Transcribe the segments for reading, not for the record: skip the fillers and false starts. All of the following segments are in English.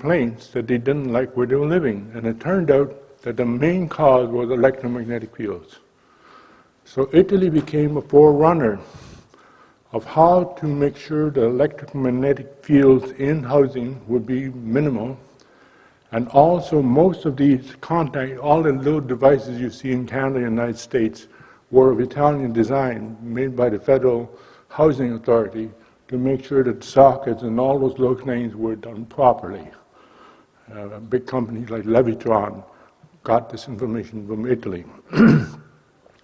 complaints that they didn't like where they were living. And it turned out that the main cause was electromagnetic fields. So Italy became a forerunner of how to make sure the electromagnetic fields in housing would be minimal. And also most of these contact, all the little devices you see in Canada and the United States were of Italian design, made by the Federal Housing Authority, to make sure that sockets and all those little things were done properly. Big companies like Levitron got this information from Italy.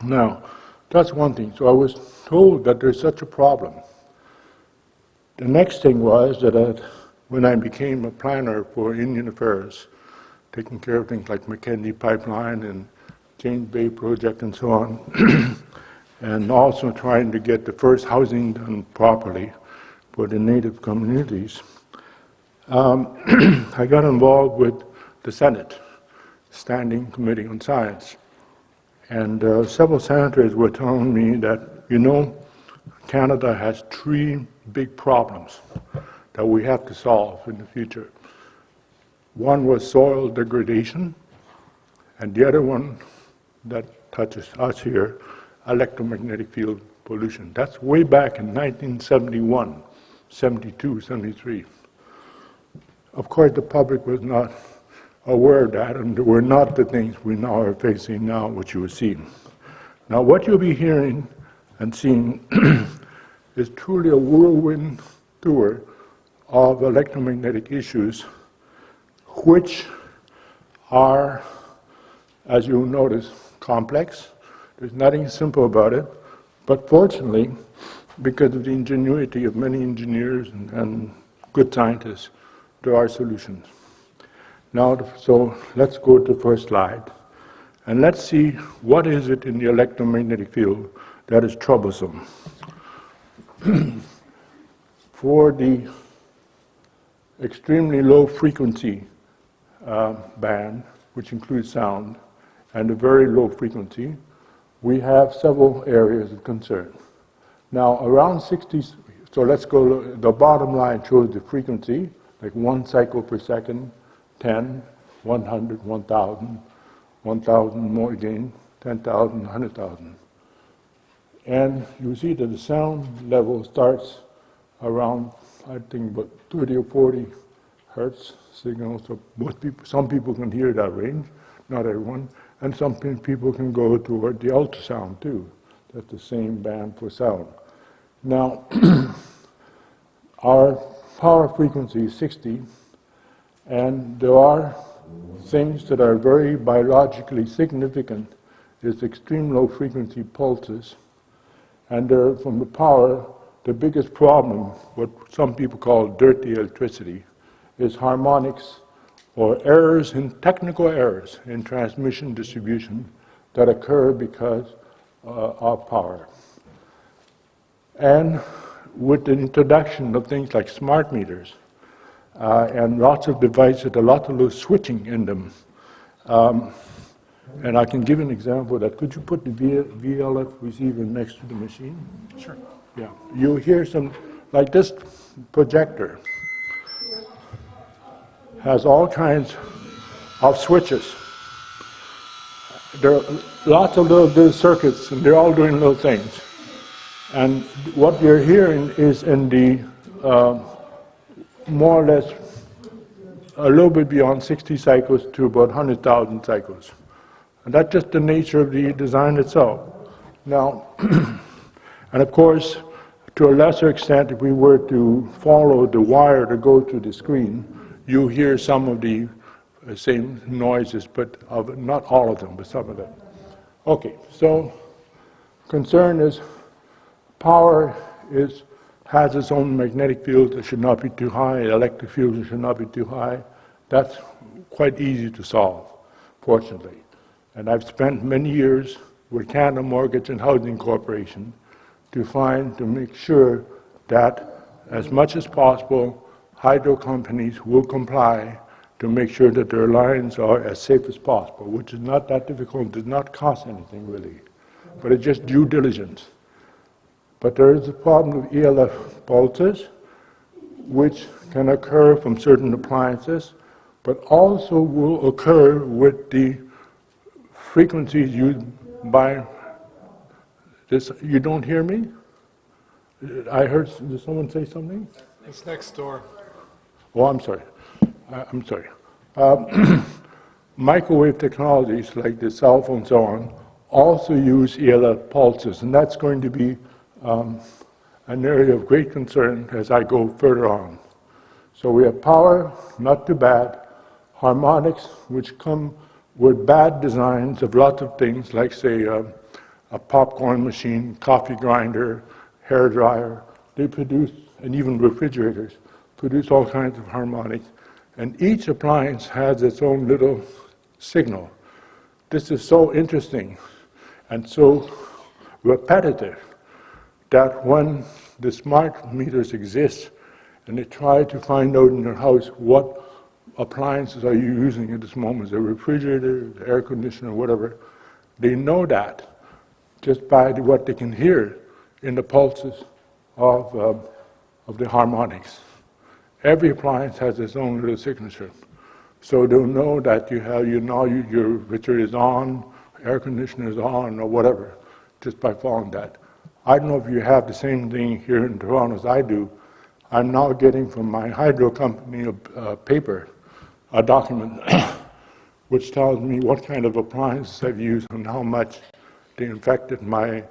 Now, that's one thing. So I was told that there's such a problem. The next thing was that when I became a planner for Indian Affairs, taking care of things like McKinley Pipeline and James Bay Project and so on, and also trying to get the first housing done properly for the native communities, I got involved with the Senate Standing Committee on Science. And several senators were telling me that, you know, Canada has 3 big problems that we have to solve in the future. One was soil degradation, and the other one that touches us here, electromagnetic field pollution. That's way back in 1971, 72, 73. Of course, the public was not aware of that, and they were not the things we now are facing now, which you will see. Now, what you'll be hearing and seeing is truly a whirlwind tour of electromagnetic issues, which are, as you'll notice, complex. There's nothing simple about it, but fortunately, because of the ingenuity of many engineers and good scientists, there are solutions. Now, so let's go to the first slide, and let's see what is it in the electromagnetic field that is troublesome. For the extremely low frequency band, which includes sound, and the very low frequency, we have several areas of concern. Now, around 60, so let's go, the bottom line shows the frequency, like 1 cycle per second, 10, 100, 1,000, 1,000 more again, 10,000, 100,000. And you see that the sound level starts around, I think, about 30 or 40 hertz signal. So most people, some people can hear that range, not everyone. And some people can go toward the ultrasound too. That's the same band for sound. Now, our power frequency is 60, and there are things that are very biologically significant. There's extreme low frequency pulses, and they're, from the power, the biggest problem, what some people call dirty electricity, is harmonics or errors, technical errors in transmission distribution that occur because of power. And with the introduction of things like smart meters and lots of devices, a lot of low switching in them. And I can give an example of that. Could you put the VLF receiver next to the machine? Sure. Yeah. You hear some, like this projector has all kinds of switches. There are lots of little circuits, and they're all doing little things. And what you're hearing is in the more or less a little bit beyond 60 cycles to about 100,000 cycles. And that's just the nature of the design itself. Now, and of course, to a lesser extent, if we were to follow the wire to go to the screen, you hear some of the same noises, but not all of them, but some of them. Okay, so concern is power has its own magnetic field that should not be too high, electric field that should not be too high. That's quite easy to solve, fortunately. And I've spent many years with Canada Mortgage and Housing Corporation to make sure that as much as possible, hydro companies will comply to make sure that their lines are as safe as possible, which is not that difficult, does not cost anything really, but it's just due diligence. But there is a problem of ELF pulses, which can occur from certain appliances, but also will occur with the frequencies used by this. You don't hear me? I heard, did someone say something? It's next door. Oh, I'm sorry. I'm sorry. Microwave technologies like the cell phone and so on also use ELF pulses, and that's going to be an area of great concern as I go further on. So we have power, not too bad, harmonics, which come with bad designs of lots of things, like say a popcorn machine, coffee grinder, hair dryer. They produce, and even refrigerators, produce all kinds of harmonics. And each appliance has its own little signal. This is so interesting and so repetitive that when the smart meters exist and they try to find out in your house what appliances are you using at this moment, the refrigerator, the air conditioner, whatever, they know that just by what they can hear in the pulses of the harmonics. Every appliance has its own little signature. So they'll know that your refrigerator is on, air conditioner is on, or whatever, just by following that. I don't know if you have the same thing here in Toronto as I do. I'm now getting from my hydro company a document, which tells me what kind of appliances I've used and how much they infected my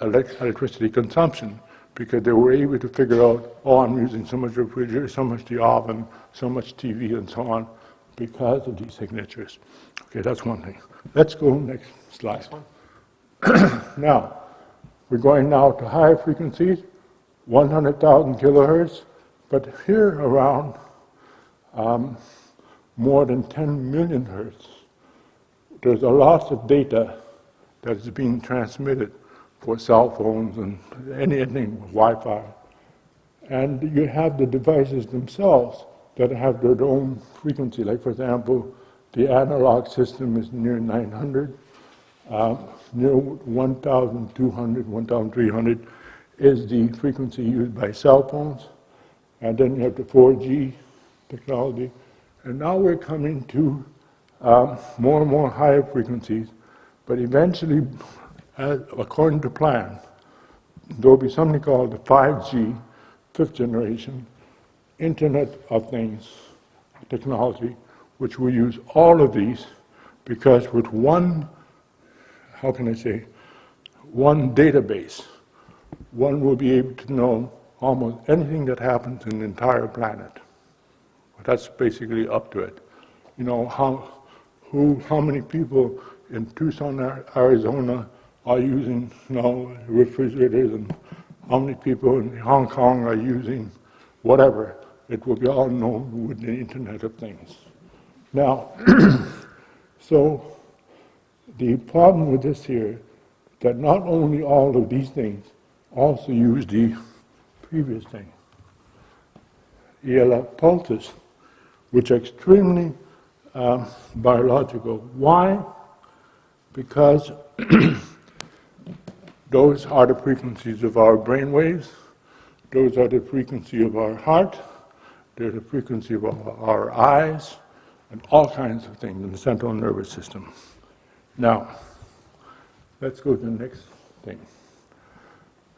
electricity consumption, because they were able to figure out, oh, I'm using so much refrigerator, so much the oven, so much TV, and so on, because of these signatures. Okay, that's one thing. Let's go next slide. Next one. Now, we're going now to higher frequencies, 100,000 kilohertz, but here around more than 10 million hertz, there's a lot of data that is being transmitted for cell phones and anything, Wi-Fi. And you have the devices themselves that have their own frequency. Like, for example, the analog system is near 900, near 1,200, 1,300 is the frequency used by cell phones. And then you have the 4G technology. And now we're coming to more and more higher frequencies, but eventually, according to plan, there will be something called the 5G, fifth generation, Internet of Things technology, which will use all of these, because with one, one database, one will be able to know almost anything that happens in the entire planet. That's basically up to it. You know, how many people in Tucson, Arizona are using refrigerators, and how many people in Hong Kong are using whatever. It will be all known with the Internet of Things. Now, so the problem with this here, that not only all of these things also use the previous thing, ELF pulses, which are extremely biological. Why? Because those are the frequencies of our brain waves, those are the frequency of our heart, they're the frequency of our eyes, and all kinds of things in the central nervous system. Now, let's go to the next thing.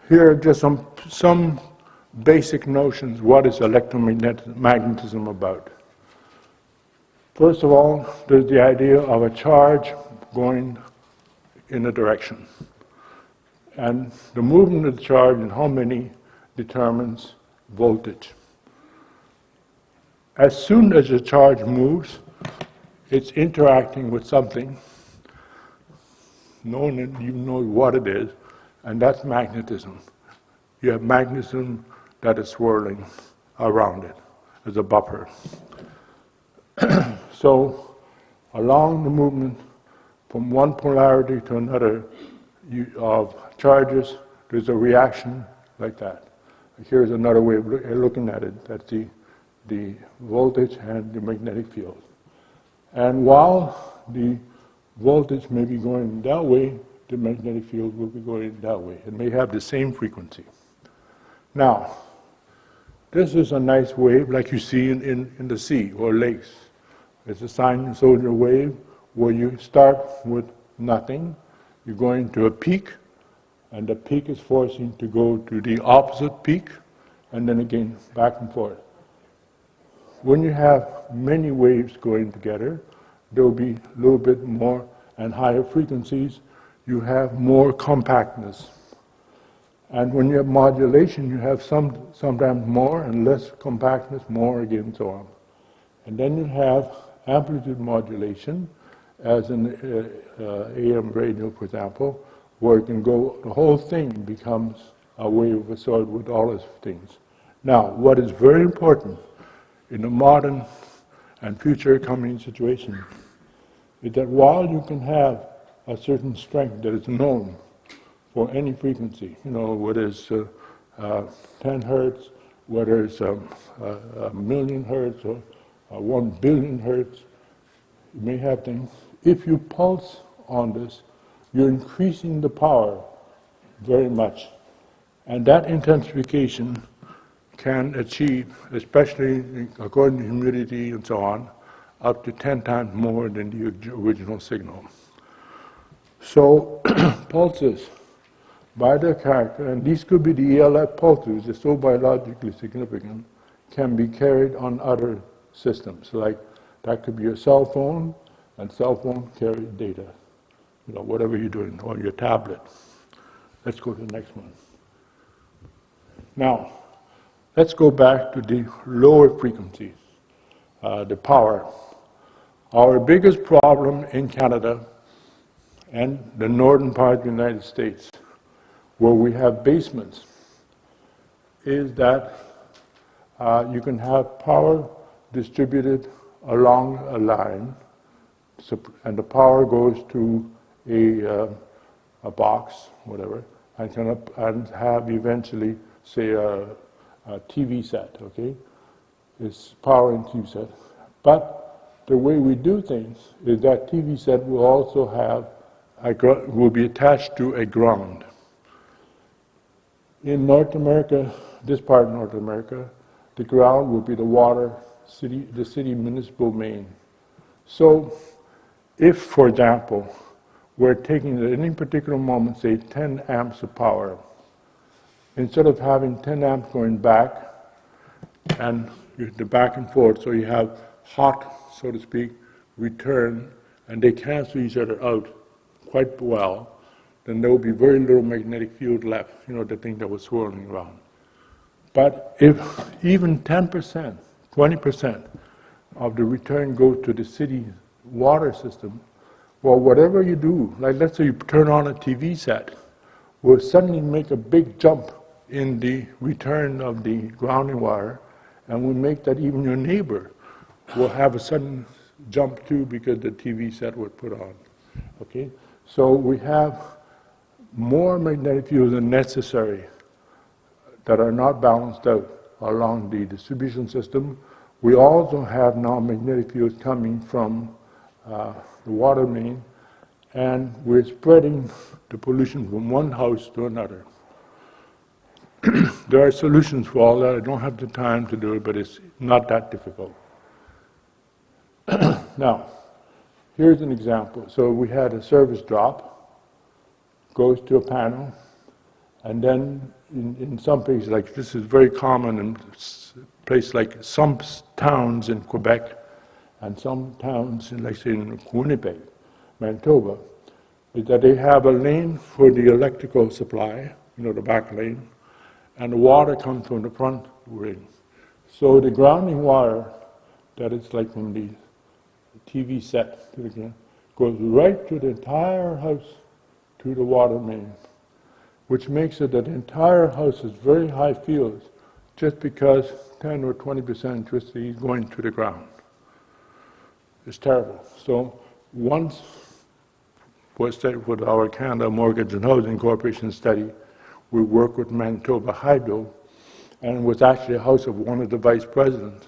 Here are just some basic notions. What is electromagnetism about? First of all, there's the idea of a charge going in a direction. And the movement of the charge and how many determines voltage. As soon as the charge moves, it's interacting with something, knowing that you know what it is, and that's magnetism. You have magnetism that is swirling around it as a buffer. So, along the movement from one polarity to another of charges, there's a reaction like that. Here's another way of looking at it. That's the voltage and the magnetic field. And while the voltage may be going that way, the magnetic field will be going that way. It may have the same frequency. Now, this is a nice wave like you see in the sea or lakes. It's a sinusoidal wave where you start with nothing, you go into a peak, and the peak is forcing to go to the opposite peak, and then again back and forth. When you have many waves going together, there will be a little bit more and higher frequencies, you have more compactness. And when you have modulation, you have sometimes more and less compactness, more again, so on. And then you have amplitude modulation, as in AM radio, for example, where it can go, the whole thing becomes a wave of a sort with all its things. Now, what is very important in the modern and future coming situation is that while you can have a certain strength that is known for any frequency, whether it's 10 hertz, whether it's a million hertz or 1 billion hertz, you may have things. If you pulse on this, you're increasing the power very much. And that intensification can achieve, especially according to humidity and so on, up to 10 times more than the original signal. So pulses, by their character, and these could be the ELF pulses, they're so biologically significant, can be carried on other systems. Like that could be your cell phone, and cell phone carries data, whatever you're doing, or your tablet. Let's go to the next one. Now, let's go back to the lower frequencies, the power. Our biggest problem in Canada and the northern part of the United States, where we have basements, is that you can have power distributed along a line, and the power goes to a box, whatever, and have eventually, say, a TV set, okay? It's power in TV set. But the way we do things is that TV set will also have, will be attached to a ground. In North America, this part of North America, the ground will be the city municipal main. So if, for example, we're taking at any particular moment, say 10 amps of power, instead of having 10 amps going back and the back and forth, so you have hot, so to speak, return, and they cancel each other out quite well, then there will be very little magnetic field left, the thing that was swirling around. But if even 10%, 20% of the return goes to the city water system, well, whatever you do, like let's say you turn on a TV set, will suddenly make a big jump in the return of the grounding wire, and will make that even your neighbor will have a sudden jump too because the TV set was put on. Okay, so we have more magnetic fields than necessary that are not balanced out along the distribution system. We also have now magnetic fields coming from the water main, and we're spreading the pollution from one house to another. There are solutions for all that. I don't have the time to do it, but it's not that difficult. Now, here's an example. So we had a service drop, goes to a panel, and then in some places, like this is very common in places like some towns in Quebec and some towns in, like say, in Winnipeg, Manitoba, is that they have a lane for the electrical supply, the back lane, and the water comes from the front ring. So the grounding wire that is like from the TV set to the, goes right to the entire house to the water main, which makes it that the entire house is very high fields just because 10 or 20% electricity is going to the ground. It's terrible. So once was studied with our Canada Mortgage and Housing Corporation study, we worked with Manitoba Hydro, and it was actually a house of one of the vice presidents.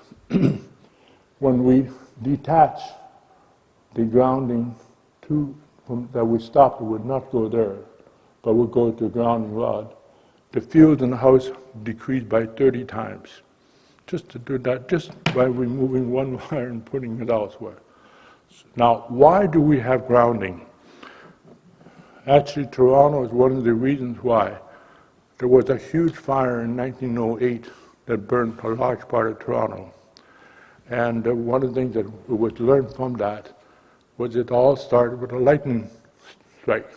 When we detach the grounding that we stopped, it would not go there, but would go to a grounding rod. The field in the house decreased by 30 times. Just to do that, just by removing one wire and putting it elsewhere. Now, why do we have grounding? Actually, Toronto is one of the reasons why. There was a huge fire in 1908 that burned a large part of Toronto. And one of the things that was learned from that was it all started with a lightning strike.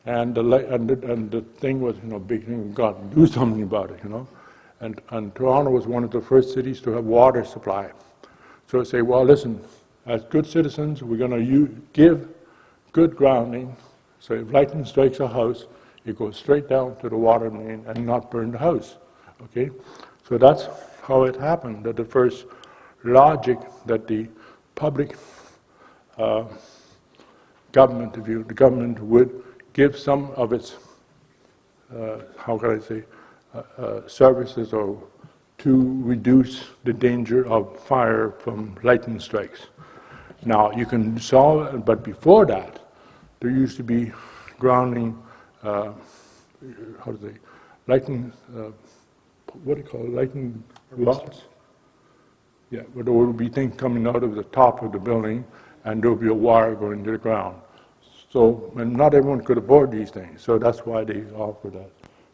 And the thing was, big thing, God, do something about it, And Toronto was one of the first cities to have water supply. So I say, well, listen, as good citizens, we're going to give good grounding. So if lightning strikes a house, it goes straight down to the water main and not burn the house. Okay? So that's how it happened, that the first logic that the public government, the government would give some of its, services or to reduce the danger of fire from lightning strikes. Now, you can solve it, but before that, there used to be grounding, lightning, what do you call it, lightning rods? Yeah, but there would be things coming out of the top of the building, and there would be a wire going to the ground. So, and not everyone could afford these things, so that's why they offer that.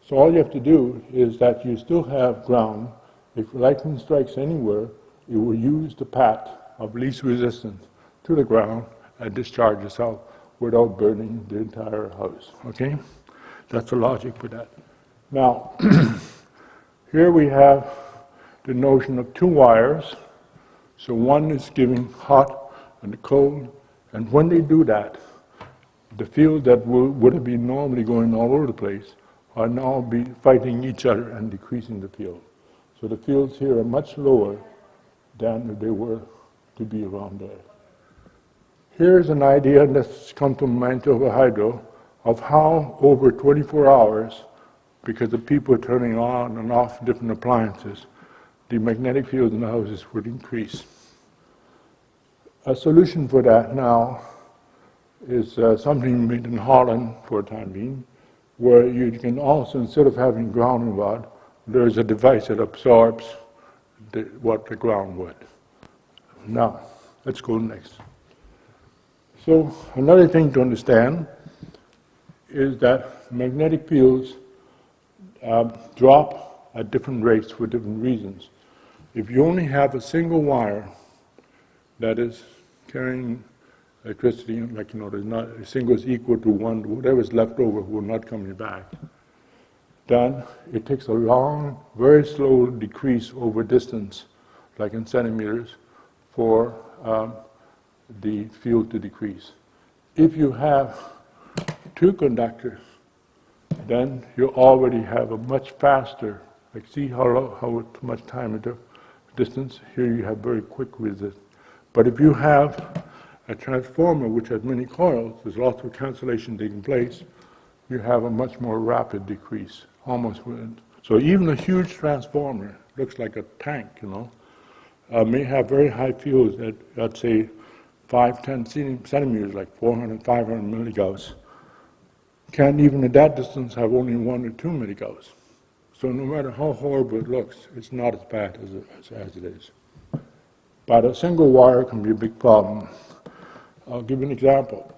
So all you have to do is that you still have ground. If lightning strikes anywhere, it will use the path of least resistance to the ground and discharge itself without burning the entire house, okay? That's the logic for that. Now, here we have the notion of two wires. So one is giving hot and cold, and when they do that, the fields that would have been normally going all over the place are now fighting each other and decreasing the field. So the fields here are much lower than they were to be around there. Here's an idea that's come from Manitoba Hydro of how over 24 hours, because the people are turning on and off different appliances, the magnetic field in the houses would increase. A solution for that now is something made in Holland for the time being, where you can also, instead of having grounding rod, there's a device that absorbs what the ground would. Now, let's go next. So another thing to understand is that magnetic fields drop at different rates for different reasons. If you only have a single wire that is carrying electricity, like there's not a single is equal to one, whatever's left over will not come back, then it takes a long, very slow decrease over distance, like in centimeters, for the field to decrease. If you have two conductors, then you already have a much faster, like see how much time it took, distance, here you have very quick resistance. But if you have a transformer which has many coils, there's lots of cancellation taking place, you have a much more rapid decrease, almost. So even a huge transformer, looks like a tank, may have very high fields at, let's say, 5-10 centimeters, like 400, 500 milligauss. Can even at that distance have only 1 or 2 milligauss. So no matter how horrible it looks, it's not as bad as it is. But a single wire can be a big problem. I'll give you an example.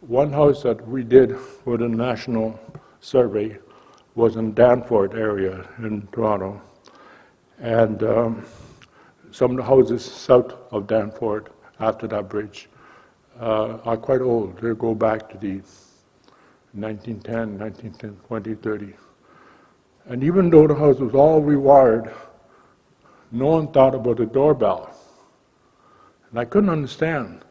One house that we did for the national survey was in Danforth area in Toronto. And some of the houses south of Danforth after that bridge are quite old. They go back to the 1910, 20, 30. And even though the house was all rewired, no one thought about the doorbell. And I couldn't understand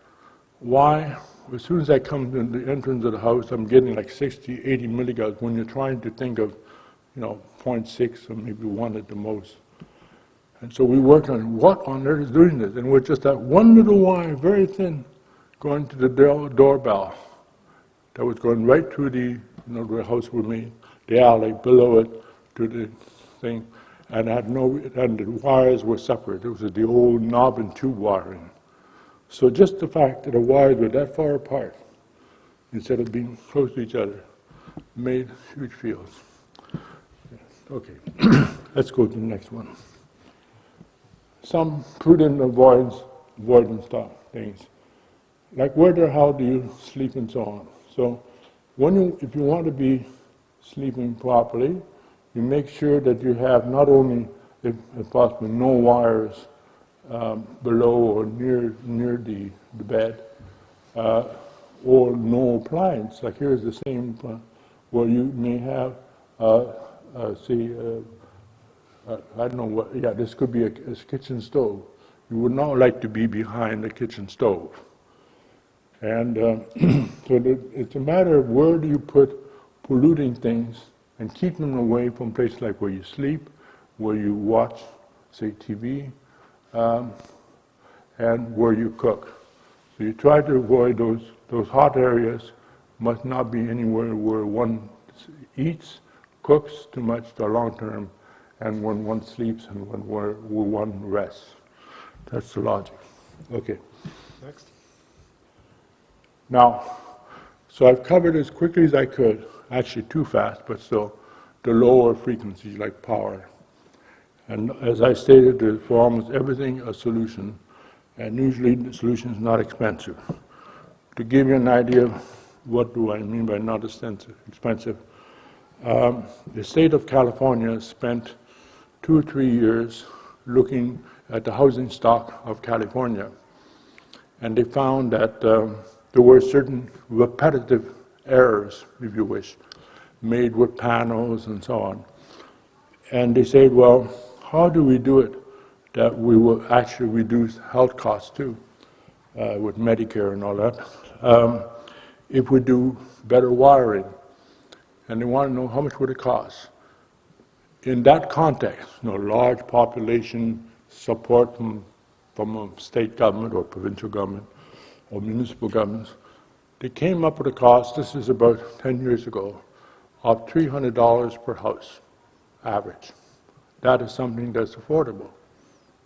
why, as soon as I come to the entrance of the house, I'm getting like 60, 80 milligauss when you're trying to think of, 0.6 or maybe 1 at the most. And so we worked on what on earth is doing this, and with just that one little wire, very thin, going to the doorbell, that was going right through the, the house we made, the alley below it to the thing, and and the wires were separate. It was the old knob and tube wiring. So just the fact that the wires were that far apart, instead of being close to each other, made huge fields. Okay, let's go to the next one. Some prudent avoidance things. like where the hell do you sleep and so on. So if you want to be sleeping properly, you make sure that you have not only, if possible, no wires below or near the bed, or no appliance. Like here's the same where you may have, say, I don't know what, yeah, this could be a kitchen stove. You would not like to be behind the kitchen stove. And so it's a matter of where do you put polluting things and keep them away from places like where you sleep, where you watch, say, TV, and where you cook. So you try to avoid those hot areas. Must not be anywhere where one eats, cooks too much to long term, and when one sleeps and where one rests. That's the logic. Okay. Next. Now, so I've covered as quickly as I could, actually too fast, but still, the lower frequencies like power. And as I stated, there's for almost everything a solution, and usually the solution is not expensive. To give you an idea of what do I mean by not expensive, the state of California spent 2 or 3 years looking at the housing stock of California, and they found that there were certain repetitive errors, if you wish, made with panels and so on. And they said, well, how do we do it that we will actually reduce health costs too, with Medicare and all that, if we do better wiring? And they want to know how much would it cost. In that context, large population support from a state government or provincial government or municipal governments, they came up with a cost, this is about 10 years ago, of $300 per house, average. That is something that's affordable.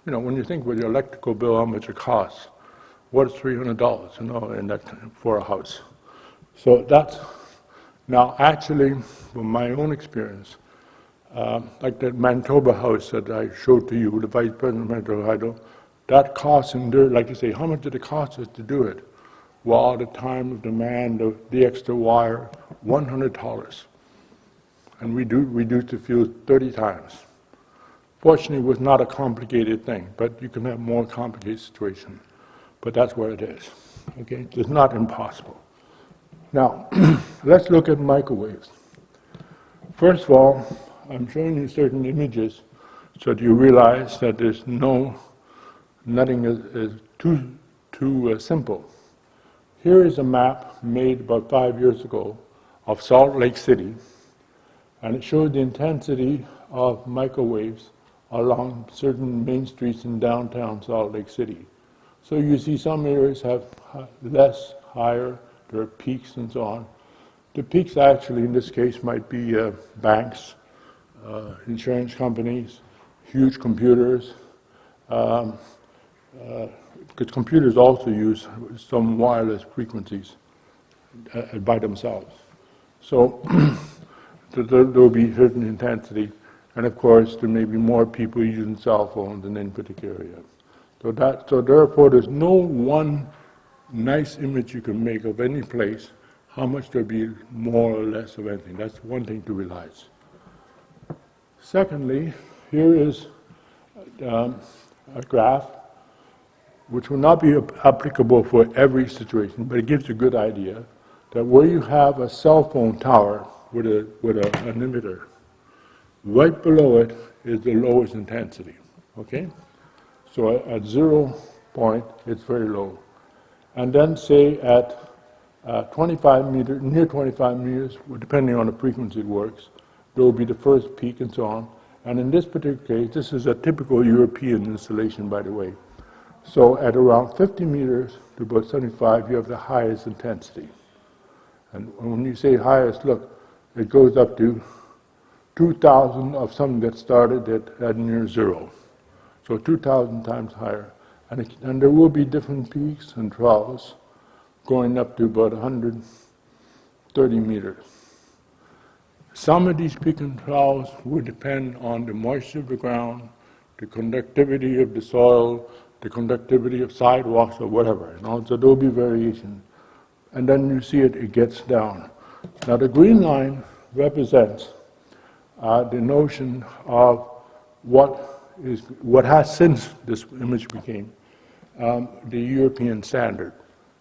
When you think with your electrical bill how much it costs, what is $300, in that for a house? So that's, now actually, from my own experience, like that Manitoba house that I showed to you, the Vice President of Manitoba Hydro, that cost in there, like you say, how much did it cost us to do it? Well, the time of demand of the extra wire, $100. And we reduced the fuel 30 times. Fortunately, it was not a complicated thing, but you can have more complicated situation. But that's what it is, okay? It's not impossible. Now, let's look at microwaves. First of all, I'm showing you certain images so that you realize that there's nothing is too simple. Here is a map made about 5 years ago of Salt Lake City, and it showed the intensity of microwaves along certain main streets in downtown Salt Lake City. So you see some areas have less, higher, there are peaks and so on. The peaks actually in this case might be banks, insurance companies, huge computers, because computers also use some wireless frequencies by themselves. So there will be certain intensity, and of course there may be more people using cell phones in any particular area. So therefore there's no one nice image you can make of any place, how much there'll be more or less of anything. That's one thing to realize. Secondly, here is a graph which will not be applicable for every situation, but it gives you a good idea that where you have a cell phone tower with an emitter, right below it is the lowest intensity, okay? So at 0 point, it's very low. And then say at 25 meters, near 25 meters, depending on the frequency it works, there will be the first peak and so on. And in this particular case, this is a typical European installation, by the way. So at around 50 meters to about 75, you have the highest intensity. And when you say highest, look, it goes up to 2,000 of something that started at near 0. So 2,000 times higher. And there will be different peaks and troughs going up to about 130 meters. Some of these peaks and troughs will depend on the moisture of the ground, the conductivity of the soil, the conductivity of sidewalks or whatever. So there'll be variation. And then you see it gets down. Now the green line represents the notion of what has since this image became the European standard.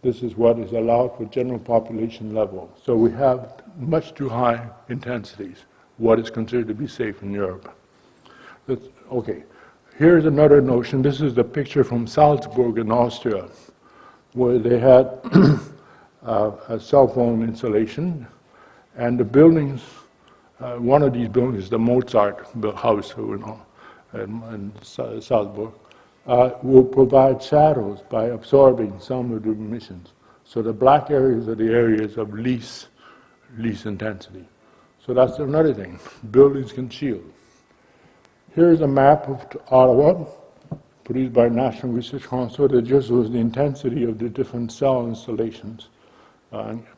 This is what is allowed for general population level. So we have much too high intensities, what is considered to be safe in Europe. Okay, here's another notion. This is the picture from Salzburg in Austria, where they had a cell phone installation, and the buildings, one of these buildings, the Mozart house, in Salzburg, will provide shadows by absorbing some of the emissions. So the black areas are the areas of least intensity. So that's another thing. Buildings can shield. Here's a map of Ottawa, produced by National Research Council, that just shows the intensity of the different cell installations.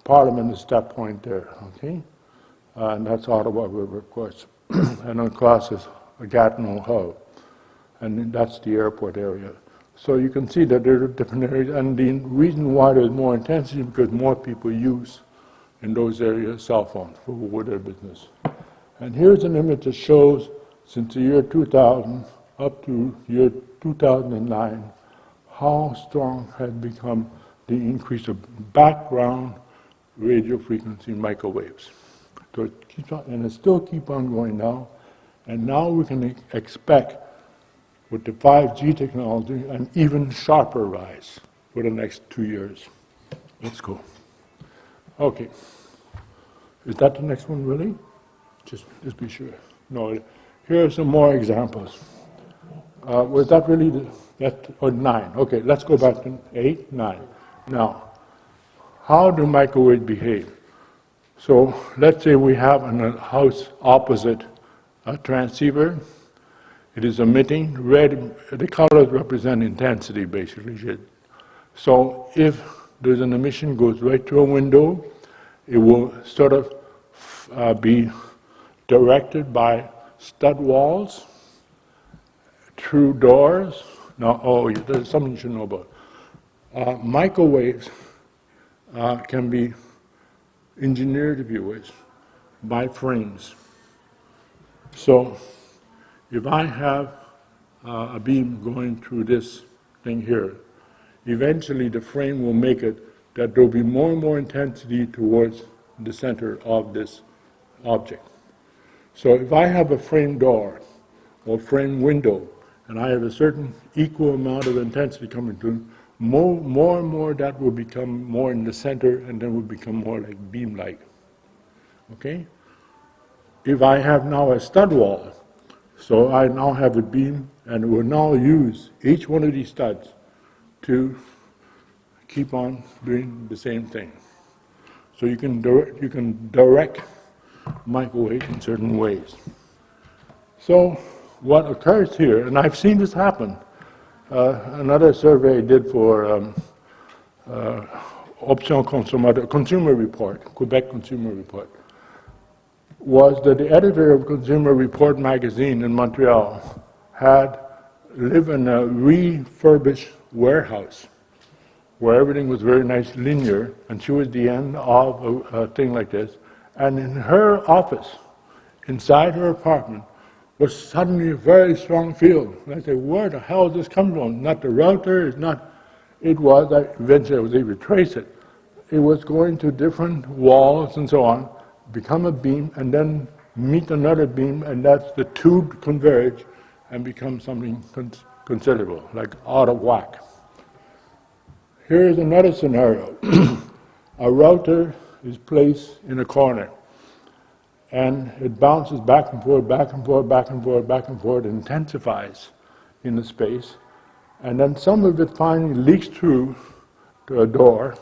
Parliament is that point there, okay? And that's Ottawa River, of course. And across is Gatineau Hub. And that's the airport area. So you can see that there are different areas, and the reason why there's more intensity is because more people use in those areas cell phones for their business. And here's an image that shows since the year 2000 up to year 2009 how strong has become the increase of background radio frequency microwaves. So it keeps on, and it still keeps on going now. And now we can expect, with the 5G technology, an even sharper rise for the next 2 years. Let's go. Okay. Is that the next one, really? Just be sure. No, here are some more examples. Was that really or 9? Okay, let's go back to 8, 9. Now, how do microwaves behave? So let's say we have in a house opposite a transceiver. It is emitting red. The colors represent intensity, basically. So if there's an emission goes right through a window, it will sort of be directed by stud walls, through doors. Now, there's something you should know about. Microwaves can be engineered, if you wish, by frames. So if I have a beam going through this thing here, eventually the frame will make it that there will be more and more intensity towards the center of this object. So if I have a frame door or frame window, and I have a certain equal amount of intensity coming through, more and more that will become more in the center, and then will become more like beam-like. Okay? If I have now a stud wall, so I now have a beam, and it will now use each one of these studs to keep on doing the same thing. So you can direct microwave in certain ways. So what occurs here, and I've seen this happen. Another survey I did for Option Consommateur, Consumer Report, Quebec Consumer Report, was that the editor of Consumer Report magazine in Montreal had lived in a refurbished warehouse where everything was very nice, linear, and she was the end of a thing like this. And in her office, inside her apartment, was suddenly a very strong field. And I said, where the hell is this coming from? Not the router, it's not, it was, eventually I was able to trace it. It was going to different walls and so on, become a beam, and then meet another beam, and that's the two converge and become something considerable, like out of whack. Here's another scenario. A router is placed in a corner, and it bounces back and forth, back and forth, back and forth, back and forth, and intensifies in the space. And then some of it finally leaks through to a door,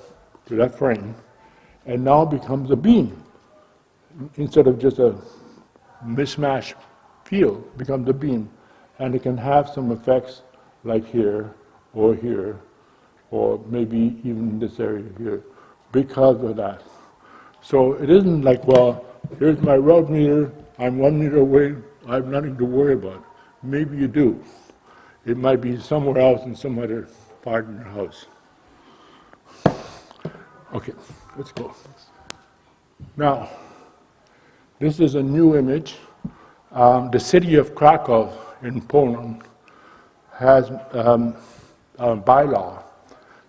to that frame, and now becomes a beam. Instead of just a mishmash field, becomes a beam. And it can have some effects like here, or maybe even this area here, because of that. So it isn't like, well, here's my route meter, I'm 1 meter away, I have nothing to worry about. Maybe you do. It might be somewhere else in some other part in your house. Okay, let's go. Now, this is a new image. The city of Krakow in Poland has a bylaw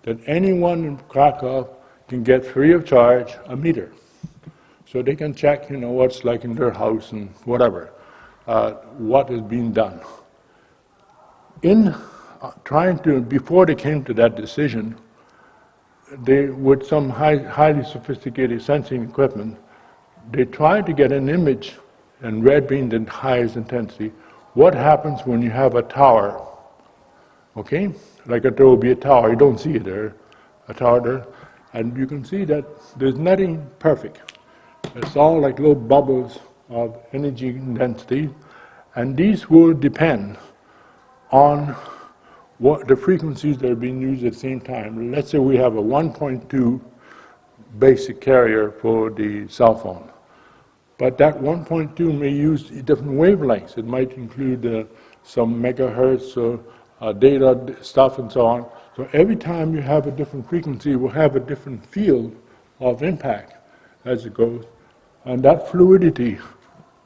that anyone in Krakow can get free of charge a meter. So they can check, what's like in their house and whatever, what is being done. In before they came to that decision, they, with some highly sophisticated sensing equipment, they tried to get an image, and red being the highest intensity, what happens when you have a tower, okay? Like there will be a tower, you don't see it there, a tower there, and you can see that there's nothing perfect. It's all like little bubbles of energy density, and these will depend on what the frequencies that are being used at the same time. Let's say we have a 1.2 basic carrier for the cell phone, but that 1.2 may use different wavelengths. It might include some megahertz data stuff and so on. So every time you have a different frequency, it will have a different field of impact as it goes, and that fluidity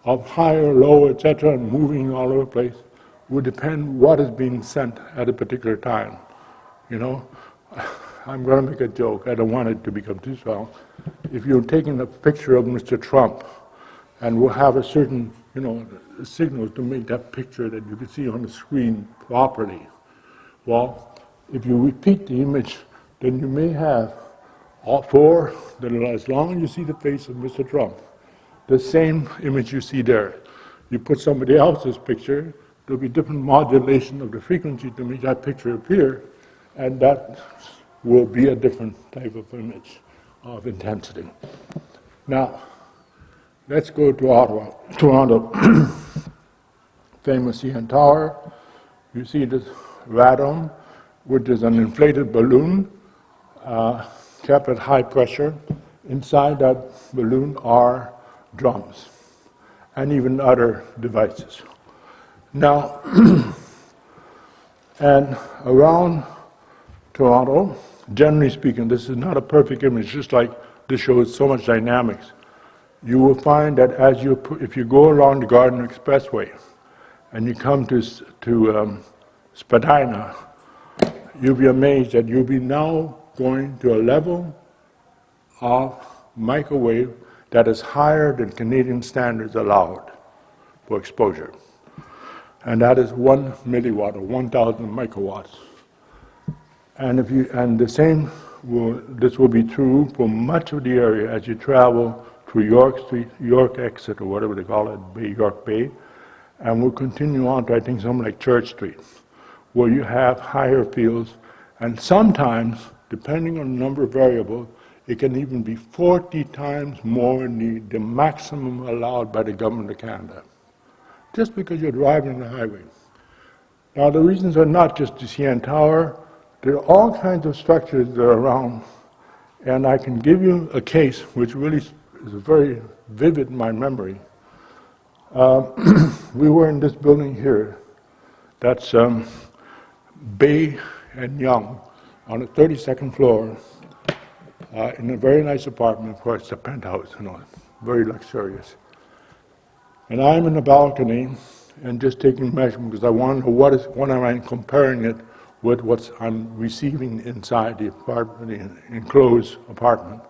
of higher, low, etc., and moving all over the place would depend what is being sent at a particular time. I'm going to make a joke. I don't want it to become too strong. If you're taking a picture of Mr. Trump, and we'll have a certain, signal to make that picture that you can see on the screen properly. Well, if you repeat the image, then you may have all four, as long as you see the face of Mr. Trump, the same image you see there. You put somebody else's picture, there'll be different modulation of the frequency to make that picture appear, and that will be a different type of image of intensity. Now, let's go to Ottawa, Toronto. Famous CN Tower. You see this radome, which is an inflated balloon kept at high pressure. Inside that balloon are drums and even other devices. Now, and around Toronto, generally speaking, this is not a perfect image, just like this shows so much dynamics. You will find that if you go along the Garden Expressway and you come to Spadina, you'll be amazed that you'll be now going to a level of microwave that is higher than Canadian standards allowed for exposure. And that is 1 milliwatt or 1,000 microwatts. And this will be true for much of the area as you travel through York Street, York Exit, or whatever they call it, York Bay, and we'll continue on to, I think, something like Church Street, where you have higher fields, and sometimes, depending on the number of variables, it can even be 40 times more than the maximum allowed by the government of Canada, just because you're driving on the highway. Now, the reasons are not just the CN Tower. There are all kinds of structures that are around, and I can give you a case which really is very vivid in my memory. We were in this building here, that's Bay and Young, on the 32nd floor, in a very nice apartment. Of course, it's a penthouse, very luxurious. And I'm in the balcony and just taking measurements because I want to know what am I comparing it with what I'm receiving inside the apartment, the enclosed apartment.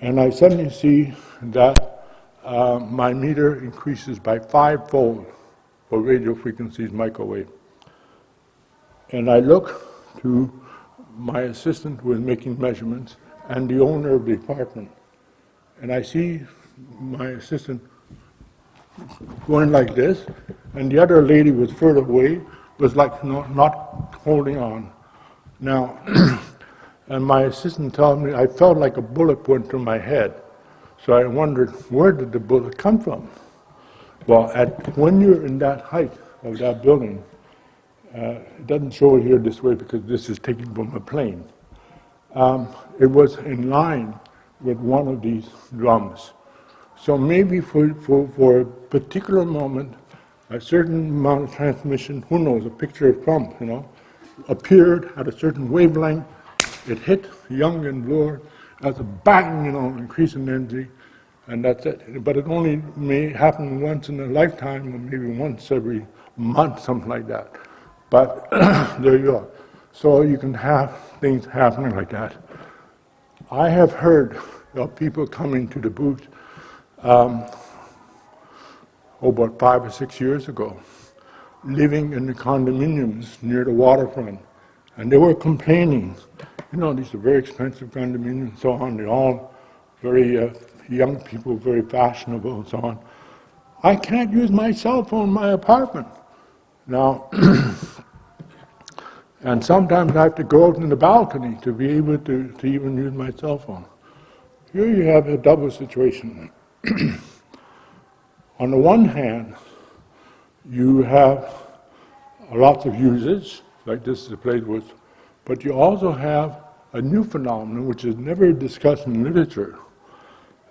And I suddenly see that my meter increases by 5-fold for radio frequencies microwave. And I look to my assistant who is making measurements and the owner of the apartment. And I see my assistant going like this, and the other lady was further away, was like not holding on. Now, and my assistant told me, I felt like a bullet went through my head. So I wondered, where did the bullet come from? Well, when you're in that height of that building, it doesn't show it here this way because this is taken from a plane. It was in line with one of these drums. So maybe for a particular moment, a certain amount of transmission, who knows, a picture of Trump, appeared at a certain wavelength, it hit young and blower as a bang, increase in energy, and that's it. But it only may happen once in a lifetime, or maybe once every month, something like that. But there you are. So you can have things happening like that. I have heard of people coming to the booth about 5 or 6 years ago, living in the condominiums near the waterfront, and they were complaining. These are very expensive condominiums and so on. They're all very young people, very fashionable and so on. I can't use my cell phone in my apartment. Now, and sometimes I have to go out in the balcony to be able to even use my cell phone. Here you have a double situation. On the one hand, you have lots of users, like this is a place with, but you also have a new phenomenon which is never discussed in literature,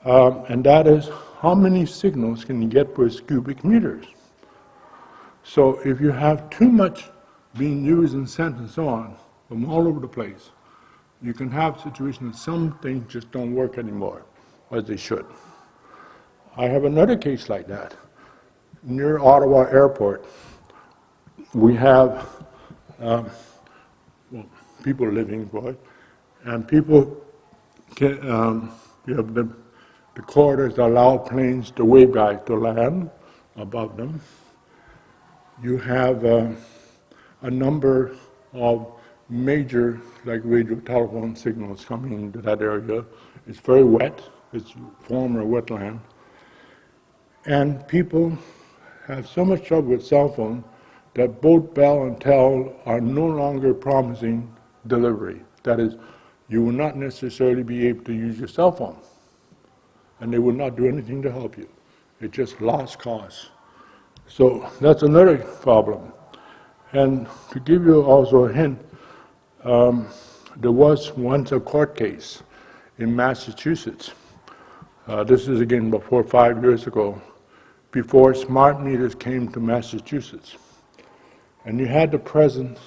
and that is how many signals can you get per cubic meters. So if you have too much being used and sent and so on from all over the place, you can have situations that some things just don't work anymore as they should. I have another case like that. Near Ottawa Airport, we have people living, and people can, you have the corridors that allow planes, the waveguides to land above them. You have a number of major, like radio telephone signals coming into that area. It's very wet, it's former wetland. And people have so much trouble with cell phone that both Bell and Tel are no longer promising delivery. That is, you will not necessarily be able to use your cell phone, and they will not do anything to help you. It's just lost cause. So that's another problem. And to give you also a hint, there was once a court case in Massachusetts. This is again before 5 years ago, before smart meters came to Massachusetts. And you had the president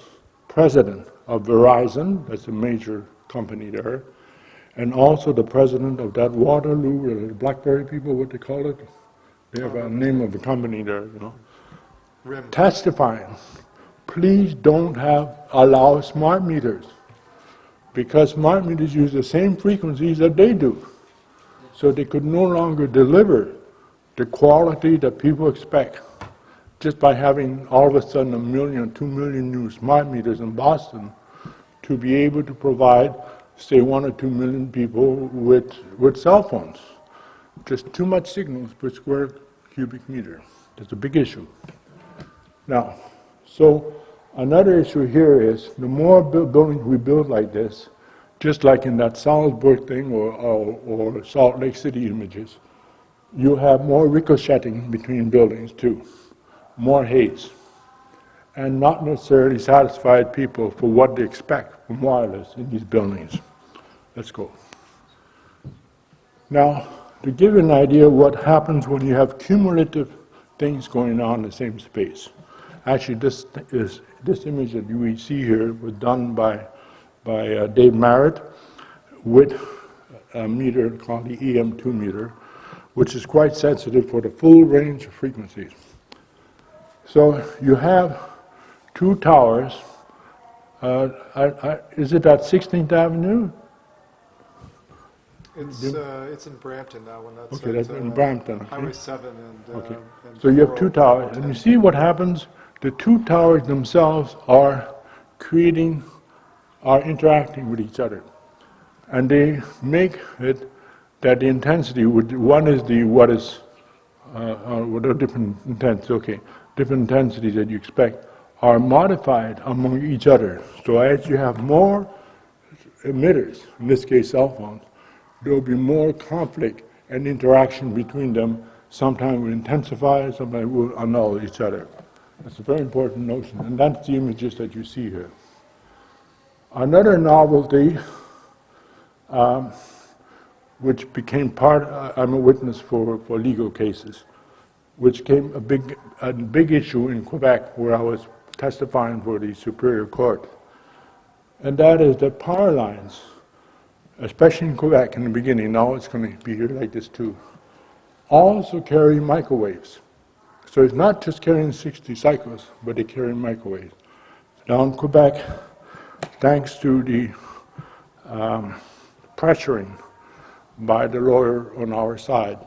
of Verizon, that's a major company there, and also the president of that Waterloo, the BlackBerry people, what they call it? They have a name of the company there, testifying, please don't allow smart meters, because smart meters use the same frequencies that they do. So they could no longer deliver the quality that people expect just by having all of a sudden 1 million, 2 million new smart meters in Boston to be able to provide, say, 1 or 2 million people with cell phones. Just too much signals per square cubic meter. That's a big issue. Now, so another issue here is the more buildings we build like this, just like in that Salzburg thing or Salt Lake City images, you have more ricocheting between buildings too, more haze, and not necessarily satisfied people for what they expect from wireless in these buildings. Let's go. Now, to give you an idea of what happens when you have cumulative things going on in the same space. Actually, this image that we see here was done by Dave Merritt with a meter called the EM2 meter, which is quite sensitive for the full range of frequencies. So you have two towers. Is it at 16th Avenue? It's in Brampton, that one. That's okay, that's in Brampton. Okay. Highway 7 and okay. So you have two towers, and you see what happens? The two towers themselves are interacting with each other. And they make it that the intensity, one is what are different intensities, okay, different intensities that you expect are modified among each other. So as you have more emitters, in this case cell phones, there will be more conflict and interaction between them. Sometimes will intensify, sometimes will annul each other. That's a very important notion, and that's the images that you see here. Another novelty, which became part, I'm a witness for legal cases, which came a big issue in Quebec, where I was testifying for the Superior Court. And that is that power lines, especially in Quebec in the beginning, now it's going to be here like this too, also carry microwaves. So it's not just carrying 60 cycles, but they carry microwaves. Now in Quebec, thanks to the pressuring by the lawyer on our side,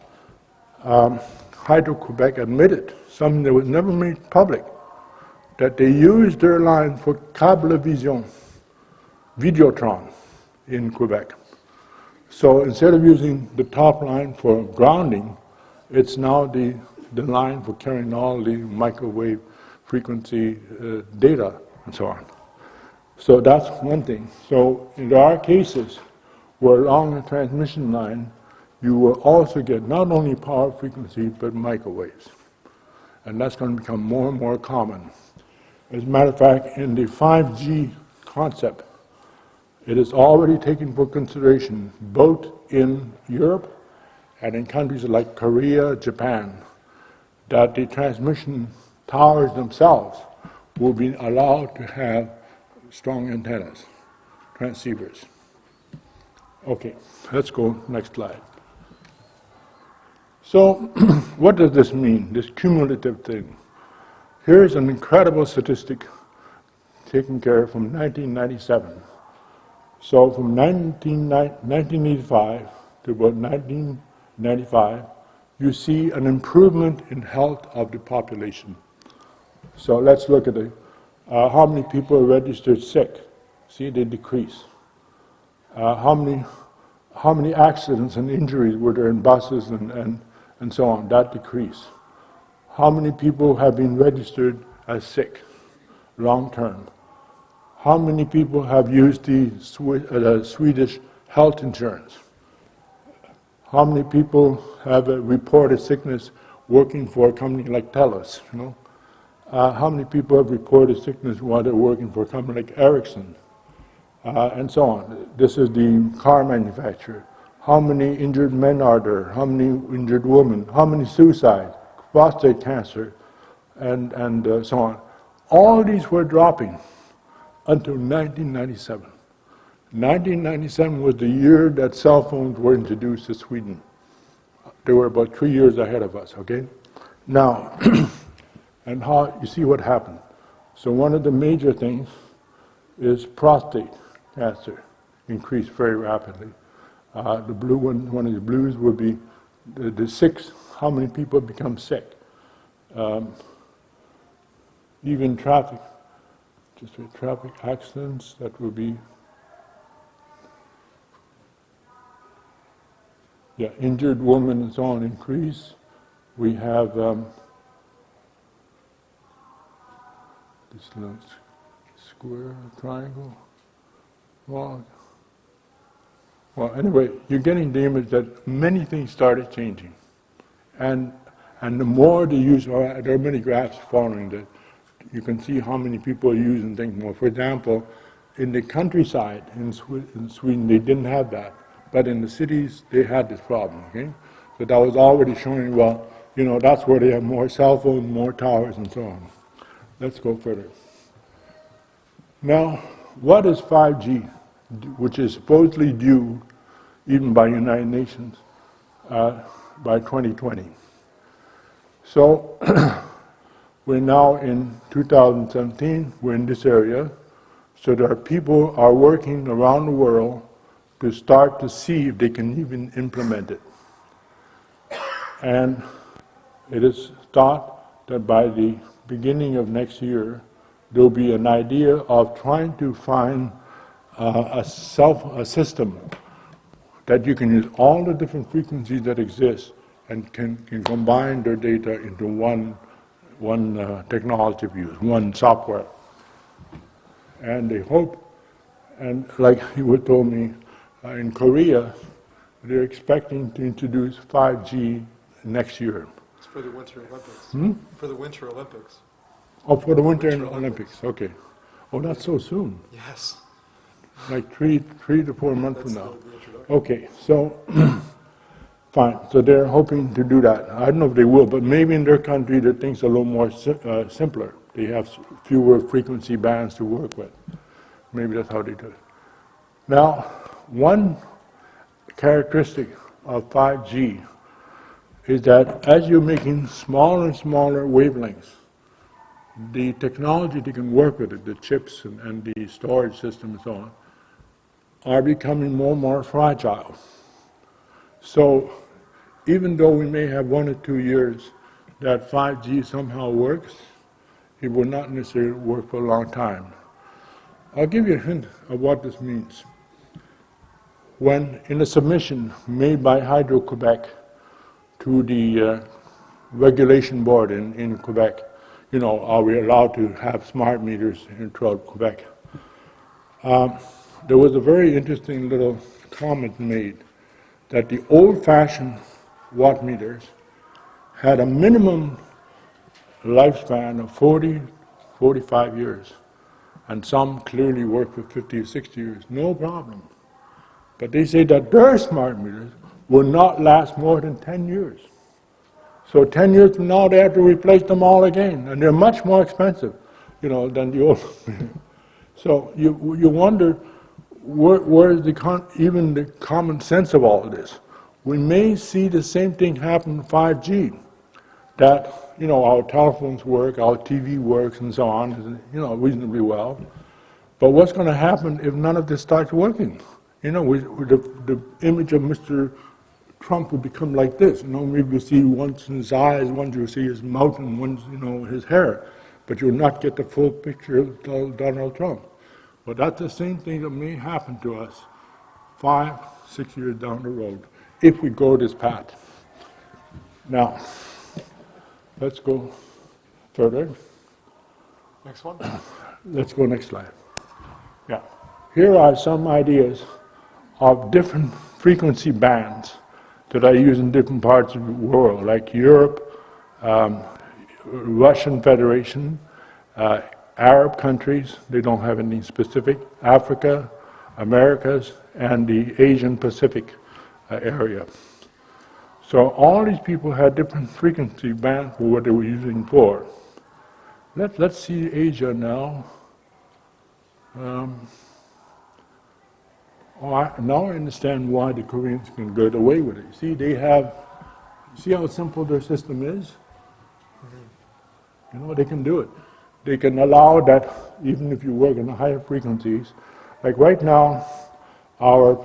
Hydro-Quebec admitted, something that was never made public, that they used their line for Cablevision, Videotron in Quebec. So instead of using the top line for grounding, it's now the line for carrying all the microwave frequency data and so on. So that's one thing. So there are cases where along the transmission line, you will also get not only power frequency, but microwaves. And that's going to become more and more common. As a matter of fact, in the 5G concept, it is already taken for consideration both in Europe and in countries like Korea, Japan, that the transmission towers themselves will be allowed to have strong antennas, transceivers. Okay, let's go next slide. So what does this mean, this cumulative thing? Here's an incredible statistic taken care of from 1997. So from 1985 to about 1995, you see an improvement in health of the population. So let's look at it. How many people are registered sick? See, they decrease. How many accidents and injuries were there in buses and so on? That decrease. How many people have been registered as sick, long term? How many people have used the Swedish health insurance? How many people have reported sickness working for a company like TELUS? How many people have reported sickness while they're working for a company like Ericsson? And so on. This is the car manufacturer. How many injured men are there? How many injured women? How many suicides? Prostate cancer, and so on. All these were dropping until 1997. 1997 was the year that cell phones were introduced to Sweden. They were about 3 years ahead of us, okay? Now, and how you see what happened. So one of the major things is prostate cancer increased very rapidly. The blue one of the blues would be the six, how many people become sick. Even traffic accidents, that would be, injured women and so on increase. We have this little square, triangle. Well, anyway, you're getting the image that many things started changing. And the more they use, there are many graphs following that. You can see how many people are using things more. For example, in the countryside in Sweden, they didn't have that. But in the cities, they had this problem, okay? So that was already showing, that's where they have more cell phones, more towers, and so on. Let's go further. Now, what is 5G, which is supposedly due, even by United Nations, by 2020? So, we're now in 2017, we're in this area, so there are people are working around the world to start to see if they can even implement it. And it is thought that by the beginning of next year, there'll be an idea of trying to find a system that you can use all the different frequencies that exist and can combine their data into one technology view, one software. And they hope, and like you told me, in Korea, they're expecting to introduce 5G next year. It's for the Winter Olympics. For the Winter Olympics. Oh, for the Winter Olympics, okay. Oh, that's so soon. Yes. Like three to 4 months from now. The introduction. Okay, so Fine, so they're hoping to do that. I don't know if they will, but maybe in their country the things are a little more simpler. They have fewer frequency bands to work with. Maybe that's how they do it. Now, one characteristic of 5G is that as you're making smaller and smaller wavelengths, the technology that can work with it, the chips and the storage system and so on, are becoming more and more fragile. So even though we may have 1 or 2 years that 5G somehow works, it will not necessarily work for a long time. I'll give you a hint of what this means. When in a submission made by Hydro-Quebec to the regulation board in Quebec, you know, are we allowed to have smart meters throughout Quebec? There was a very interesting little comment made that the old-fashioned watt meters had a minimum lifespan of 40, 45 years, and some clearly work for 50 or 60 years, no problem. But they say that their smart meters will not last more than 10 years. So 10 years from now, they have to replace them all again, and they're much more expensive, you know, than the old. So you wonder where is even the common sense of all of this. We may see the same thing happen in 5G, that, you know, our telephones work, our TV works, and so on, you know, reasonably well. But what's going to happen if none of this starts working? You know, the image of Mr. Trump will become like this. You know, maybe you see once his eyes, once you see his mouth, and once, you know, his hair, but you'll not get the full picture of Donald Trump. Well, that's the same thing that may happen to us 5, 6 years down the road, if we go this path. Now, let's go further. Next one. Let's go next slide. Yeah. Here are some ideas of different frequency bands that I use in different parts of the world, like Europe, Russian Federation, Arab countries, they don't have anything specific, Africa, Americas, and the Asian Pacific area. So all these people had different frequency bands for what they were using for. Let's see Asia now. Now I understand why the Koreans can get away with it. See, see how simple their system is? You know, they can do it. They can allow that even if you work in the higher frequencies. Like right now, our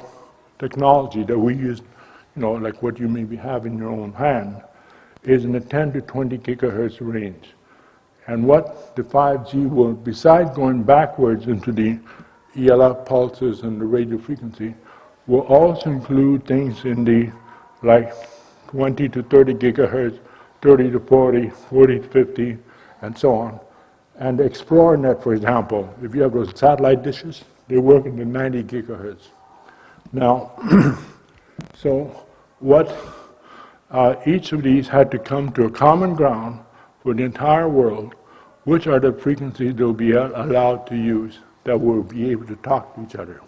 technology that we use, you know, like what you maybe have in your own hand, is in the 10 to 20 gigahertz range. And what the 5G will, besides going backwards into the ELF pulses and the radio frequency, will also include things in the like 20 to 30 gigahertz, 30 to 40, 40 to 50, and so on. And the ExplorerNet, for example, if you have those satellite dishes, they work in the 90 gigahertz. Now, so what each of these had to come to a common ground for the entire world, which are the frequencies they'll be allowed to use that will be able to talk to each other.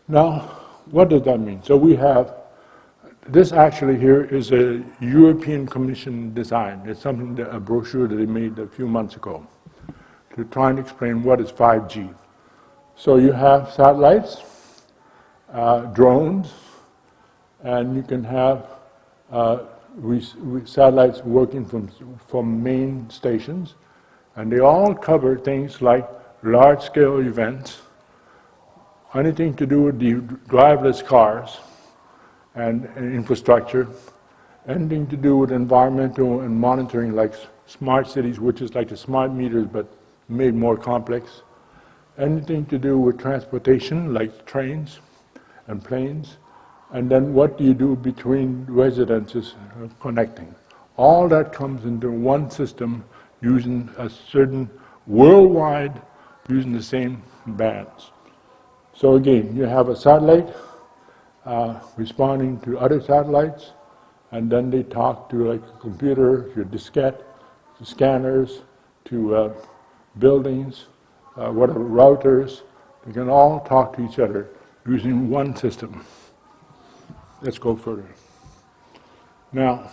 Now, what does that mean? So we have, this actually here is a European Commission design. It's something, a brochure that they made a few months ago to try and explain what is 5G. So you have satellites, drones, and you can have satellites working from main stations, and they all cover things like large-scale events, anything to do with the driverless cars and infrastructure, anything to do with environmental and monitoring like smart cities, which is like the smart meters but made more complex, anything to do with transportation like trains and planes, and then what do you do between residences connecting. All that comes into one system using a certain worldwide, using the same bands. So again, you have a satellite responding to other satellites, and then they talk to like a computer, your diskette, to scanners, to buildings, whatever, routers. They can all talk to each other using one system. let's go further. Now,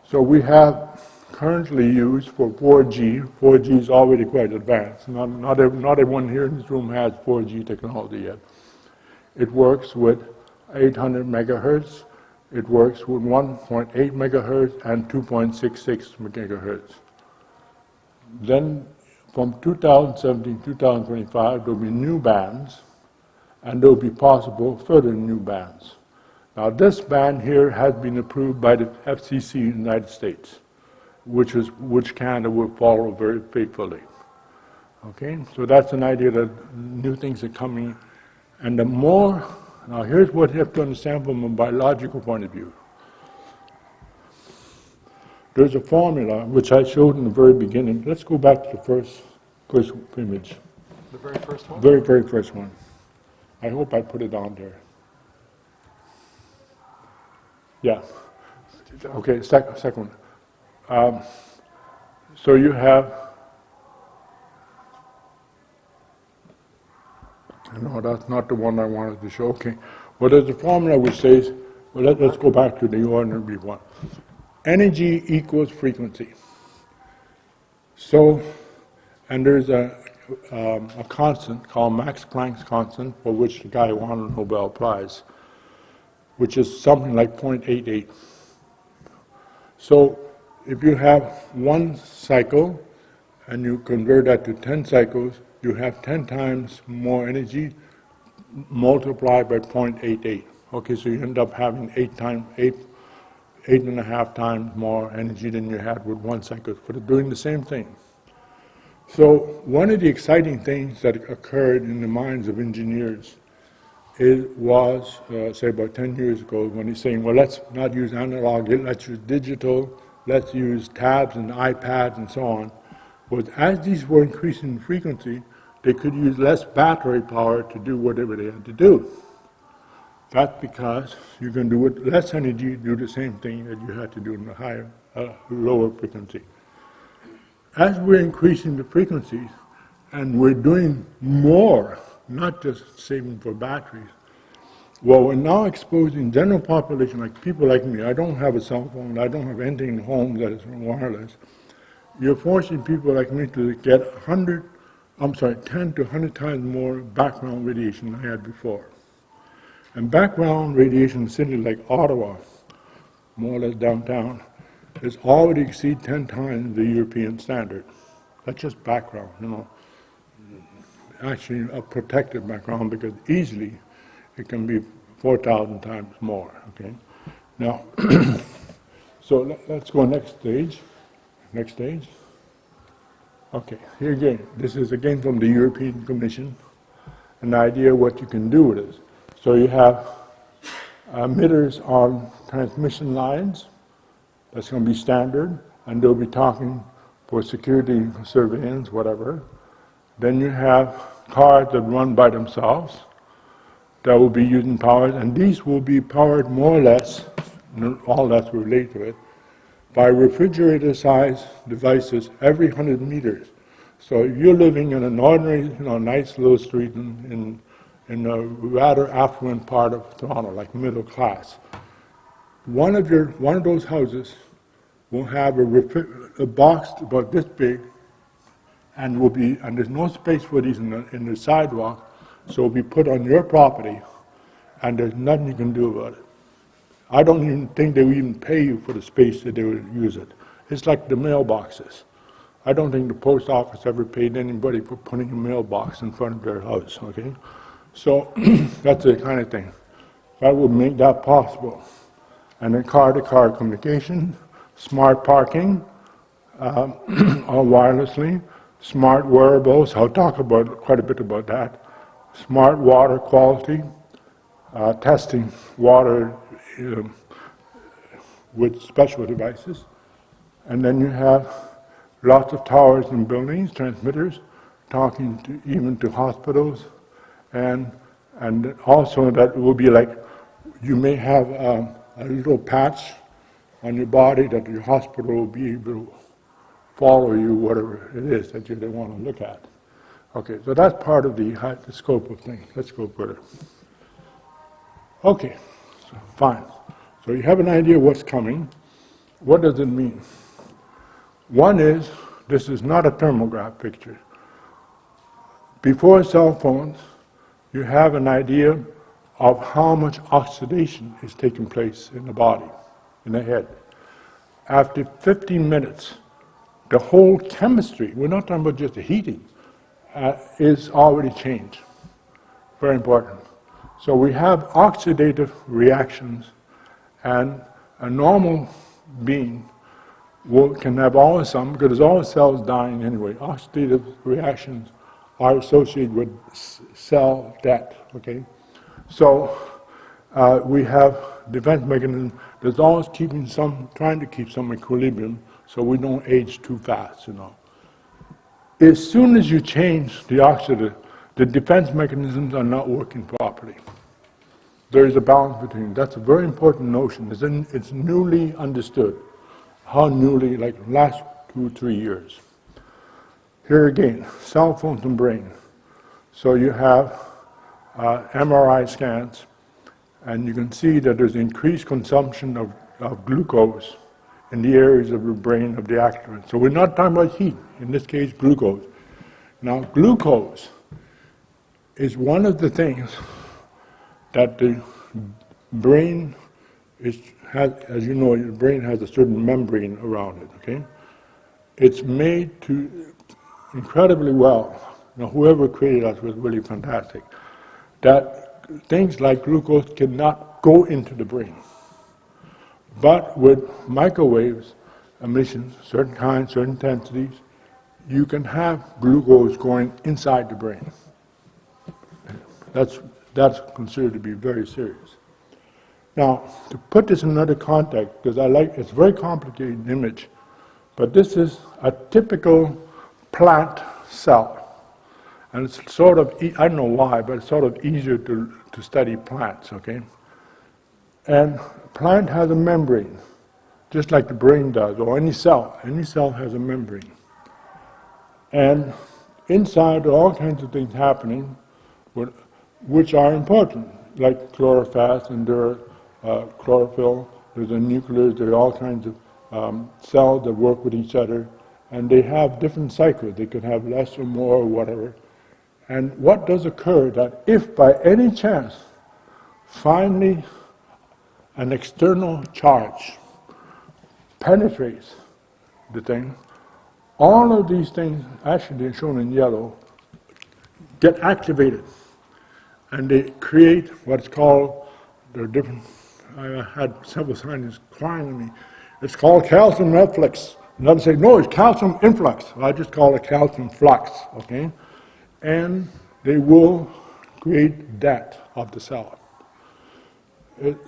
so we have currently used for 4G. 4G is already quite advanced. Not everyone here in this room has 4G technology yet. It works with 800 megahertz. It works with 1.8 megahertz and 2.66 megahertz. Then from 2017, 2025, there will be new bands, and there will be possible further new bands. Now this band here has been approved by the FCC in the United States, which Canada will follow very faithfully. Okay, so that's an idea that new things are coming, and the more, now here's what you have to understand from a biological point of view. There's a formula which I showed in the very beginning. Let's go back to the first image. The very first one? Very, very first one. I hope I put it on there. Yeah. Okay, second one. So you have, no, that's not the one I wanted to show. Okay. Well, there's a formula which says, well, let's go back to the ordinary one. Energy equals frequency. So, and there's a constant called Max Planck's constant, for which the guy won the Nobel Prize, which is something like 0.88. So, if you have one cycle and you convert that to 10 cycles, you have 10 times more energy multiplied by 0.88. Okay, so you end up having 8.5 times more energy than you had with one cycle for doing the same thing. So one of the exciting things that occurred in the minds of engineers was, say about 10 years ago, when he's saying, well, let's not use analog, let's use digital, let's use tabs and iPads and so on, was as these were increasing in frequency, they could use less battery power to do whatever they had to do. That's because you can do with less energy, do the same thing that you had to do in the higher, lower frequency. As we're increasing the frequencies, and we're doing more, not just saving for batteries, well, we're now exposing general population, like people like me. I don't have a cell phone, I don't have anything in home that is wireless. You're forcing people like me to get 10 to 100 times more background radiation than I had before. And background radiation in cities like Ottawa, more or less downtown, is already exceed 10 times the European standard. That's just background, you know. Actually a protected background, because easily it can be 4,000 times more, okay? Now, so let's go next stage. Next stage. Okay, here again, this is again from the European Commission, an idea of what you can do with it. So you have emitters on transmission lines, that's going to be standard, and they'll be talking for security, surveillance, whatever. Then you have cars that run by themselves, that will be using power, and these will be powered more or less, all that's related to it, by refrigerator-sized devices every 100 meters. So if you're living in an ordinary, nice little street in a rather affluent part of Toronto, like middle class, one of those houses will have a box about this big, and there's no space for these in the sidewalk, so it'll be put on your property, and there's nothing you can do about it. I don't even think they will even pay you for the space that they would use it. It's like the mailboxes. I don't think the post office ever paid anybody for putting a mailbox in front of their house, okay? So that's the kind of thing. That would make that possible. And then car-to-car communication, smart parking, all wirelessly, smart wearables, I'll talk about quite a bit about that, smart water quality, testing water with special devices. And then you have lots of towers in buildings, transmitters, talking even to hospitals, and also that will be like, you may have a little patch on your body that your hospital will be able to follow you, whatever it is that they want to look at. Okay, so that's part of the scope of things. Let's go further. Okay, so fine. So you have an idea what's coming. What does it mean? One is, this is not a thermograph picture. Before cell phones, you have an idea of how much oxidation is taking place in the body, in the head. After 15 minutes, the whole chemistry, we're not talking about just the heating, is already changed. Very important. So we have oxidative reactions, and a normal being can have always some, because there's always cells dying anyway. Oxidative reactions are associated with cell death, okay? So we have defense mechanism that's always trying to keep some equilibrium so we don't age too fast, As soon as you change the oxidative, the defense mechanisms are not working properly. There is a balance between. That's a very important notion. It's newly understood. How newly? Like last 2 or 3 years. Here again, cell phones and brain. So you have MRI scans, and you can see that there's increased consumption of glucose in the areas of the brain of the activant. So we're not talking about heat, in this case glucose. Now glucose is one of the things that the brain has, as you know, your brain has a certain membrane around it, okay? It's made to incredibly well. Whoever created us was really fantastic. That things like glucose cannot go into the brain. But with microwaves emissions, certain kinds, certain intensities, you can have glucose going inside the brain. That's considered to be very serious. Now, to put this in another context, because it's a very complicated image, but this is a typical plant cell. And it's sort of, I don't know why, but it's sort of easier to study plants, okay? And a plant has a membrane, just like the brain does, or any cell. Any cell has a membrane. And inside there are all kinds of things happening, which are important, like chloroplast, and there are chlorophyll, there's a nucleus, there are all kinds of cells that work with each other, and they have different cycles. They could have less or more or whatever. And what does occur that if by any chance, finally, an external charge penetrates the thing, all of these things, actually they're shown in yellow, get activated. And they create what's called, there are different, I had several scientists crying at me, it's called calcium reflux. And others say, no, it's calcium influx. I just call it calcium flux, okay? And they will create death of the cell.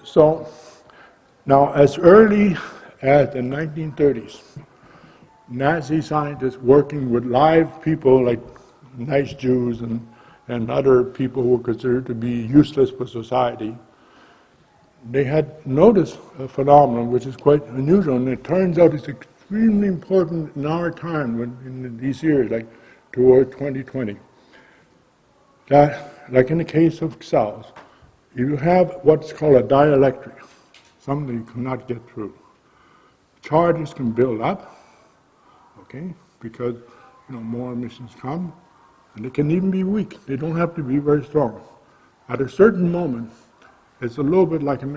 So, now as early as the 1930s, Nazi scientists working with live people like nice Jews and other people who were considered to be useless for society, they had noticed a phenomenon which is quite unusual, and it turns out it's extremely important in our time, in these years, like toward 2020. That, like in the case of cells, you have what's called a dielectric, something you cannot get through. Charges can build up, okay, because more emissions come, and they can even be weak. They don't have to be very strong. At a certain moment, it's a little bit like in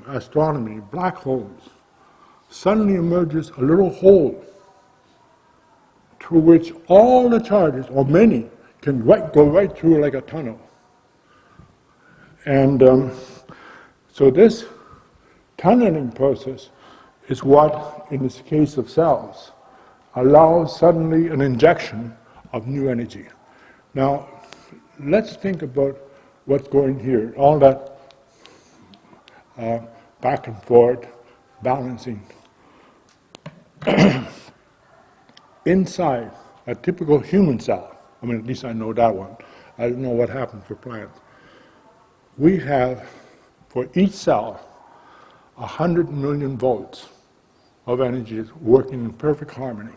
astronomy, black holes. Suddenly emerges a little hole through which all the charges, or many, can go right through like a tunnel. And so this tunneling process is what, in this case of cells, allows suddenly an injection of new energy. Now, let's think about what's going here, all that back and forth, balancing. Inside a typical human cell, I mean, at least I know that one. I don't know what happens for plants. We have, for each cell, 100 million volts of energy working in perfect harmony.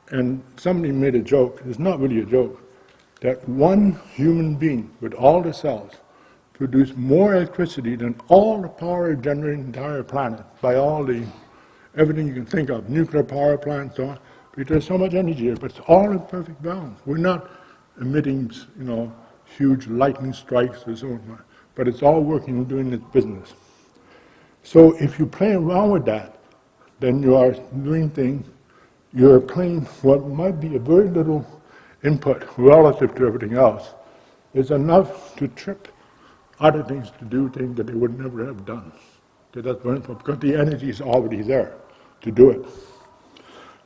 And somebody made a joke, it's not really a joke, that one human being with all the cells produce more electricity than all the power generated in the entire planet by everything you can think of, nuclear power plants, so on. Because there's so much energy here, but it's all in perfect balance. We're not emitting, huge lightning strikes or so on, but it's all working and doing its business. So if you play around with that, then you are doing things, you're playing what might be a very little input relative to everything else, is enough to trip other things to do things that they would never have done. Okay, that's very important, because the energy is already there to do it.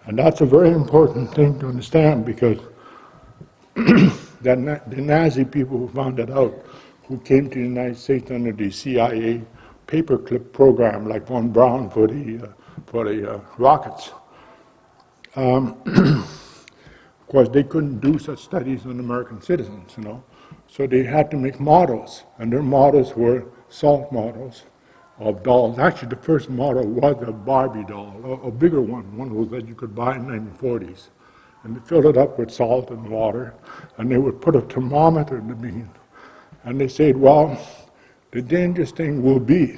And that's a very important thing to understand, because the Nazi people who found that out, who came to the United States under the CIA paperclip program, like von Braun for the rockets, of course, they couldn't do such studies on American citizens, So they had to make models, and their models were salt models of dolls. Actually, the first model was a Barbie doll, a bigger one of those that you could buy in the 1940s. And they filled it up with salt and water, and they would put a thermometer in the bean. And they said, well, the dangerous thing will be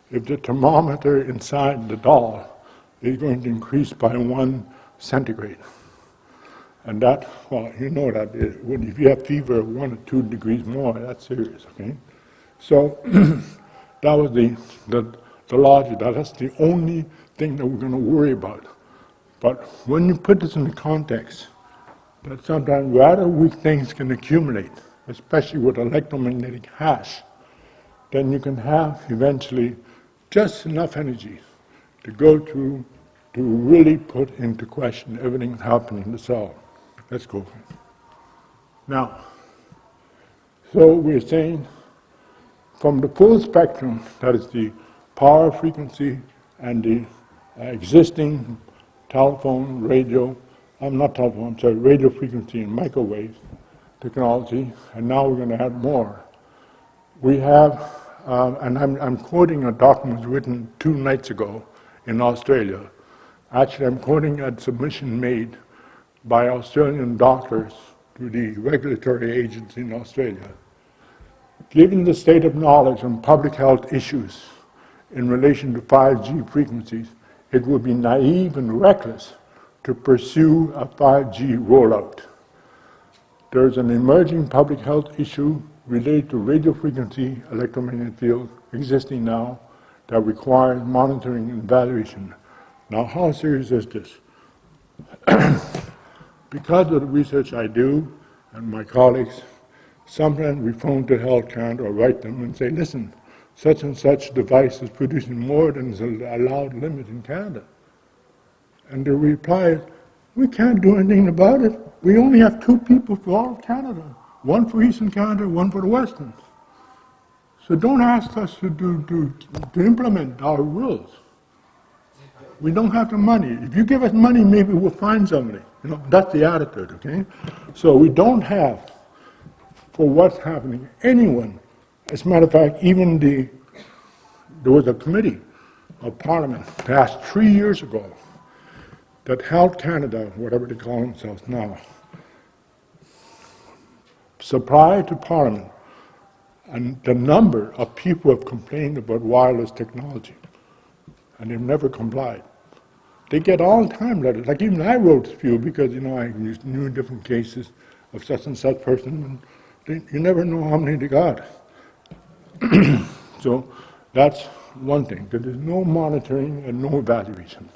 if the thermometer inside the doll is going to increase by 1 centigrade. And that, well, you know that if you have fever of 1 or 2 degrees more, that's serious, okay? So that was the logic. That's the only thing that we're going to worry about. But when you put this in the context, that sometimes rather weak things can accumulate, especially with electromagnetic hash, then you can have eventually just enough energy to go to really put into question everything that's happening in the cell. Let's go. Now, so we're saying from the full spectrum, that is the power frequency and the existing telephone, radio, radio frequency and microwave technology, and now we're going to add more. We have, and I'm quoting a document written 2 nights ago in Australia. Actually, I'm quoting a submission made by Australian doctors to the regulatory agency in Australia. Given the state of knowledge on public health issues in relation to 5G frequencies, it would be naive and reckless to pursue a 5G rollout. There's an emerging public health issue related to radio frequency electromagnetic field existing now that requires monitoring and evaluation. Now, how serious is this? Because of the research I do and my colleagues, sometimes we phone to Health Canada or write them and say, listen, such and such device is producing more than is allowed limit in Canada. And the reply is, we can't do anything about it. We only have 2 people for all of Canada, 1 for Eastern Canada, 1 for the Western. So don't ask us to implement our rules. We don't have the money. If you give us money, maybe we'll find somebody. That's the attitude, okay? So we don't have, for what's happening, anyone. As a matter of fact, even there was a committee of Parliament passed 3 years ago that Health Canada, whatever they call themselves now, supplied to Parliament, and the number of people who have complained about wireless technology, and they've never complied. They get all the time letters. Like even I wrote a few because, I knew different cases of such and such person, and you never know how many they got. So that's one thing, that there's no monitoring and no evaluation.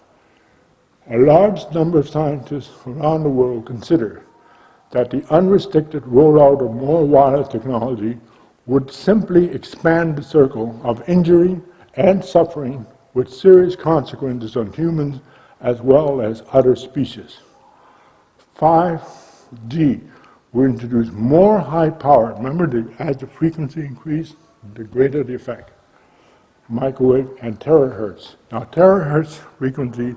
A large number of scientists around the world consider that the unrestricted rollout of more wireless technology would simply expand the circle of injury and suffering with serious consequences on humans as well as other species. 5G will introduce more high power. Remember, as the frequency increases, the greater the effect. Microwave and terahertz. Now, terahertz frequency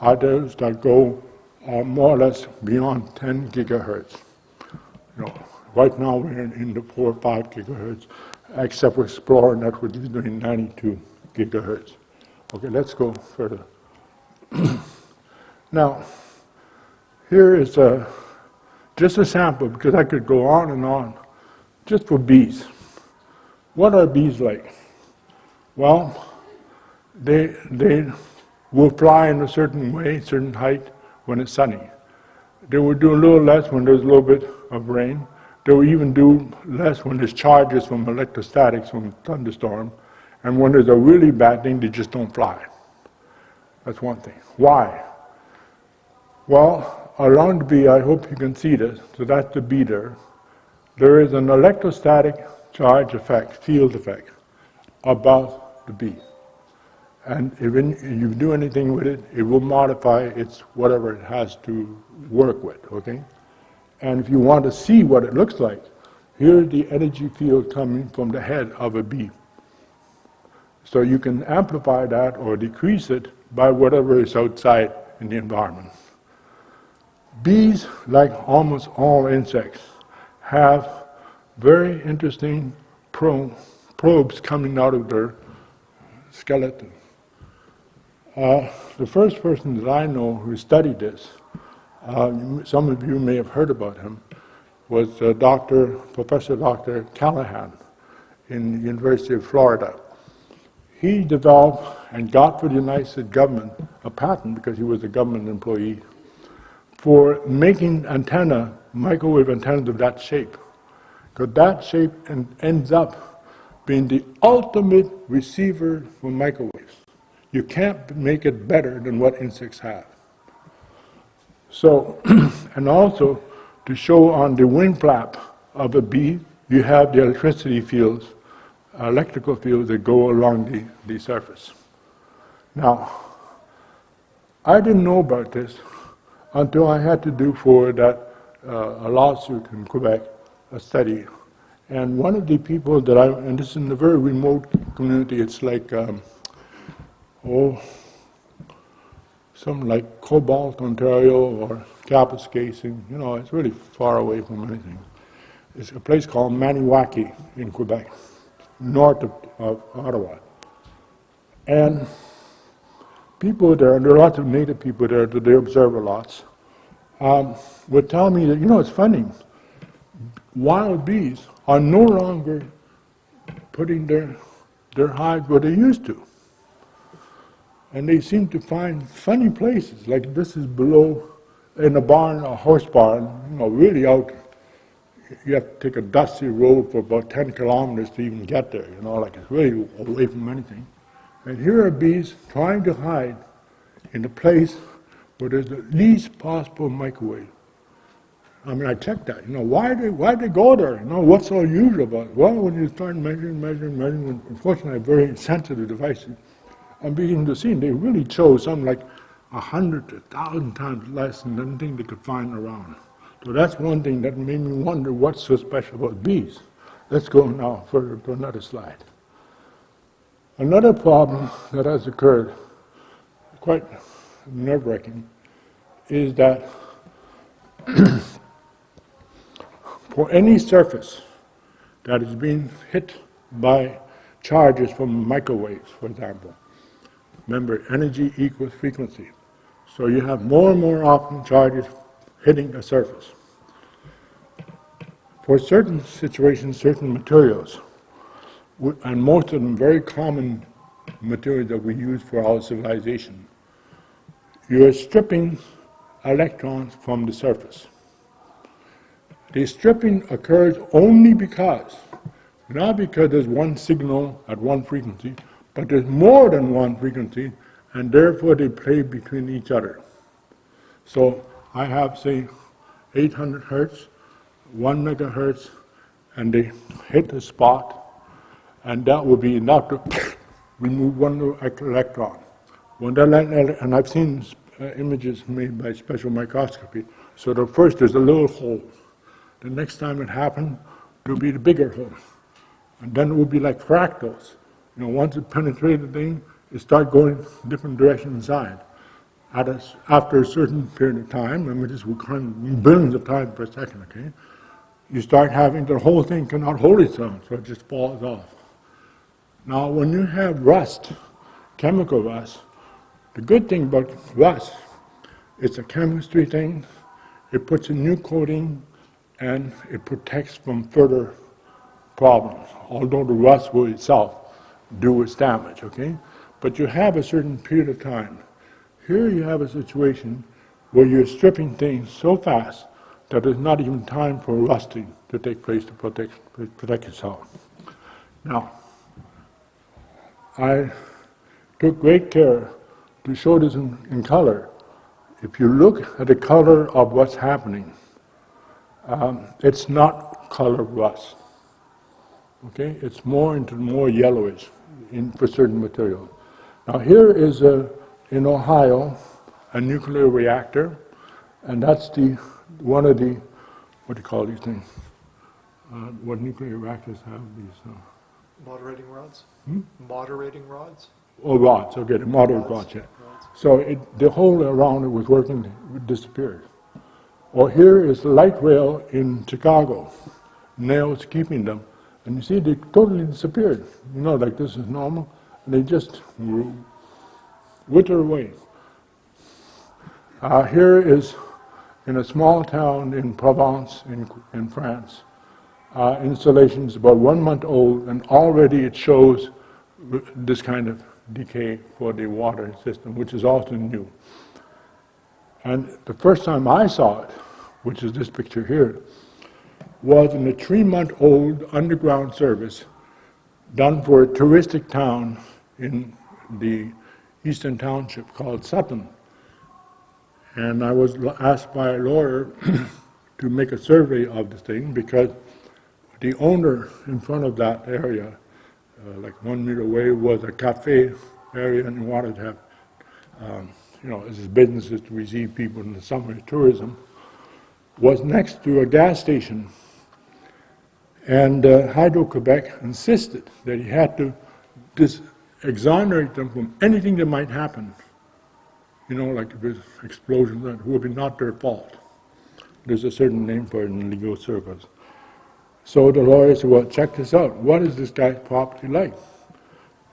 are those that go more or less beyond 10 gigahertz. Right now we're in the 4 or 5 gigahertz, except for Explorer Net, which is doing 92 gigahertz. Okay, let's go further. Now, here is just a sample, because I could go on and on, just for bees. What are bees like? Well, they will fly in a certain way, certain height when it's sunny. They will do a little less when there's a little bit of rain. They will even do less when there's charges from electrostatics from a thunderstorm. And when there's a really bad thing, they just don't fly. That's one thing. Why? Well, around the bee, I hope you can see this, so that's the bee there. There is an electrostatic charge effect, field effect, about the bee. And if you do anything with it, it will modify its whatever it has to work with, okay? And if you want to see what it looks like, here's the energy field coming from the head of a bee. So you can amplify that or decrease it by whatever is outside in the environment. Bees, like almost all insects, have very interesting probes coming out of their skeleton. The first person that I know who studied this, some of you may have heard about him, was Professor Dr. Callahan in the University of Florida. He developed and got for the United States government a patent, because he was a government employee, for making microwave antennas of that shape. Because that shape ends up being the ultimate receiver for microwaves. You can't make it better than what insects have. So, and also to show on the wing flap of a bee, you have the electricity fields, electrical fields that go along the surface. Now, I didn't know about this until I had to do for that a lawsuit in Quebec, a study. And one of the people that and this is in a very remote community, it's like, something like Cobalt, Ontario, or Kapuskasing, it's really far away from anything. It's a place called Maniwaki in Quebec, north of Ottawa. And people there, and there are lots of native people there that they observe a lot, would tell me that, it's funny, wild bees are no longer putting their hives where they used to. And they seem to find funny places, like this is below, in a barn, a horse barn, really out. You have to take a dusty road for about 10 kilometers to even get there, like it's really away from anything. And here are bees trying to hide in a place where there's the least possible microwave. I mean, I checked that. Why they go there? What's so unusual about it? Well, when you start measuring, unfortunately, I have very sensitive devices. I'm beginning to see they really chose something like 100 to 1,000 times less than anything they could find around. So that's one thing that made me wonder what's so special about bees. Let's go now further to another slide. Another problem that has occurred, quite nerve-wracking, is that for any surface that is being hit by charges from microwaves, for example, remember, energy equals frequency. So you have more and more often charges hitting a surface. For certain situations, certain materials, and most of them very common materials that we use for our civilization, you are stripping electrons from the surface. The stripping occurs only not because there's one signal at one frequency, but there's more than one frequency, and therefore they play between each other. So I have, say, 800 hertz, 1 megahertz, and they hit a spot, and that will be enough to remove one electron. And I've seen images made by special microscopy. So there's a little hole. The next time it happens, there'll be the bigger hole. And then it will be like fractals. Once it penetrates the thing, it starts going different directions inside. After a certain period of time, this will come billions of times per second, okay? You start having the whole thing cannot hold itself, so it just falls off. Now, when you have rust, chemical rust, the good thing about rust, it's a chemistry thing. It puts a new coating, and it protects from further problems, although the rust will itself do its damage, okay? But you have a certain period of time. Here you have a situation where you're stripping things so fast that there's not even time for rusting to take place to protect yourself. Now, I took great care to show this in color. If you look at the color of what's happening, it's not color rust. Okay, it's more into more yellowish for certain materials. Now here is in Ohio a nuclear reactor, and that's one of the what do you call these things? What nuclear reactors have these? Moderating rods? Moderating rods? Oh, rods. Okay, the moderate rods. Yeah. Rods. So the hole around it was working, disappeared. Or here is the light rail in Chicago, nails keeping them. And you see, they totally disappeared. You know, like this is normal, and they just wither away. Here is in a small town in Provence, in France. Installation is about 1 month old, and already it shows this kind of decay for the water system, which is also new. And the first time I saw it, which is this picture here, was in a 3-month-old underground service done for a touristic town in the eastern township called Sutton. And I was asked by a lawyer to make a survey of the thing because the owner in front of that area, like 1 meter away, was a cafe area, and he wanted to have, as his business is to receive people in the summer tourism, was next to a gas station. And Hydro-Quebec insisted that he had to exonerate them from anything that might happen. You know, like if there's explosions, that would be not their fault. There's a certain name for it in legal circles. So the lawyer said, well, check this out. What is this guy's property like?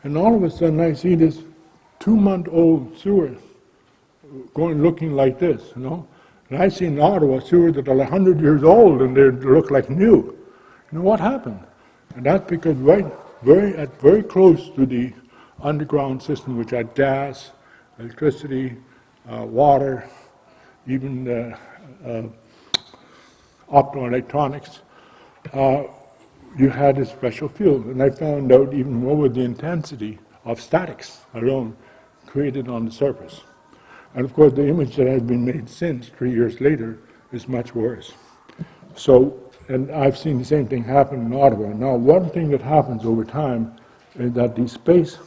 And all of a sudden I see this 2-month-old sewer looking like this, you know. And I see in Ottawa sewers that are 100 years old and they look like new. You know what happened? And that's because very close to the underground system, which had gas, electricity, water, even optoelectronics, you had a special field. And I found out even more with the intensity of statics alone created on the surface. And of course, the image that has been made since, 3 years later, is much worse. So, and I've seen the same thing happen in Ottawa. Now, one thing that happens over time is that the space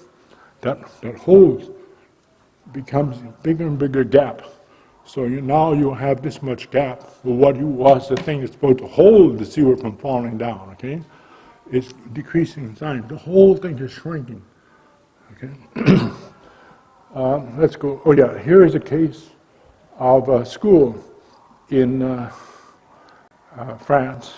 that holds becomes bigger and bigger gap. So now you have this much gap for what was the thing that's supposed to hold the sewer from falling down, okay? It's decreasing in size. The whole thing is shrinking, okay? Let's go, oh yeah, here is a case of a school in France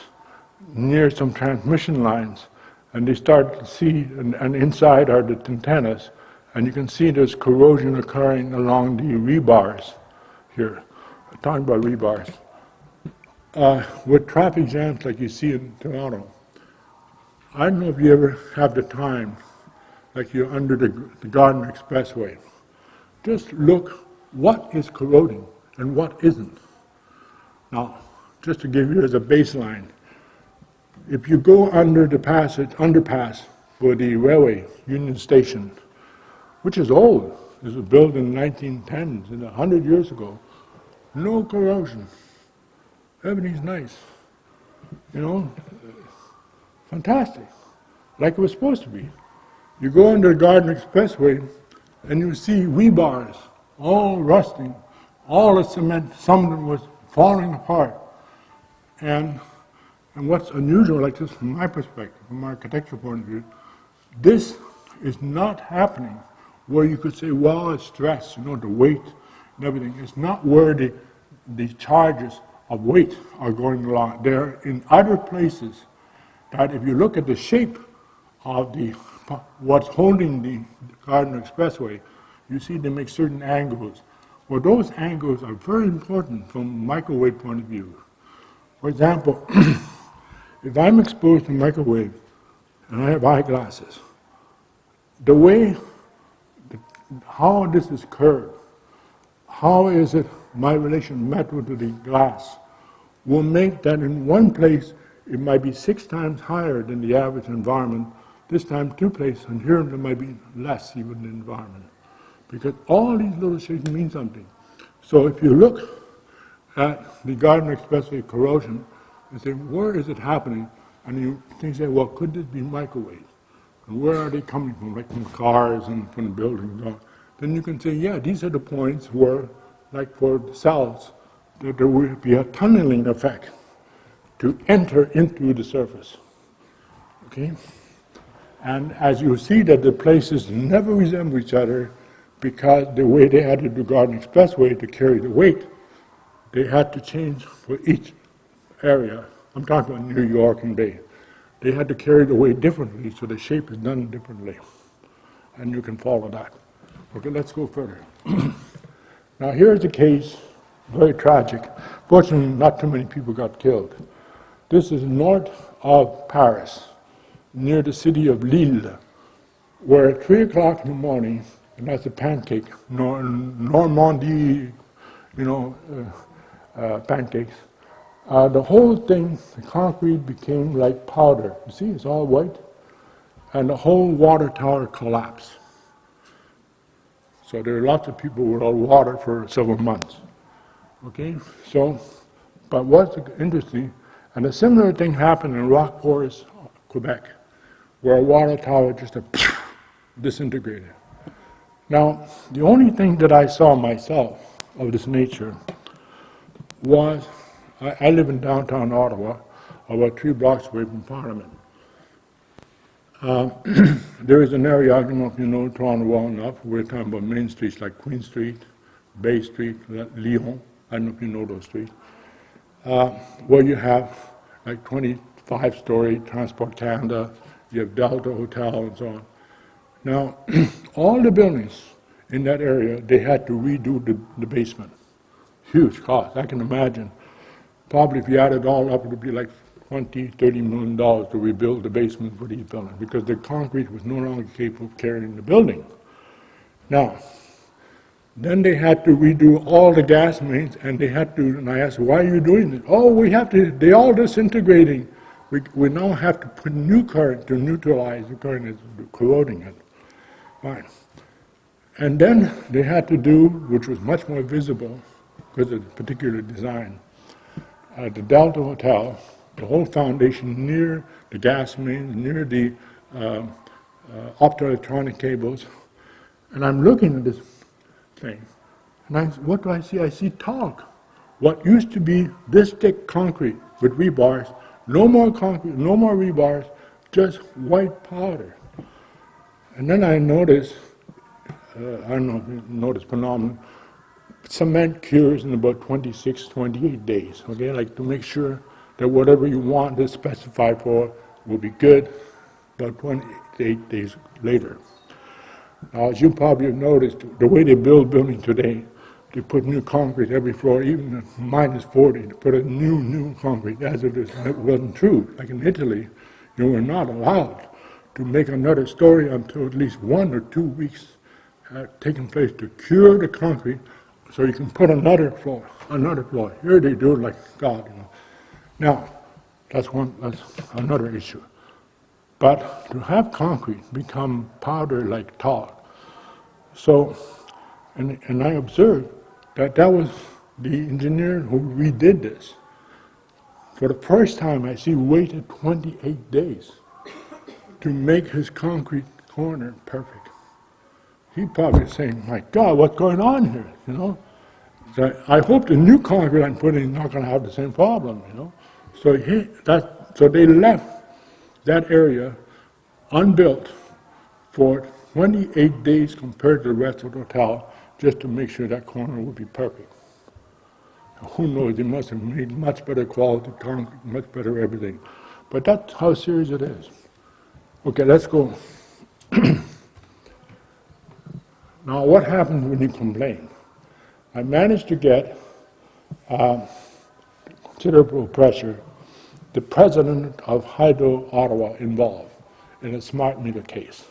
near some transmission lines, and they start to see, and inside are the antennas, and you can see there's corrosion occurring along the rebars here. I'm talking about rebars. With traffic jams like you see in Toronto, I don't know if you ever have the time, like you're under the Garden Expressway. Just look what is corroding and what isn't. Now, just to give you as a baseline, if you go under the underpass for the railway, Union Station, which is old, it was built in the 1910s, 100 years ago, no corrosion. Everything's nice. You know, fantastic, like it was supposed to be. You go under the Garden Expressway, and you see rebars, all rusting, all the cement, some of them was falling apart. And what's unusual, like this from my perspective, from my architectural point of view, this is not happening where you could say, well, it's stress, you know, the weight and everything. It's not where the charges of weight are going along. They're in other places that if you look at the shape of what's holding the Garden Expressway, you see they make certain angles. Well, those angles are very important from a microwave point of view. For example, if I'm exposed to microwave and I have eyeglasses. The way, how this is curved, how is it my relation met with the glass, will make that in one place it might be 6 times higher than the average environment, this time 2 places, and here there might be less even in the environment. Because all these little shades mean something. So if you look at the Garden Expressway corrosion and say, where is it happening? And you can say, well, could this be microwave? And where are they coming from? Like from cars and from buildings. Then you can say, yeah, these are the points where, like for the cells, that there will be a tunneling effect to enter into the surface. Okay? And as you see that the places never resemble each other because the way they added the Garden Expressway to carry the weight, they had to change for each area. I'm talking about New York and Bay. They had to carry the weight differently, so the shape is done differently. And you can follow that. Okay, let's go further. Now here's a case, very tragic. Fortunately, not too many people got killed. This is north of Paris, near the city of Lille, where at 3 o'clock in the morning, and that's a pancake, Normandy, pancakes, the whole thing, the concrete became like powder. You see, it's all white. And the whole water tower collapsed. So there are lots of people without water for several months. Okay, so, but what's interesting, and a similar thing happened in Rock Forest, Quebec, where a water tower just disintegrated. Now, the only thing that I saw myself of this nature was, I live in downtown Ottawa, about 3 blocks away from Parliament. There is an area, I don't know if you know Toronto well enough, we're talking about main streets like Queen Street, Bay Street, Lyon, I don't know if you know those streets, where you have like 25-story Transport Canada, you have Delta Hotel and so on. Now, all the buildings in that area, they had to redo the basement. Huge cost, I can imagine. Probably if you add it all up, it would be like $20, $30 million to rebuild the basement for these buildings because the concrete was no longer capable of carrying the building. Now, then they had to redo all the gas mains, and they had to, and I asked, why are you doing this? Oh, we have to, they all disintegrating. We now have to put new current to neutralize the current that's corroding it. Fine. And then they had to do, which was much more visible because of the particular design, at the Delta Hotel, the whole foundation near the gas mains, near the optoelectronic cables, and I'm looking at this thing, and what do I see? I see talc. What used to be this thick concrete with rebars, no more concrete, no more rebars, just white powder. And then I noticed, I don't know if you know this phenomenon, cement cures in about 26, 28 days, okay? Like to make sure that whatever you want to specify for will be good about 28 days later. Now, as you probably have noticed, the way they build buildings today, they put new concrete every floor, even at -40, to put a new concrete, as it is. It wasn't true. Like in Italy, you were not allowed to make another story until at least 1 or 2 weeks had taken place to cure the concrete so you can put another floor. Here they do it like God, Now, that's another issue. But to have concrete become powder like talc, so, and I observed that was the engineer who redid this. For the first time, I see waited 28 days to make his concrete corner perfect. He probably saying, my God, what's going on here, So I hope the new concrete I'm putting is not going to have the same problem, So so they left that area unbuilt for 28 days compared to the rest of the hotel just to make sure that corner would be perfect. Now, who knows, they must have made much better quality concrete, much better everything. But that's how serious it is. Okay, let's go. Now, what happens when you complain? I managed to get considerable pressure, the president of Hydro Ottawa involved. in a smart meter case.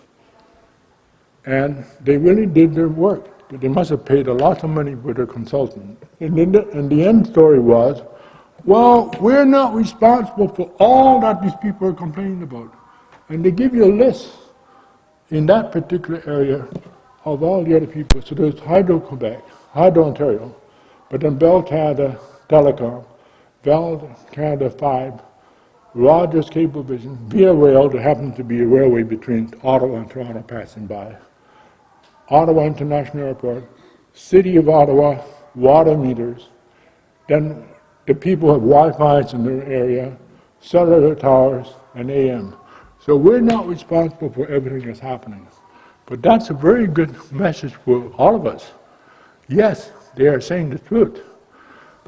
And they really did their work. They must have paid a lot of money for their consultant. And the end story was, well, we're not responsible for all that these people are complaining about. And they give you a list in that particular area of all the other people. So there's Hydro-Quebec, Hydro-Ontario, but then Bell Canada Telecom, Bell Canada 5, Rogers Cablevision, Via Rail, there happened to be a railway between Ottawa and Toronto passing by, Ottawa International Airport, City of Ottawa, water meters, then the people have Wi-Fi in their area, cellular towers, and AM. So we're not responsible for everything that's happening. But that's a very good message for all of us. Yes, they are saying the truth.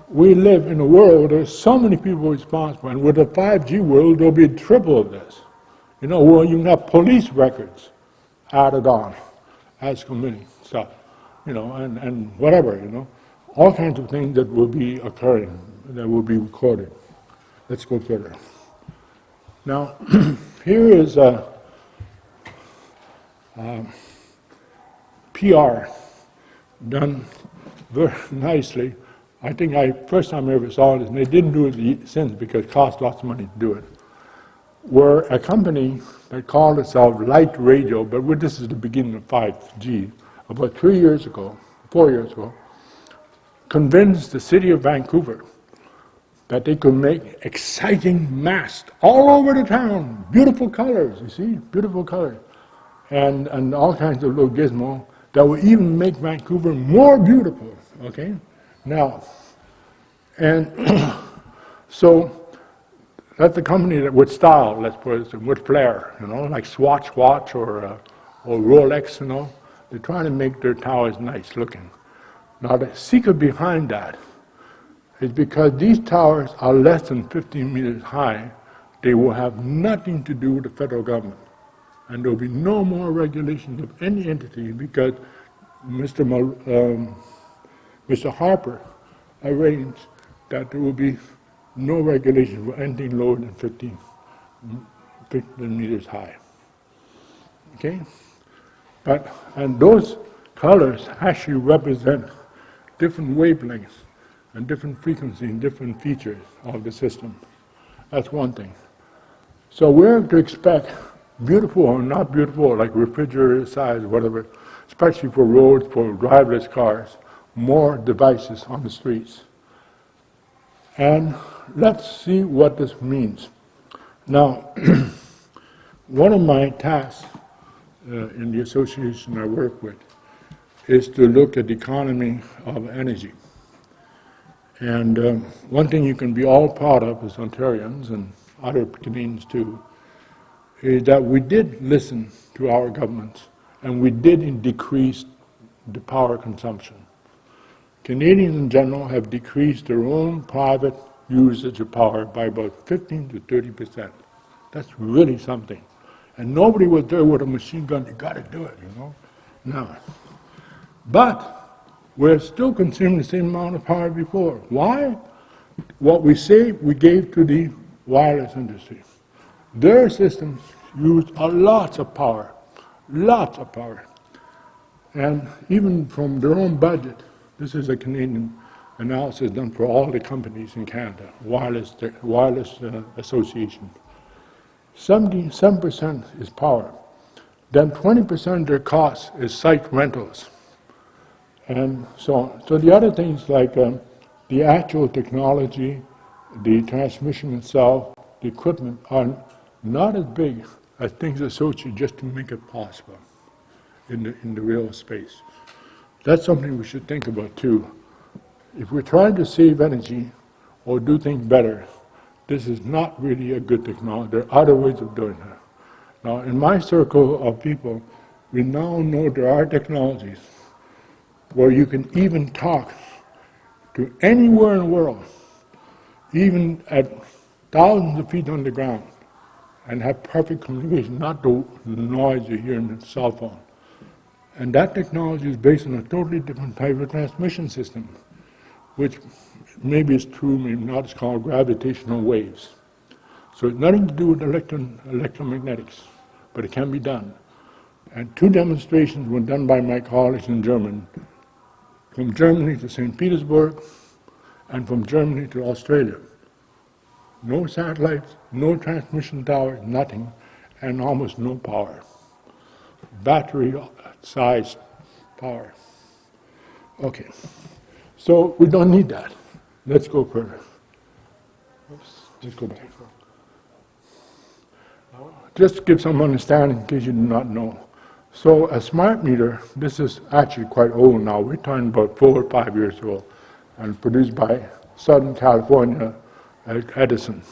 We live in a world where there's so many people responsible, and with the 5G world, there'll be triple of this. You know, well, you can have police records added on as committee stuff, you know, and whatever, you know, all kinds of things that will be occurring, that will be recorded. Let's go further. Now, here is a PR done very nicely. I think first time I ever saw this, and they didn't do it since because it cost lots of money to do it, were a company that called itself Light Radio, but this is the beginning of 5G, about 4 years ago, convinced the city of Vancouver that they could make exciting masts all over the town, beautiful colors, you see, beautiful colors, and all kinds of little gizmo that would even make Vancouver more beautiful, okay? Now, and so that's the company that with style, let's put it, with flair, you know, like Swatch watch or Rolex, you know, they're trying to make their towers nice looking. Now the secret behind that is because these towers are less than 15 meters high, they will have nothing to do with the federal government. And there will be no more regulations of any entity because Mr. Harper arranged that there will be no regulation for anything lower than 15 meters high. Okay? And those colors actually represent different wavelengths and different frequencies and different features of the system. That's one thing. So we're to expect beautiful or not beautiful, like refrigerator size, whatever, especially for roads, for driverless cars, more devices on the streets. And let's see what this means. Now, one of my tasks in the association I work with is to look at the economy of energy. And one thing you can be all proud of as Ontarians and other Canadians too, is that we did listen to our governments and we did decrease the power consumption. Canadians in general have decreased their own private usage of power by about 15 to 30%. That's really something. And nobody was there with a machine gun, you got to do it, you know. No. But we're still consuming the same amount of power before. Why? What we saved, we gave to the wireless industry. Their systems used a lot of power, lots of power. And even from their own budget, this is a Canadian analysis done for all the companies in Canada, wireless association. 77% is power. Then 20% of their cost is site rentals. And so on. So the other things like the actual technology, the transmission itself, the equipment are not as big as things associated just to make it possible in the real space. That's something we should think about too. If we're trying to save energy or do things better, this is not really a good technology. There are other ways of doing that. Now, in my circle of people, we now know there are technologies where you can even talk to anywhere in the world, even at thousands of feet underground, and have perfect communication, not the noise you hear in the cell phone. And that technology is based on a totally different type of transmission system, which maybe is true, maybe not. It's called gravitational waves. So it's nothing to do with electromagnetics, but it can be done. And 2 demonstrations were done by my colleagues in Germany, from Germany to St. Petersburg, and from Germany to Australia. No satellites, no transmission towers, nothing, and almost no power. Battery-sized power. Okay, so we don't need that. Let's go further. Oops, just go back. Just to give some understanding in case you do not know. So a smart meter, this is actually quite old now. We're talking about 4 or 5 years old, and produced by Southern California Edison.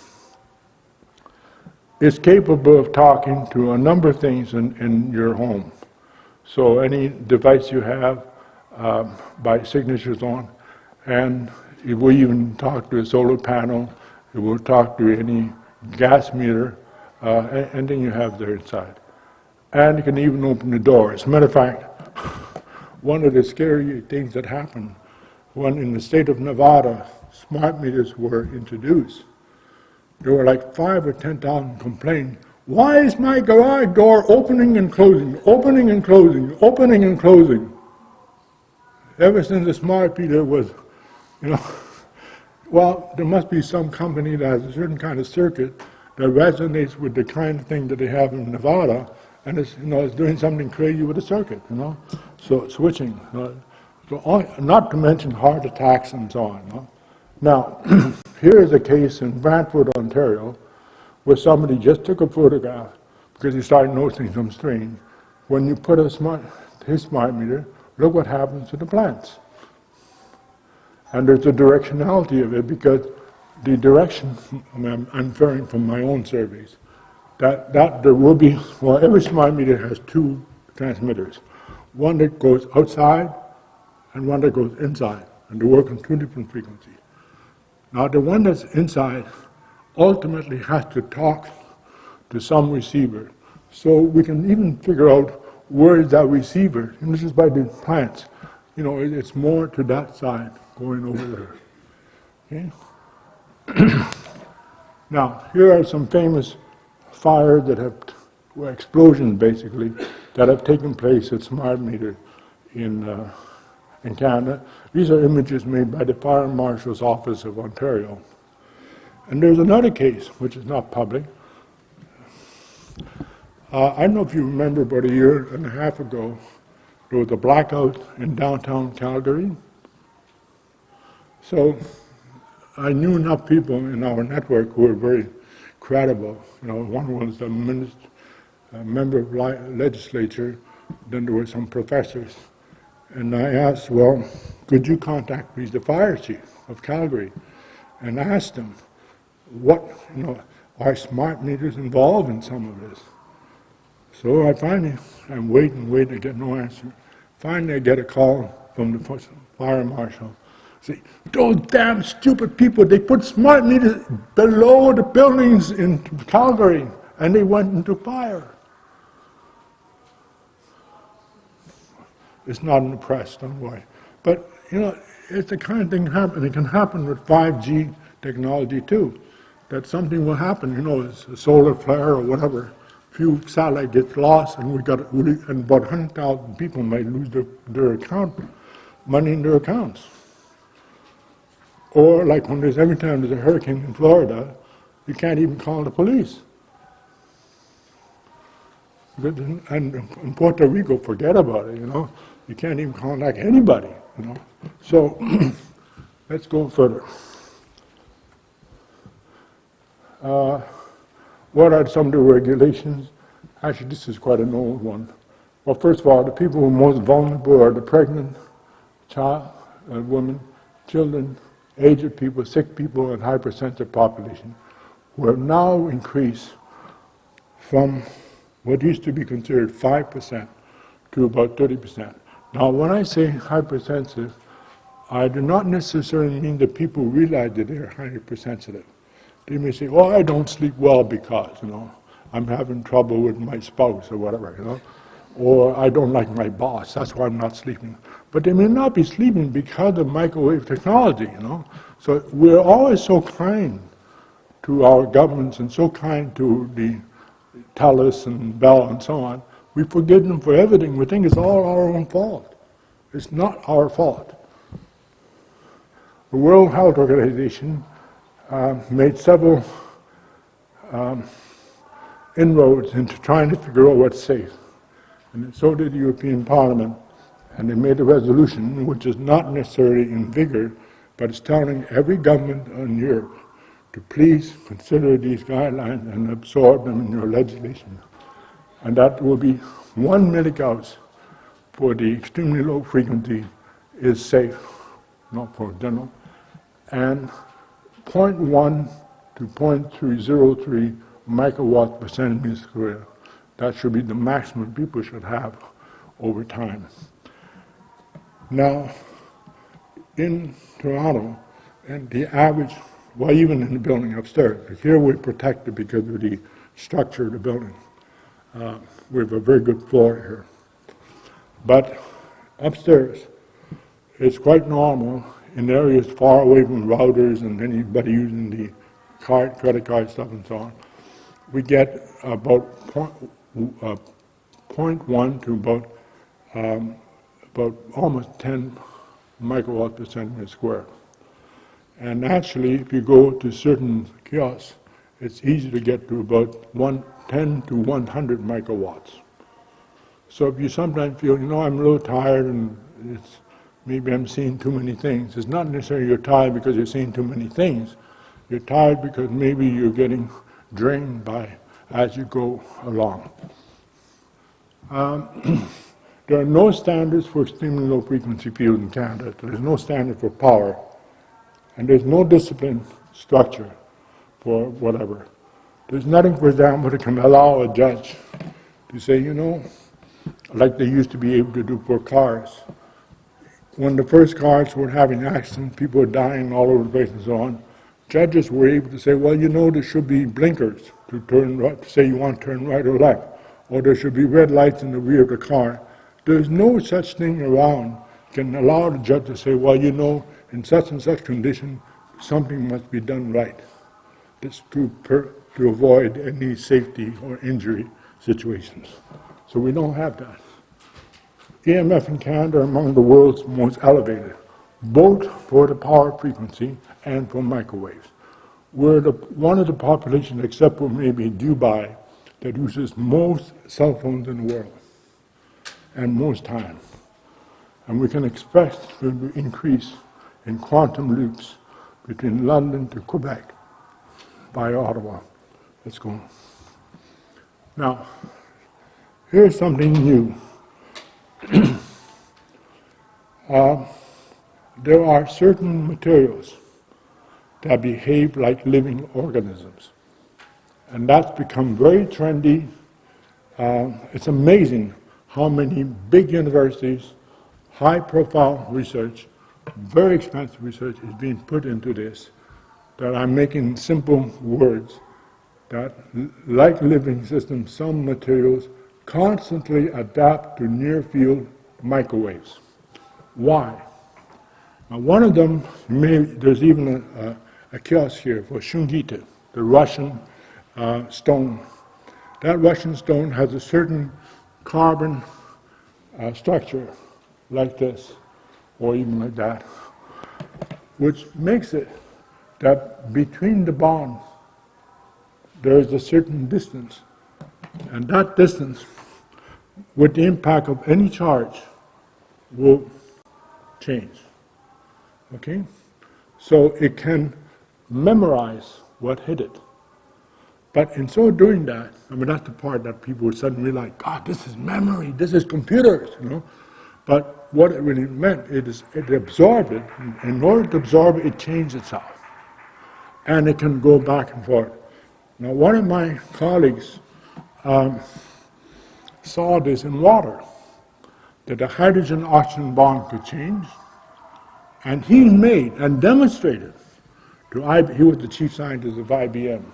Is capable of talking to a number of things in your home. So any device you have by signatures on, and it will even talk to a solar panel, it will talk to any gas meter, anything you have there inside. And it can even open the door. As a matter of fact, one of the scary things that happened when in the state of Nevada, smart meters were introduced, there were like 5,000 or 10,000 complaints. Why is my garage door opening and closing, opening and closing, opening and closing? Ever since the smart meter was, well, there must be some company that has a certain kind of circuit that resonates with the kind of thing that they have in Nevada, and it's, it's doing something crazy with the circuit, So switching, not to mention heart attacks and so on. Now, here is a case in Brantford, Ontario, where somebody just took a photograph because he started noticing some strain. When you put his smart meter, look what happens to the plants. And there's a directionality of it because the direction, I'm inferring from my own surveys, that there will be, well, every smart meter has 2 transmitters. One that goes outside and one that goes inside, and they work on 2 different frequencies. Now, the one that's inside ultimately has to talk to some receiver. So we can even figure out where is that receiver, and this is by the plants. It's more to that side, going over there. Okay? Now, here are some famous fires that have, explosions basically, that have taken place at smart meter in Canada. These are images made by the Fire Marshal's Office of Ontario. And there's another case, which is not public. I don't know if you remember, about a year and a half ago, there was a blackout in downtown Calgary. So I knew enough people in our network who were very credible. One was a member of legislature, then there were some professors. And I asked, well, could you contact please the fire chief of Calgary and ask them, what, are smart meters involved in some of this? So I'm waiting, I get no answer. Finally, I get a call from the fire marshal. Say, those damn stupid people, they put smart meters below the buildings in Calgary, and they went into fire. It's not in the press, don't worry. But, it's the kind of thing happen. It can happen with 5G technology too, that something will happen, it's a solar flare or whatever. Few satellite gets lost, and and about 100,000 people might lose their money in their accounts. Or like every time there's a hurricane in Florida, you can't even call the police. And in Puerto Rico, forget about it, You can't even contact anybody, So let's go further. What are some of the regulations? Actually, this is quite an old one. Well, first of all, the people who are most vulnerable are the pregnant, women, children, aged people, sick people, and hypersensitive population, who have now increased from what used to be considered 5% to about 30%. Now, when I say hypersensitive, I do not necessarily mean that people realize that they're hypersensitive. They may say, I don't sleep well because, I'm having trouble with my spouse or whatever, Or I don't like my boss, that's why I'm not sleeping. But they may not be sleeping because of microwave technology, So we're always so kind to our governments and so kind to Telus and Bell and so on, we forgive them for everything. We think it's all our own fault. It's not our fault. The World Health Organization made several inroads into trying to figure out what's safe. And so did the European Parliament. And they made a resolution which is not necessarily in vigor, but it's telling every government in Europe to please consider these guidelines and absorb them in your legislation. And that will be 1 milligauss for the extremely low frequency is safe, not for general, and 0.1 to 0.303 microwatts per centimeter square. That should be the maximum people should have over time. Now, in Toronto, and the average, well, even in the building upstairs, but here we're protected because of the structure of the building. We have a very good floor here. But upstairs, it's quite normal in areas far away from routers and anybody using the credit card stuff and so on. We get about 0.1 to about almost 10 microwatts per centimeter square. And actually, if you go to certain kiosks, it's easy to get to about 10 to 100 microwatts. So if you sometimes feel, I'm a little tired and maybe I'm seeing too many things, it's not necessarily you're tired because you're seeing too many things. You're tired because maybe you're getting drained as you go along. There are no standards for extremely low frequency field in Canada. There's no standard for power. And there's no discipline structure for whatever. There's nothing, for example, that can allow a judge to say, like they used to be able to do for cars. When the first cars were having accidents, people were dying all over the place and so on, judges were able to say, well, there should be blinkers to turn right, to say you want to turn right or left, or there should be red lights in the rear of the car. There's no such thing around can allow the judge to say, well, in such and such condition, something must be done right. It's to avoid any safety or injury situations. So we don't have that. EMF in Canada are among the world's most elevated, both for the power frequency and for microwaves. We're one of the populations, except for maybe Dubai, that uses most cell phones in the world, and most time. And we can expect to increase in quantum loops between London to Quebec by Ottawa. Let's go. Now, here's something new. There are certain materials that behave like living organisms. And that's become very trendy. It's amazing how many big universities, high-profile research, very expensive research is being put into this, that I'm making simple words, that like living systems, some materials constantly adapt to near-field microwaves. Why? Now, one of them, there's even a kiosk here for shungite, the Russian stone. That Russian stone has a certain carbon structure, like this, or even like that, which makes it that between the bonds there is a certain distance, and that distance, with the impact of any charge, will change. Okay? So it can memorize what hit it. But in so doing that, that's the part that people would suddenly like, God, this is memory, this is computers, But what it really meant, it absorbed it. In order to absorb it, it changed itself. And it can go back and forth. Now, one of my colleagues saw this in water, that the hydrogen-oxygen bond could change. And he made and demonstrated, he was the chief scientist of IBM,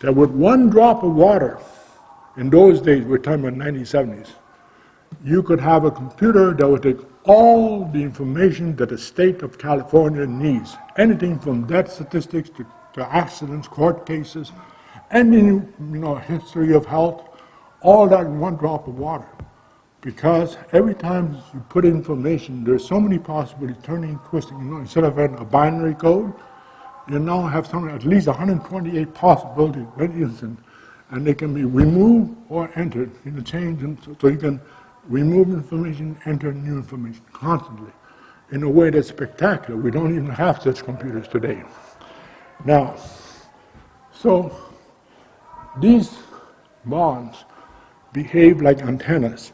that with one drop of water, in those days, we're talking about 1970s, you could have a computer that would take all the information that the state of California needs, anything from death statistics to accidents, court cases, any history of health, all that in one drop of water. Because every time you put information, there's so many possibilities, turning, twisting. Instead of having a binary code, you now have something at least 128 possibilities at instant, and they can be removed or entered. Change them so you can remove information, enter new information constantly, in a way that's spectacular. We don't even have such computers today. Now, so these bonds behave like antennas.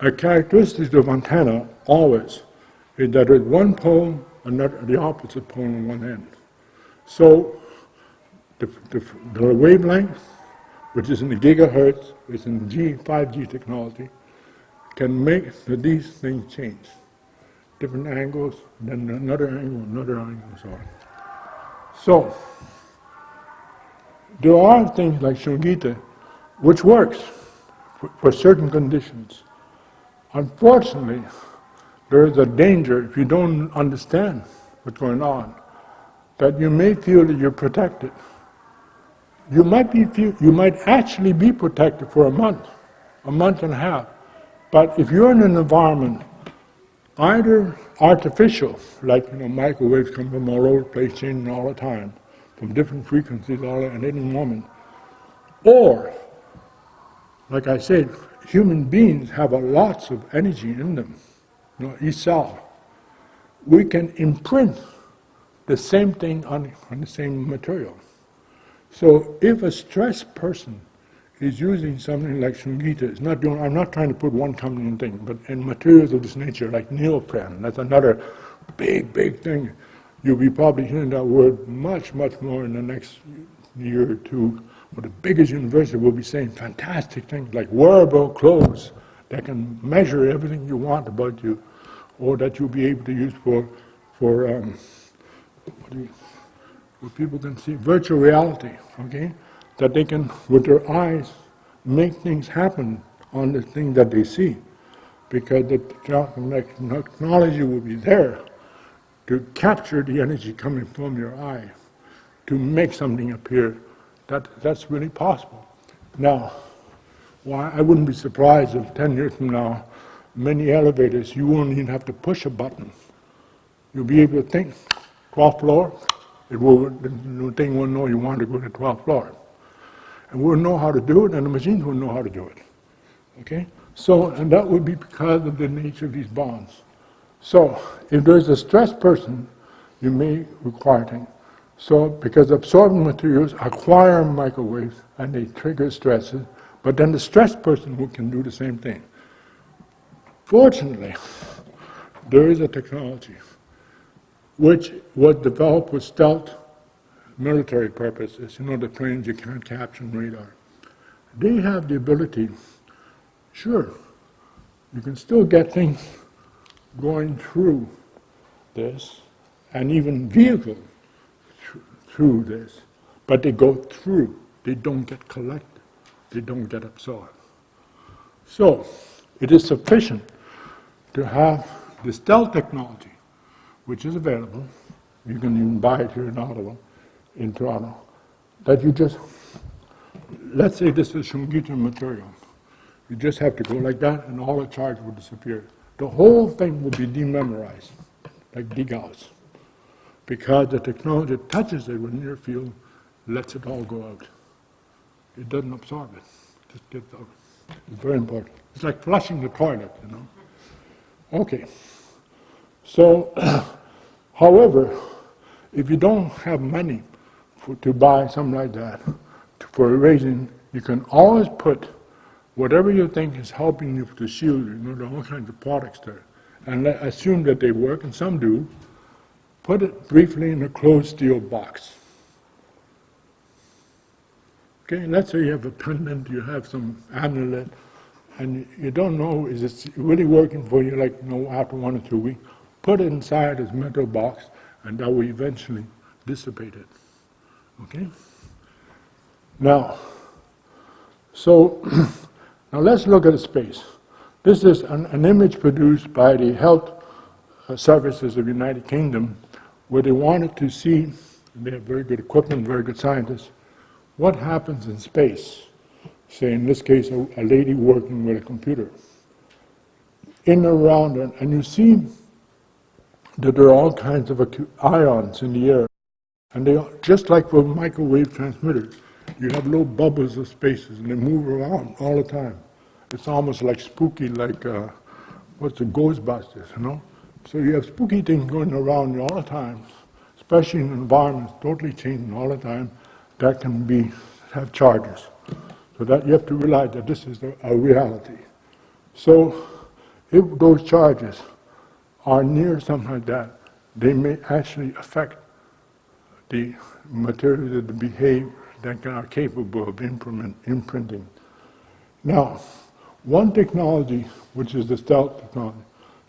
A characteristic of antenna always is that there's one pole and the opposite pole on one end. So the wavelength, which is in the gigahertz, which is in 5G technology, can make these things change. Different angles, then another angle, and so on. So there are things like Shungita, which works for certain conditions. Unfortunately, there is a danger if you don't understand what's going on, that you may feel that you're protected. You might actually be protected for a month and a half. But if you're in an environment, either artificial, like microwaves come from all over the place, changing all the time, from different frequencies all at any moment, or, like I said, human beings have lots of energy in them, each cell. We can imprint the same thing on the same material. So if a stressed person is using something like Shungita, I'm not trying to put one company in thing, but in materials of this nature, like neoprene, that's another big thing. You'll be probably hearing that word much more in the next year or two. Well, the biggest university will be saying fantastic things like wearable clothes that can measure everything you want about you, or that you'll be able to use for where people can see virtual reality, okay? That they can, with their eyes, make things happen on the thing that they see, because the technology will be there to capture the energy coming from your eye, to make something appear. That's really possible. Now, I wouldn't be surprised if 10 years from now, many elevators, you won't even have to push a button. You'll be able to think, 12th floor, the thing will know you want to go to the 12th floor. And we'll know how to do it, and the machines will know how to do it. Okay? So, and that would be because of the nature of these bonds. So, if there's a stressed person, you may require things. So, because absorbent materials acquire microwaves and they trigger stresses, but then the stressed person can do the same thing. Fortunately, there is a technology which was developed with stealth military purposes, the planes you can't capture on radar. They have the ability, sure, you can still get things going through this, and even vehicles through this, but they go through, they don't get collected, they don't get absorbed. So, it is sufficient to have the stealth technology, which is available, you can even buy it here in Toronto, that you just, let's say this is Shungita material, you just have to go like that and all the charge will disappear. The whole thing will be dememorized, like degauss, because the technology touches it with near field, lets it all go out. It doesn't absorb it, it just gets out. It's very important. It's like flushing the toilet, Okay. So, however, if you don't have money to buy something like that, for erasing, you can always put whatever you think is helping you to shield you, there are all kinds of products there, and assume that they work, and some do. Put it briefly in a closed steel box. Okay, let's say you have a pendant, you have some amulet, and you don't know, is it really working for you, after 1 or 2 weeks? Put it inside this metal box, and that will eventually dissipate it. Okay? Now, now let's look at the space. This is an image produced by the Health Services of the United Kingdom, where they wanted to see, they have very good equipment, very good scientists, what happens in space, say in this case a lady working with a computer, in and around her, and you see that there are all kinds of ions in the air, and they are, just like for microwave transmitters, you have little bubbles of spaces, and they move around all the time. It's almost like spooky, like what's the Ghostbusters, you know? So you have spooky things going around you all the time, especially in environments totally changing all the time, that can have charges. So that you have to realize that this is a reality. So if those charges are near something like that, they may actually affect the materials that behave that are capable of imprinting. Now, one technology, which is the stealth technology,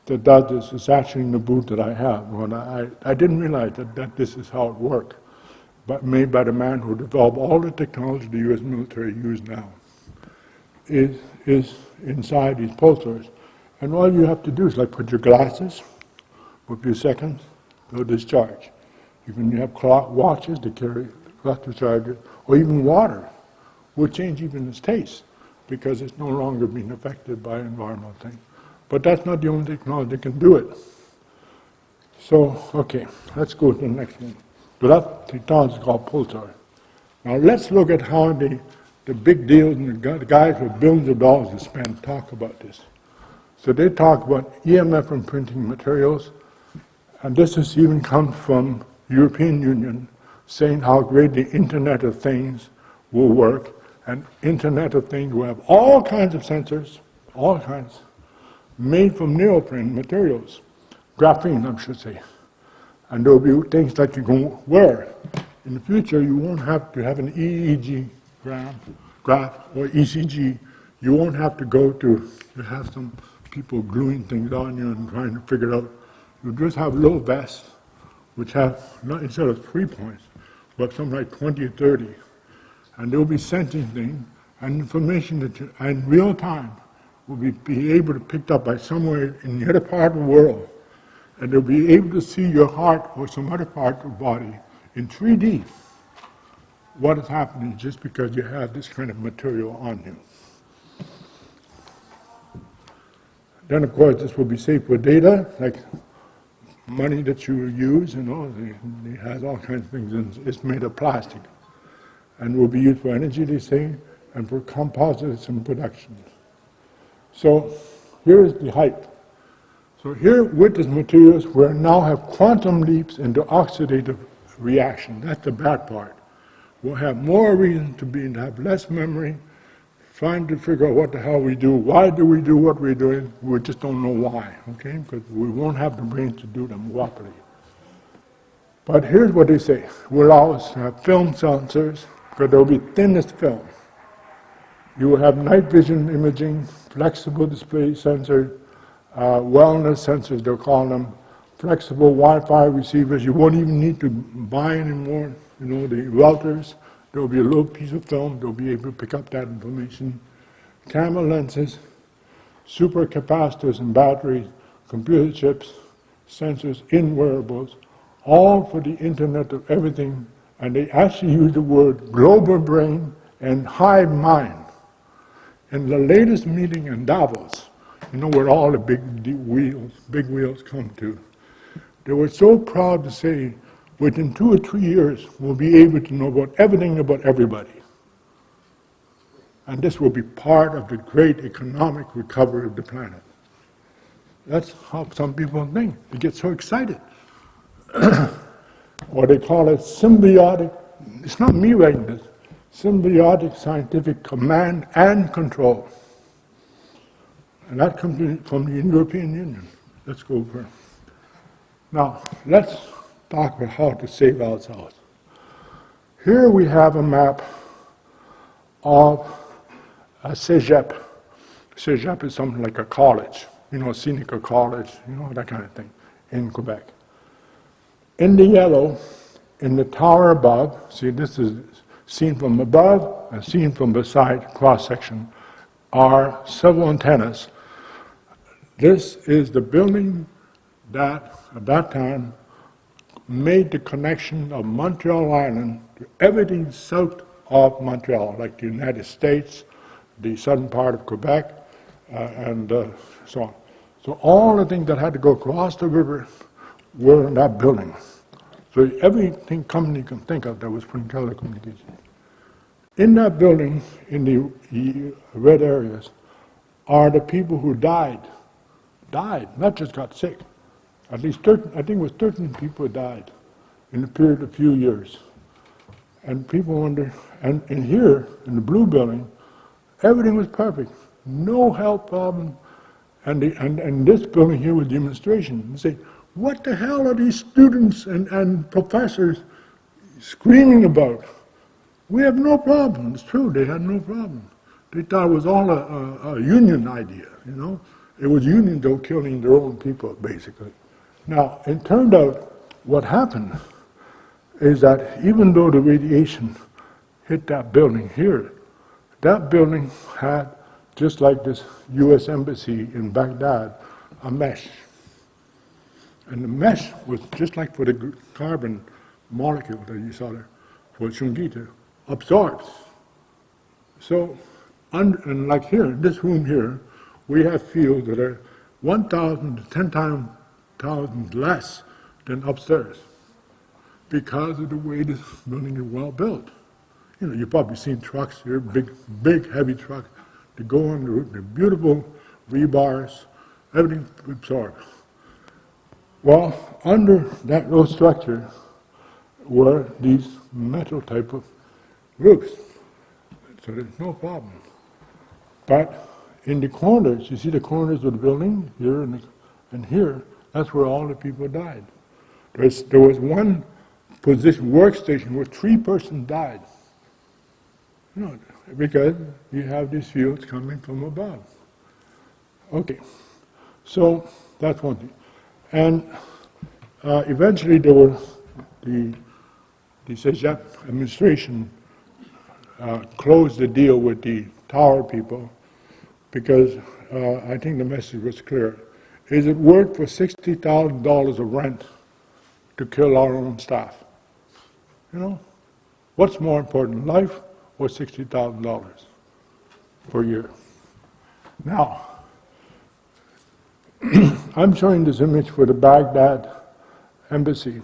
that does this is actually in the booth that I have. When I didn't realize that this is how it worked, but made by the man who developed all the technology the U.S. military use now, is inside these pulsars. And all you have to do is like put your glasses, for a few seconds, they'll discharge. Even you have clock watches to carry cluster charges, or even water will change even its taste because it's no longer being affected by environmental things. But that's not the only technology that can do it. So, okay, let's go to the next one. So that technology is called pulsar. Now let's look at how the big deals and the guys with billions of dollars to spend talk about this. So they talk about EMF imprinting materials, and this has even come from European Union saying how great the Internet of Things will work, and Internet of Things will have all kinds of sensors, all kinds, made from neoprene materials, graphene, I should say. And there will be things that you can wear. In the future, you won't have to have an EEG graph or ECG. You won't have to go to have some people gluing things on you and trying to figure it out. You just have little vests, which have, not instead of 3 points, but something like 20 or 30. And they'll be sensing things, and information that you, in real time, will be able to pick up by somewhere in the other part of the world. And they'll be able to see your heart or some other part of the body in 3D, what is happening just because you have this kind of material on you. Then, of course, this will be safe for data, like money that you use, you know, it has all kinds of things, and it's made of plastic, and will be used for energy, they say, and for composites and production. So here's the hype. So here, with these materials, we now have quantum leaps into oxidative reaction. That's the bad part. We'll have more reason to have less memory, trying to figure out what the hell we do, why do we do what we're doing, we just don't know why, okay? Because we won't have the brains to do them properly. But here's what they say. We'll always have film sensors, because they'll be thinnest film. You will have night vision imaging, flexible display sensors, wellness sensors, they'll call them, flexible Wi-Fi receivers. You won't even need to buy anymore, you know, the routers. There will be a little piece of film, they'll be able to pick up that information. Camera lenses, supercapacitors and batteries, computer chips, sensors in wearables, all for the Internet of everything. And they actually use the word global brain and hive mind. In the latest meeting in Davos, you know where all the big wheels come to, they were so proud to say, within 2 or 3 years, we'll be able to know about everything about everybody. And this will be part of the great economic recovery of the planet. That's how some people think. They get so excited. Or they call it symbiotic, it's not me writing this, symbiotic scientific command and control. And that comes from the European Union. Let's go over. Now, let's talk about how to save ourselves. Here we have a map of a cégep. Cégep is something like a college, you know, Seneca College, you know, that kind of thing, in Quebec. In the yellow, in the tower above, see this is seen from above and seen from beside cross-section, are several antennas. This is the building that, at that time, made the connection of Montreal Island to everything south of Montreal, like the United States, the southern part of Quebec, and so on. So all the things that had to go across the river were in that building. So everything company you can think of that was from telecommunications. In that building, in the red areas, are the people who died, not just got sick. At least 13, I think it was 13 people died in a period of few years. And people wonder, and here, in the blue building, everything was perfect. No health problem. And this building here was demonstration. You say, what the hell are these students and professors screaming about? We have no problem. It's true, they had no problem. They thought it was all a union idea, you know. It was union, though, killing their own people, basically. Now, it turned out what happened is that even though the radiation hit that building here, that building had, just like this U.S. embassy in Baghdad, a mesh. And the mesh was just like for the carbon molecule that you saw there, for Shungita, absorbs. So, and like here, in this room here, we have fields that are 1,000 to 10,000 less than upstairs because of the way this building is well built. You know, you've probably seen trucks here, big heavy trucks, that go on the roof, they're beautiful rebars, everything absorbed. Well, under that road structure were these metal type of roofs, so there's no problem. But in the corners, you see the corners of the building, here and here, that's where all the people died. There was one position, workstation, where 3 persons died. You know, because you have these fields coming from above. Okay, so that's one thing. And eventually there were the Cégep administration closed the deal with the tower people because I think the message was clear. Is it worth for $60,000 of rent to kill our own staff? You know, what's more important, life or $60,000 per year? Now, I'm showing this image for the Baghdad embassy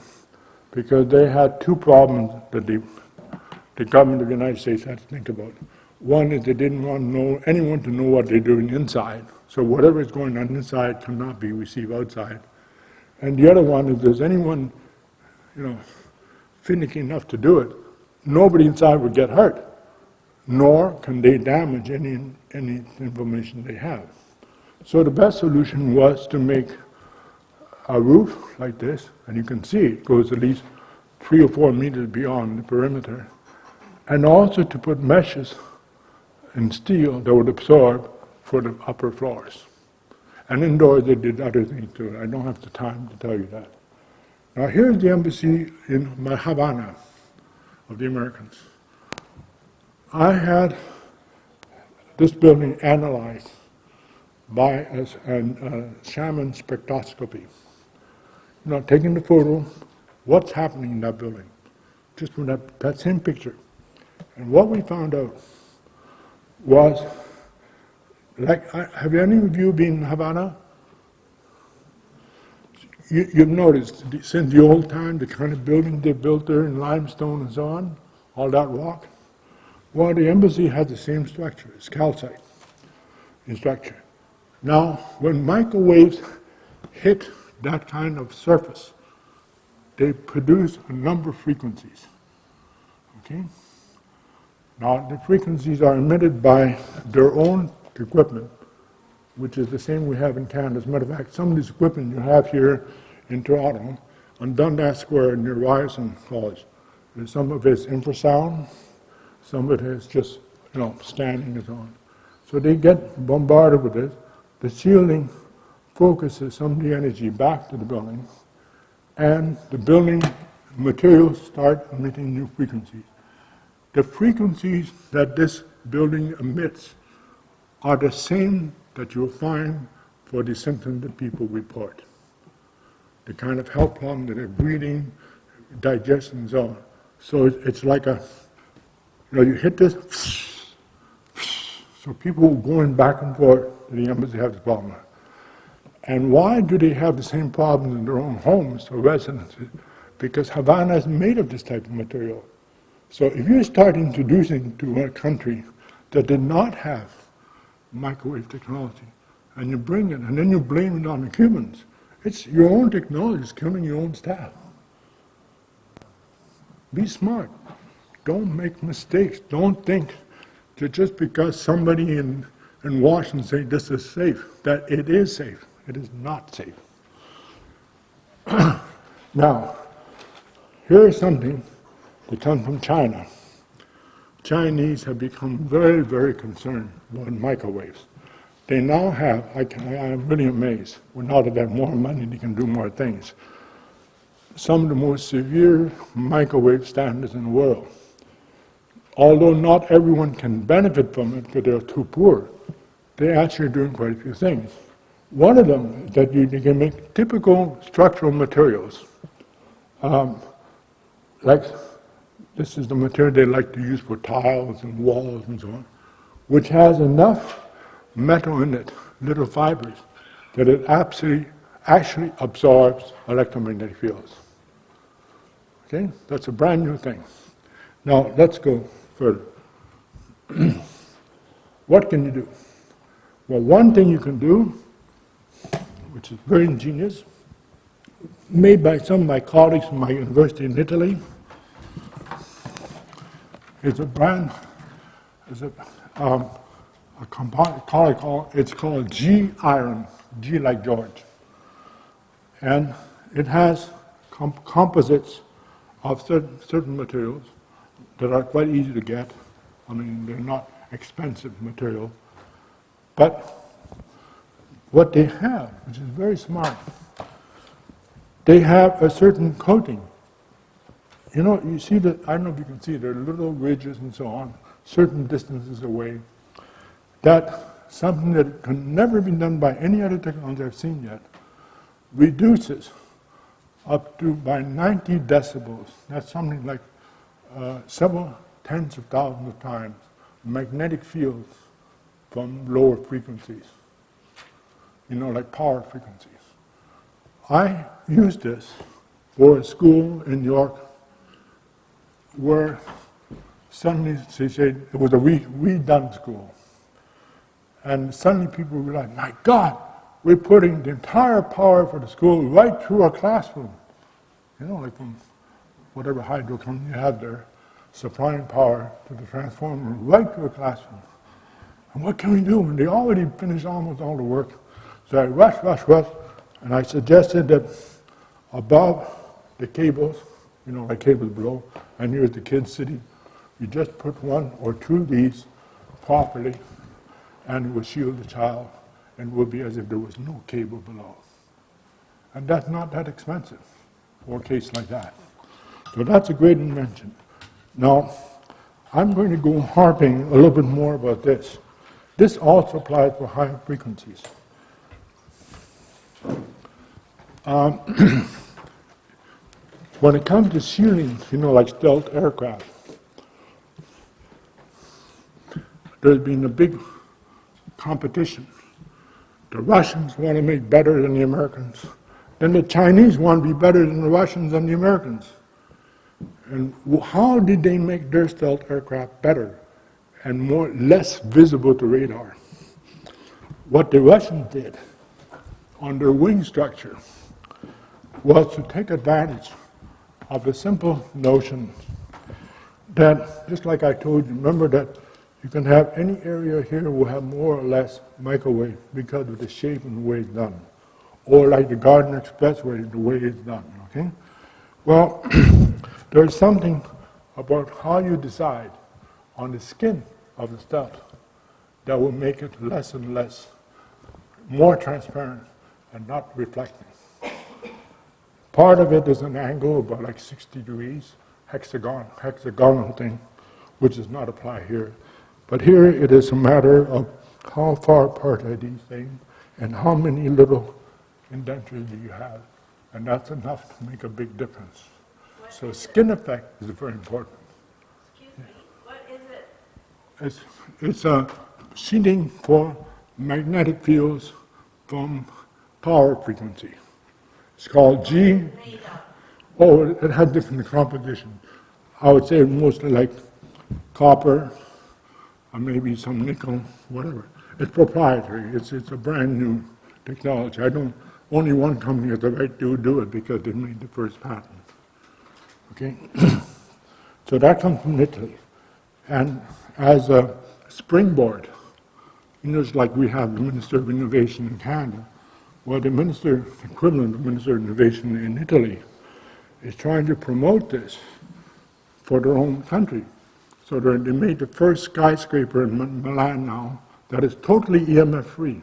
because they had 2 problems that the government of the United States had to think about. One is they didn't want anyone to know what they're doing inside, so whatever is going on inside cannot be received outside. And the other one, if there's anyone, you know, finicky enough to do it, nobody inside would get hurt, nor can they damage any information they have. So the best solution was to make a roof like this, and you can see it goes at least 3 or 4 meters beyond the perimeter, and also to put meshes in steel that would absorb for the upper floors. And indoors they did other things too. I don't have the time to tell you that. Now here's the embassy in Havana of the Americans. I had this building analyzed by a Shaman spectroscopy. You know, taking the photo, what's happening in that building, just from that same picture. And what we found out was, like, have any of you been in Havana? You've noticed, since the old time, the kind of building they built there in limestone and so on, all that rock. Well, the embassy has the same structure, it's calcite in structure. Now, when microwaves hit that kind of surface, they produce a number of frequencies, okay? Now, the frequencies are emitted by their own equipment, which is the same we have in Canada. As a matter of fact, some of this equipment you have here in Toronto, on Dundas Square near Ryerson College, some of it is infrasound, some of it is just, you know, standing and so on. So they get bombarded with it. The shielding focuses some of the energy back to the building, and the building materials start emitting new frequencies. The frequencies that this building emits are the same that you'll find for the symptoms that people report. The kind of health problem that they're breathing, digestion, and so on. So it's like a, you hit this, so people going back and forth to the embassy have this problem. And why do they have the same problems in their own homes or residences? Because Havana is made of this type of material. So if you start introducing to a country that did not have microwave technology, and you bring it, and then you blame it on the Cubans, it's your own technology is killing your own staff. Be smart. Don't make mistakes. Don't think that just because somebody in Washington say this is safe, that it is safe. It is not safe. Now, here is something that comes from China. Chinese have become very, very concerned about microwaves. They now have, I'm really amazed, now that they have more money, they can do more things. Some of the most severe microwave standards in the world. Although not everyone can benefit from it because they're too poor, they're actually doing quite a few things. One of them is that you can make typical structural materials. Like this is the material they like to use for tiles and walls and so on, which has enough metal in it, little fibers, that it actually absorbs electromagnetic fields. Okay, that's a brand new thing. Now let's go further. What can you do? Well, one thing you can do, which is very ingenious, made by some of my colleagues from my university in Italy, is a brand, is a composite, it's called G iron, G like George. And it has composites of certain materials that are quite easy to get. I mean, they're not expensive material. But what they have, which is very smart, they have a certain coating. You know, you see that, I don't know if you can see, there are little ridges and so on, certain distances away, that something that can never be done by any other technology I've seen yet, reduces up to by 90 decibels. That's something like several tens of thousands of times magnetic fields from lower frequencies, you know, like power frequencies. I used this for a school in New York where suddenly they said it was a redone school. And suddenly people realized, my God, we're putting the entire power for the school right through a classroom. You know, like from whatever hydro company you have there, supplying power to the transformer right to a classroom. And what can we do? And they already finished almost all the work. So I rushed, and I suggested that above the cables, you know, like cables below, and here's the kids sitting, you just put one or two of these properly, and it will shield the child, and it will be as if there was no cable below. And that's not that expensive for a case like that. So that's a great invention. Now, I'm going to go harping a little bit more about this. This also applies for higher frequencies. When it comes to shielding, you know, like stealth aircraft, there's been a big competition. The Russians want to make better than the Americans. Then the Chinese want to be better than the Russians and the Americans. And how did they make their stealth aircraft better and less visible to radar? What the Russians did on their wing structure was to take advantage of the simple notion that, just like I told you, remember that you can have any area here will have more or less microwave because of the shape and the way it's done. Or like the Garden Expressway, the way it's done, okay? Well, there's something about how you decide on the skin of the stuff that will make it less and less, more transparent and not reflecting. Part of it is an angle about like 60 degrees, hexagonal thing, which does not apply here. But here it is a matter of how far apart are these things and how many little indentures do you have. And that's enough to make a big difference. So skin effect is very important. Excuse me, what is It's a shielding for magnetic fields from power frequency. It's called G. Oh, it has different composition. I would say mostly like copper, or maybe some nickel, whatever. It's proprietary. It's a brand new technology. Only one company has the right to do it because they made the first patent. Okay? So that comes from Italy. And as a springboard, it's like we have the Minister of Innovation in Canada. Well, the equivalent of Minister of Innovation in Italy is trying to promote this for their own country. So they made the first skyscraper in Milan now that is totally EMF free.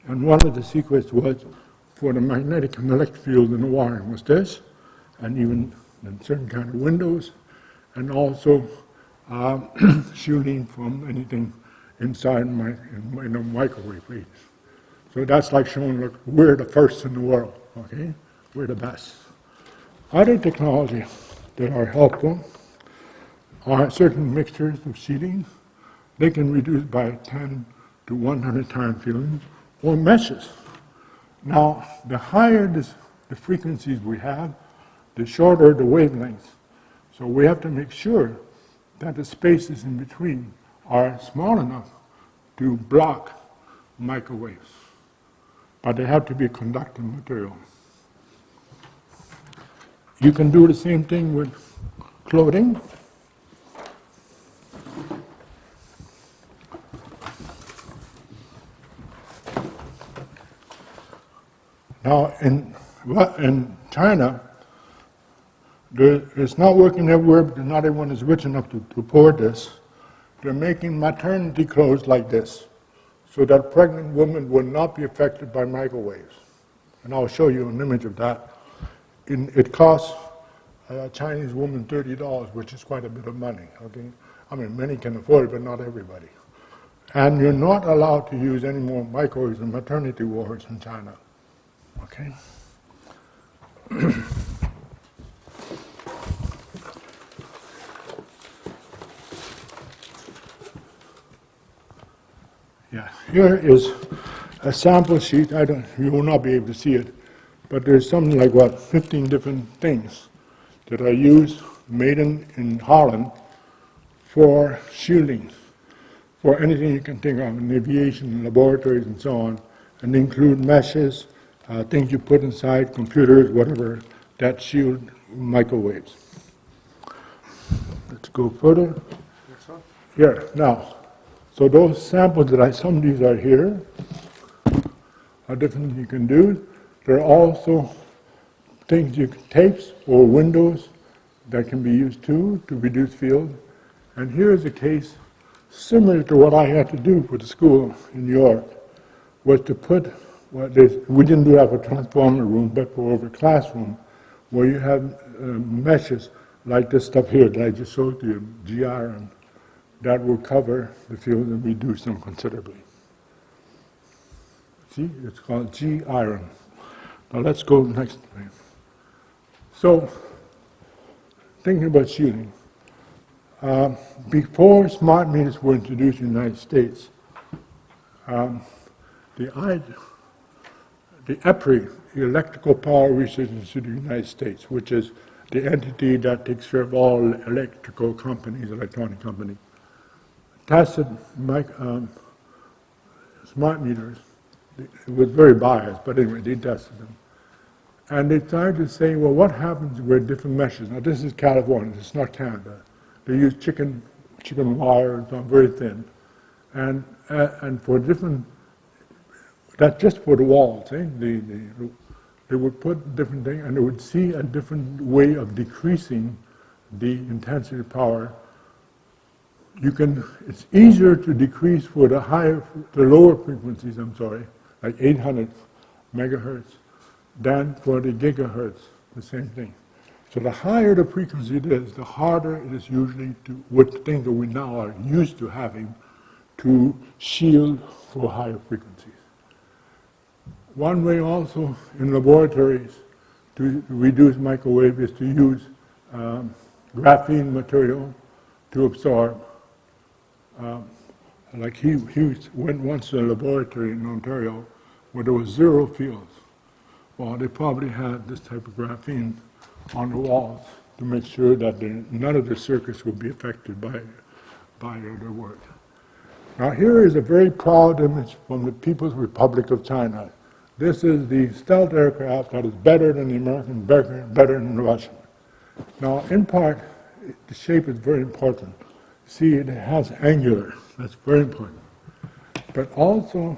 And one of the secrets was for the magnetic and electric field in the wiring was this, and even in certain kind of windows, and also shielding from anything inside in a microwave range. So that's like showing, look, we're the first in the world, okay? We're the best. Other technologies that are helpful are certain mixtures of shielding. They can reduce by 10 to 100 times fielding, or meshes. Now, the higher the frequencies we have, the shorter the wavelengths. So we have to make sure that the spaces in between are small enough to block microwaves. But they have to be conductive material. You can do the same thing with clothing. Now, in China, it's not working everywhere because not everyone is rich enough to afford this. They're making maternity clothes like this so that pregnant women will not be affected by microwaves. And I'll show you an image of that. It costs a Chinese woman $30, which is quite a bit of money. Okay? I mean, many can afford it, but not everybody. And you're not allowed to use any more microwaves in maternity wards in China. Okay? Yeah, here is a sample sheet. You will not be able to see it, but there's something like 15 different things that are used, made in Holland for shielding, for anything you can think of in aviation, laboratories, and so on, and include meshes, things you put inside computers, whatever, that shield microwaves. Let's go further. Here, now. So those samples some of these are here, are different things you can do. There are also tapes or windows that can be used too to reduce field. And here is a case similar to what I had to do for the school in New York, was to put, we didn't do have a transformer room, but for over classroom, where you have meshes like this stuff here that I just showed you, G-iron, that will cover the field and reduce them considerably. See, it's called G-iron. Now let's go next. So, thinking about shielding. Before smart meters were introduced in the United States, the EPRI, the Electrical Power Research Institute of the United States, which is the entity that takes care of all electrical companies, electronic companies, tested smart meters. It was very biased, but anyway, they tested them. And they tried to say, well, what happens with different meshes? Now, this is California, it's not Canada. They use chicken wire, it's very thin. And for different, that's just for the walls, eh? They would put different things, and they would see a different way of decreasing the intensity of power. It's easier to decrease for the lower frequencies, like 800 megahertz, than for the gigahertz, the same thing. So the higher the frequency it is, the harder it is usually with things that we now are used to having to shield for higher frequencies. One way also in laboratories to reduce microwave is to use graphene material to absorb Like he went once to a laboratory in Ontario where there was zero fields. Well, they probably had this type of graphene on the walls to make sure that none of the circuits would be affected by their work. Now here is a very proud image from the People's Republic of China. This is the stealth aircraft that is better than the American, better than the Russian. Now, in part, the shape is very important. See, it has angular, that's very important. But also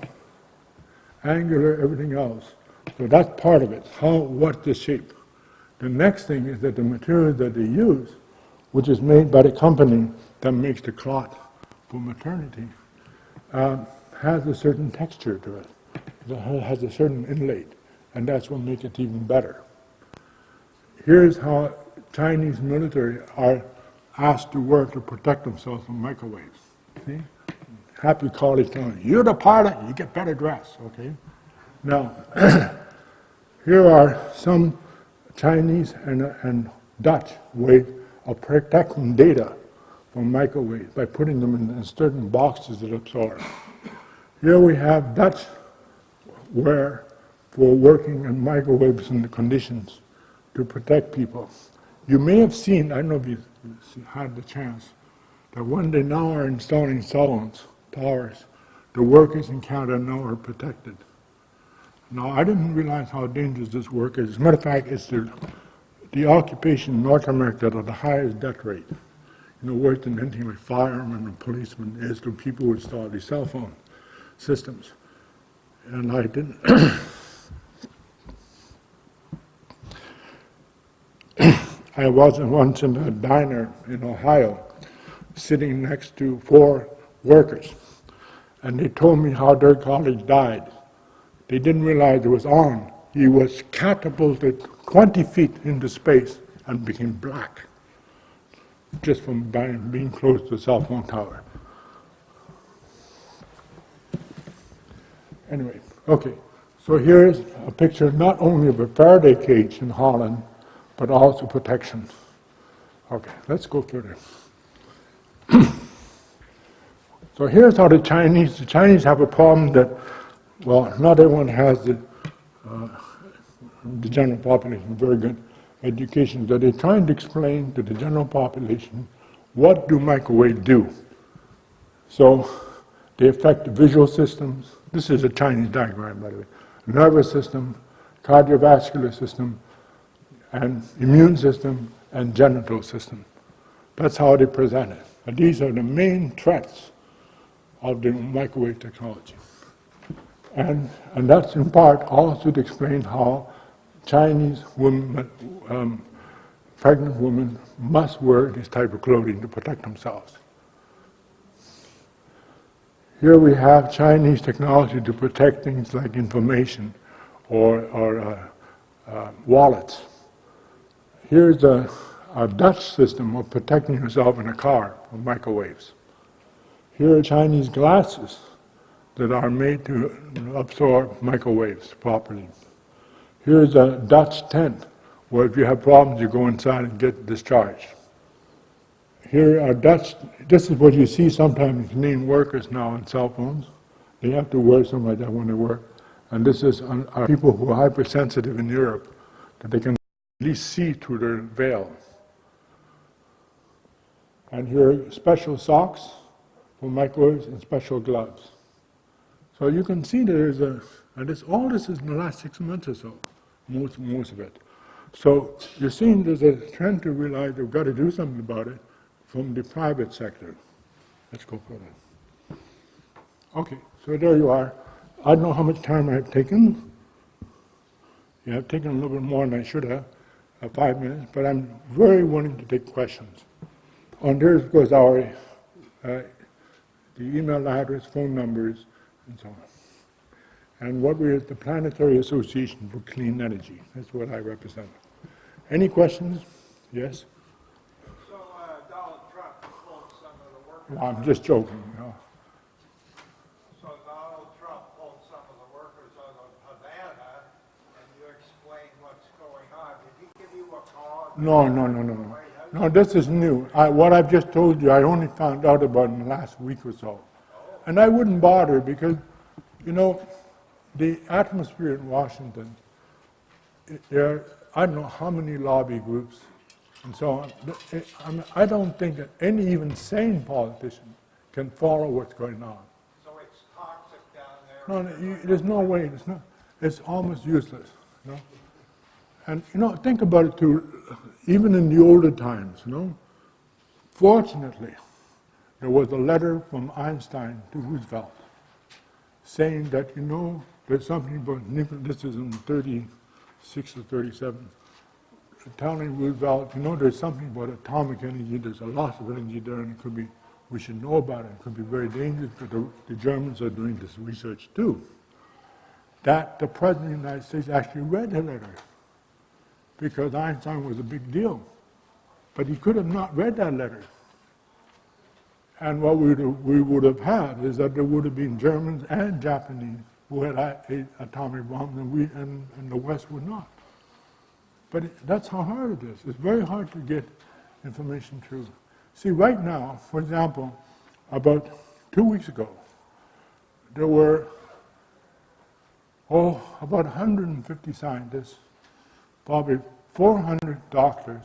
angular, everything else. So that's part of it, what's the shape. The next thing is that the material that they use, which is made by the company that makes the cloth for maternity, has a certain texture to it. It has a certain inlay, and that's what makes it even better. Here's how Chinese military are asked to work to protect themselves from microwaves. See? Happy college town. You're the pilot, you get better dress, okay? Now, here are some Chinese and Dutch ways of protecting data from microwaves by putting them in certain boxes that absorb. Here we have Dutch ware for working in microwaves and the conditions to protect people. You may have seen, I don't know if you had the chance, that when they now are installing cell phones, towers, the workers in Canada now are protected. Now, I didn't realize how dangerous this work is. As a matter of fact, it's the occupation in North America that are the highest death rate. You know, worse than anything like firemen and policemen is the people who install these cell phone systems. And I didn't. I was once in a diner in Ohio, sitting next to 4 workers, and they told me how their colleague died. They didn't realize it was on. He was catapulted 20 feet into space and became black, just from being close to a cell phone tower. Anyway, okay, so here's a picture not only of a Faraday cage in Holland, but also protection. Okay, let's go further. So here's how the Chinese have a problem that, well, not everyone has the general population, very good education, that they're trying to explain to the general population what do microwaves do. So they affect the visual systems. This is a Chinese diagram, by the way. Nervous system, cardiovascular system, and immune system, and genital system. That's how they present it. And these are the main threats of the microwave technology. And that's in part also to explain how Chinese women, pregnant women must wear this type of clothing to protect themselves. Here we have Chinese technology to protect things like information or wallets. Here's a Dutch system of protecting yourself in a car from microwaves. Here are Chinese glasses that are made to absorb microwaves properly. Here's a Dutch tent where if you have problems you go inside and get discharged. Here are Dutch, this is what you see sometimes in Canadian workers now on cell phones. They have to wear something like that when they work. And this is are people who are hypersensitive in Europe, that they can at least see through their veil. And here are special socks for microwaves and special gloves. So you can see there's all this is in the last 6 months or so, most of it. So you're seeing there's a trend to realize we've got to do something about it from the private sector. Let's go further. Okay, so there you are. I don't know how much time I've taken. Yeah, I've taken a little bit more than I should have, 5 minutes, but I'm very willing to take questions. On there goes our the email address, phone numbers, and so on. And what we are the Planetary Association for Clean Energy. That's what I represent. Any questions? Yes? So Donald Trump pulled some of the workers. No, I'm just joking. No. So Donald Trump pulled some of the workers out of Havana, and you explained what's going on. Did he give you a call? No. White House? No, this is new. What I've just told you, I only found out about in the last week or so. And I wouldn't bother because, you know, the atmosphere in Washington, there are, I don't know how many lobby groups and so on. I don't think that any even sane politician can follow what's going on. So it's toxic down there? No, there's no way. It's almost useless. You know? And, you know, think about it too, even in the older times, you know, fortunately, there was a letter from Einstein to Roosevelt saying that, you know, there's something about nuclear, this is in 36 or 37, telling Roosevelt, you know, there's something about atomic energy, there's a loss of energy there, and it could be, we should know about it, it could be very dangerous, but the Germans are doing this research too. That the President of the United States actually read the letter, because Einstein was a big deal. But he could have not read that letter. And what we would have had is that there would have been Germans and Japanese who had atomic bombs, and the West would not. But that's how hard it is. It's very hard to get information through. See, right now, for example, about 2 weeks ago, there were, about 150 scientists, probably 400 doctors,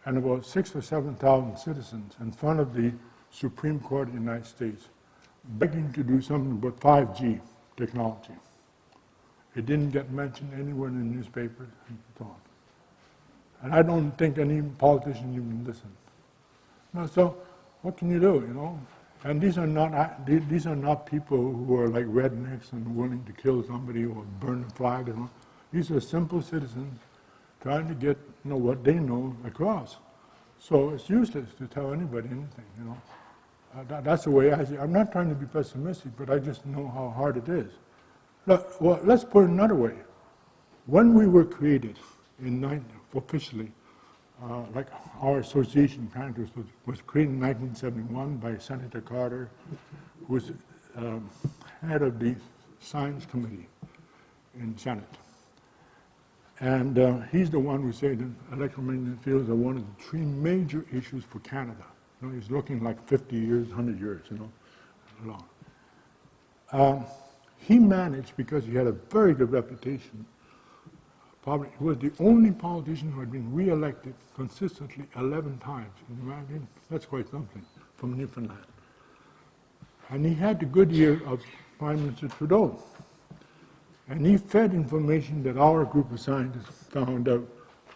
and about 6,000 or 7,000 citizens in front of the Supreme Court of the United States, begging to do something about 5G technology. It didn't get mentioned anywhere in the newspapers and so on. And I don't think any politician even listened. No, so what can you do, you know? And these are not people who are like rednecks and willing to kill somebody or burn a flag. You know? These are simple citizens trying to get, you know, what they know across. So it's useless to tell anybody anything, you know. That's the way I see it. I'm not trying to be pessimistic, but I just know how hard it is. Look, well, let's put it another way. When we were created, officially, like our association, Canada, was created in 1971 by Senator Carter, who was head of the Science Committee in Senate. And he's the one who said that electromagnetic fields are one of the three major issues for Canada. You know, he's looking like 50 years, 100 years, you know, long. He managed, because he had a very good reputation, probably he was the only politician who had been re-elected consistently 11 times. Can you imagine? That's quite something, from Newfoundland. And he had the good ear of Prime Minister Trudeau. And he fed information that our group of scientists found out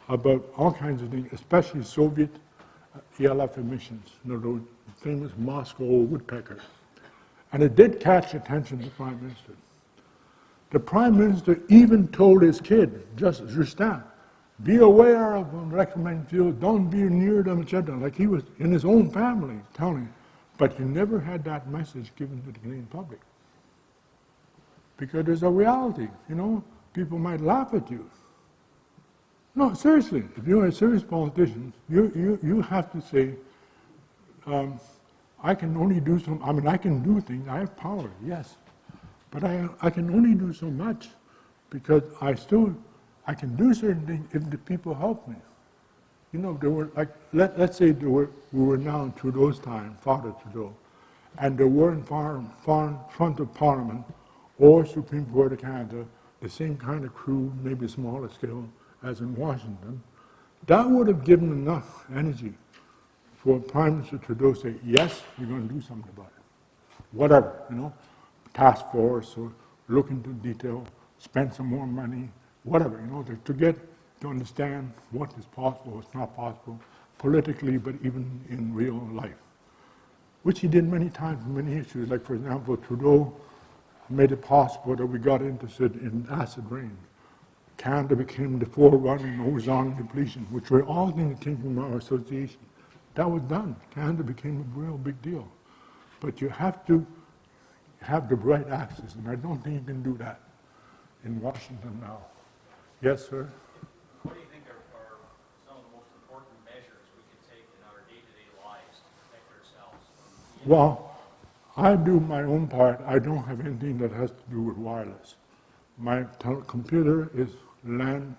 about all kinds of things, especially Soviet ELF emissions, you know, those famous Moscow woodpecker. And it did catch attention of the Prime Minister. The Prime Minister even told his kid, Justin, be aware of electromagnetic fields, don't be near them, etc. Like he was in his own family telling. But you never had that message given to the Canadian public. Because there's a reality, you know, people might laugh at you. No, seriously, if you're a serious politician, you have to say, I can only do I can do things, I have power, yes. But I can only do so much because I can do certain things if the people help me. You know, there were like, let's say we were now in Trudeau's time, Father Trudeau, and there were in front of Parliament or Supreme Court of Canada, the same kind of crew, maybe smaller scale, as in Washington, that would have given enough energy for Prime Minister Trudeau to say, yes, we're going to do something about it. Whatever, you know, task force, or look into detail, spend some more money, whatever, you know, to understand what is possible, what's not possible, politically, but even in real life. Which he did many times, many issues. Like, for example, Trudeau made it possible that we got interested in acid rain. Canada became the forerunner in ozone depletion, which were all things that came from our association. That was done. Canada became a real big deal. But you have to have the right access, and I don't think you can do that in Washington now. Yes, sir? What do you think are some of the most important measures we can take in our day-to-day lives to protect ourselves from the Well, I do my own part. I don't have anything that has to do with wireless. My computer is landline,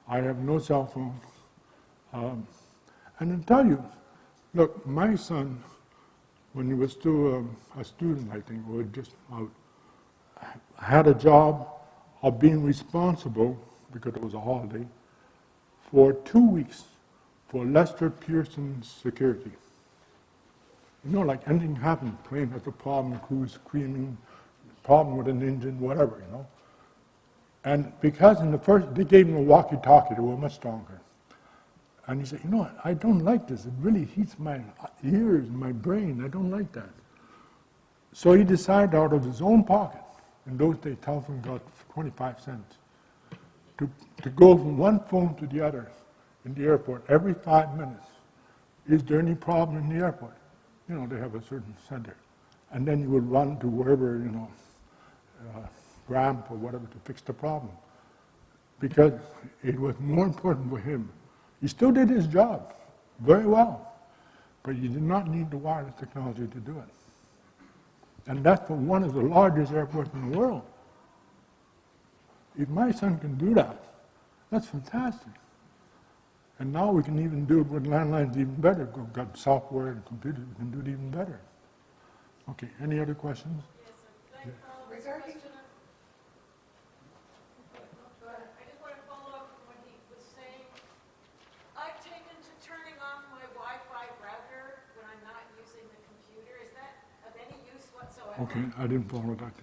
I have no cell phone. And I'll tell you, look, my son, when he was still a student, I think, or just out, had a job of being responsible, because it was a holiday, for 2 weeks for Lester Pearson's security. You know, like anything happened, plane has a problem, crew's screaming, problem with an engine, whatever, you know. And because in the first, they gave him a walkie-talkie, they were much stronger. And he said, you know what, I don't like this, it really heats my ears, my brain, I don't like that. So he decided out of his own pocket, in those days telephone got 25 cents, to go from one phone to the other in the airport every 5 minutes. Is there any problem in the airport? You know, they have a certain center. And then you would run to wherever, you know, ramp or whatever to fix the problem. Because it was more important for him. He still did his job very well, but you did not need the wireless technology to do it. And that's for one of the largest airports in the world. If my son can do that, that's fantastic. And now we can even do it with landlines even better. We've got software and computers, we can do it even better. Okay, any other questions? Yes, sir. Can I follow this question up? I just want to follow up on what he was saying. I've taken to turning off my Wi-Fi router when I'm not using the computer. Is that of any use whatsoever? Okay, I didn't follow that.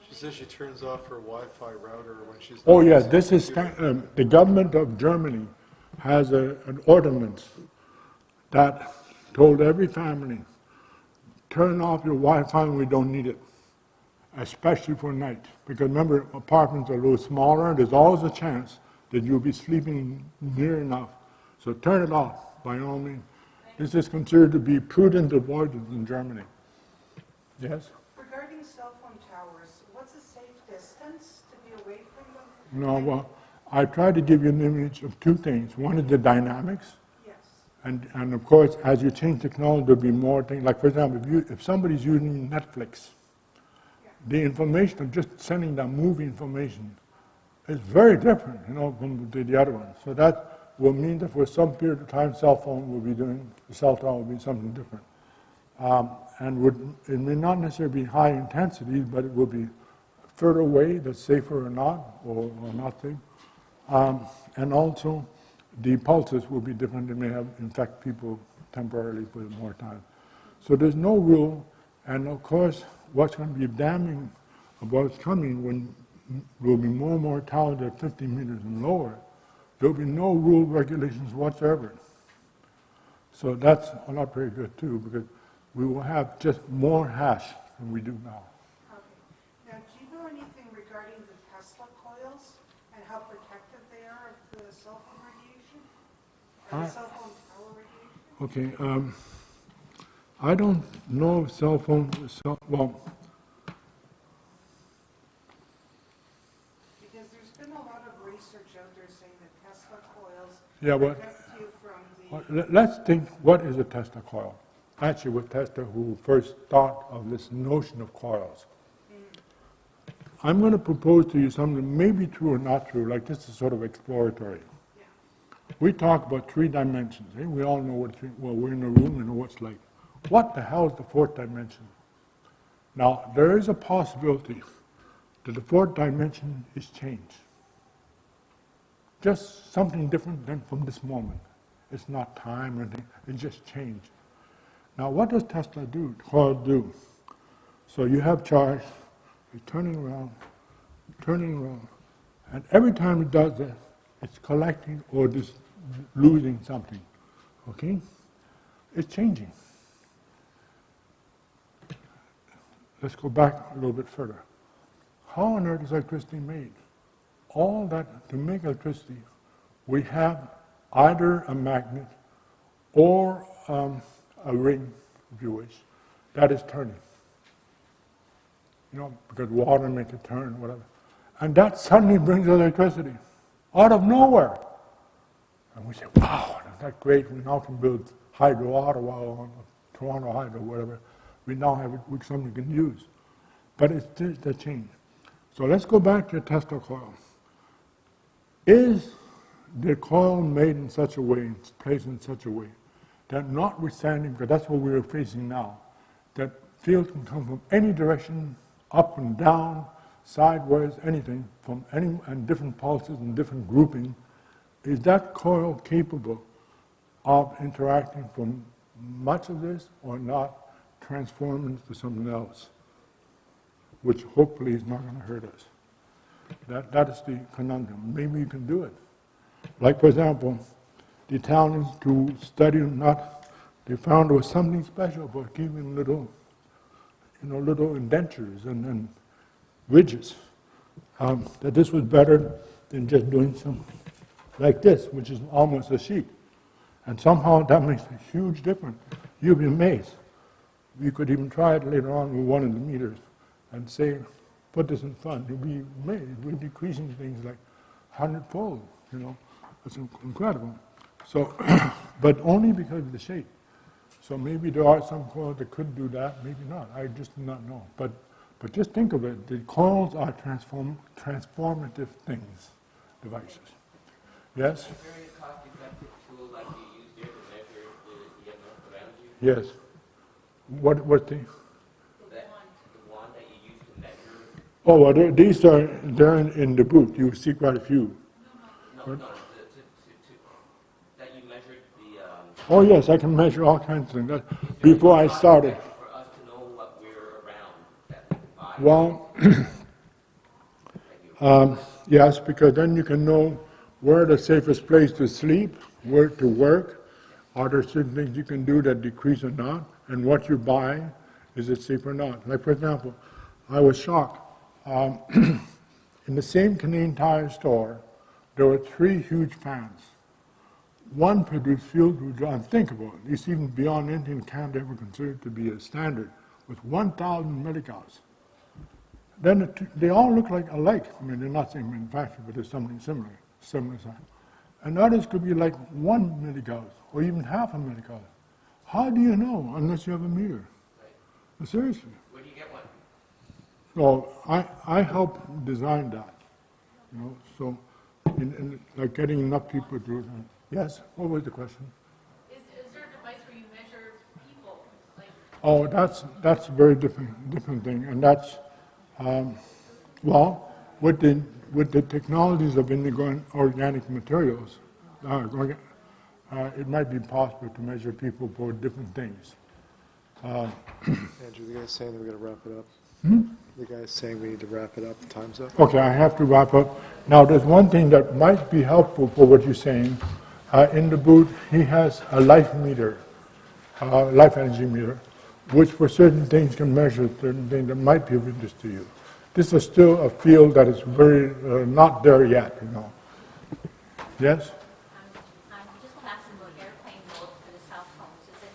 She says she turns off her Wi-Fi router when she's. Oh not yeah, using this the is, computer. the government of Germany has an ordinance that told every family, turn off your Wi-Fi when we don't need it, especially for night. Because remember, apartments are a little smaller, there's always a chance that you'll be sleeping near enough. So turn it off, by all means. This is considered to be prudent avoidance in Germany. Yes? Regarding cell phone towers, what's a safe distance to be away from them? No, well, I tried to give you an image of two things. One is the dynamics, Yes. and of course, as you change technology, there'll be more things. Like, for example, if somebody's using Netflix, the information of just sending that movie information is very different, you know, from the other one. So that will mean that for some period of time, cell phone will be doing, the cell tower will be something different. And it may not necessarily be high intensity, but it will be further away, that's safer or not, or not safe. And also, the pulses will be different. They may have infect people temporarily for more time. So there's no rule, and of course, what's going to be damning about what's coming when there will be more and more towers at 50 meters and lower, there will be no rule regulations whatsoever. So that's not very good too, because we will have just more hash than we do now. Okay. Now, do you know anything regarding the Tesla coils and how protective they are of the cell phone radiation? Or the cell phone tower radiation? Okay, I don't know cell phone, well, Because there's been a lot of research out there saying that Tesla coils yeah, but protect you from the... let's think, what is a Tesla coil? Actually, it was Tesla who first thought of this notion of coils. I'm going to propose to you something that may be true or not true, like this is sort of exploratory. Yeah. We talk about 3 dimensions. Eh? We all know well, we're in a room, we know what's like. What the hell is the 4th dimension? Now, there is a possibility that the 4th dimension is change. Just something different than from this moment. It's not time or anything, it's just change. Now, what does Tesla do, coil do? So you have charge, it's turning around, and every time it does that, it's collecting or just losing something, okay? It's changing. Let's go back a little bit further. How on earth is electricity made? All that, to make electricity, we have either a magnet or a ring, if you wish, that is turning. You know, because water makes it turn, whatever. And that suddenly brings electricity, out of nowhere. And we say, wow, isn't that great? We now can build Hydro Ottawa or Toronto Hydro, whatever. We now have it with something we can use. But it's just a change. So let's go back to Tesla coil. Is the coil made in such a way, it's placed in such a way, that notwithstanding, because that's what we are facing now, that field can come from any direction, up and down, sideways, anything, from any, and different pulses and different grouping. Is that coil capable of interacting from much of this or not, transforming to something else, which hopefully is not going to hurt us? That is the conundrum. Maybe you can do it. Like, for example, the Italians, to study not, they found there was something special about giving little, little indentures and ridges. That this was better than just doing something like this, which is almost a sheet. And somehow that makes a huge difference. You'll be amazed. We could even try it later on with one of the meters and say, put this in front. You'll be amazed. We're decreasing things like 100-fold, It's incredible. So, but only because of the shape. So maybe there are some coils that could do that, maybe not. I just do not know. But just think of it. The coils are transformative things, devices. Yes? Is there a cost-effective tool like you use there to measure the EMF around you? Yes. What's the? The one that you use to measure? Oh, well, these are, they're in the booth. You see quite a few. No, that you measured the... Oh, yes, I can measure all kinds of things. Before I started. For us to know what we're around, that we can buy. Well, yes, because then you can know where the safest place to sleep, where to work, are there certain things you can do that decrease or not, and what you're buying, is it safe or not? Like, for example, I was shocked. In the same Canadian Tire store, there were 3 huge fans. One produced field through unthinkable. It's even beyond anything Canada ever considered to be a standard, with 1,000 milligauss. Then they all look like alike. I mean, they're not same manufacturer, but there's something similar size. And others could be like 1 milligauss, or even half a milligauss. How do you know unless you have a meter? Right. Seriously. Where do you get one? So I helped design that, so in like getting enough people to do that. Yes, what was the question? Is there a device where you measure people? Like, Oh, that's a very different thing, and that's, well, with the technologies of organic materials, it might be possible to measure people for different things. Andrew, the guy's saying that we're going to wrap it up. The guy's saying we need to wrap it up. The time's up. Okay, I have to wrap up. Now, there's one thing that might be helpful for what you're saying. In the booth, he has a life meter, life energy meter, which for certain things can measure certain things that might be of interest to you. This is still a field that is very not there yet, Yes? I just want to ask about airplane mode for the cell phones. Is it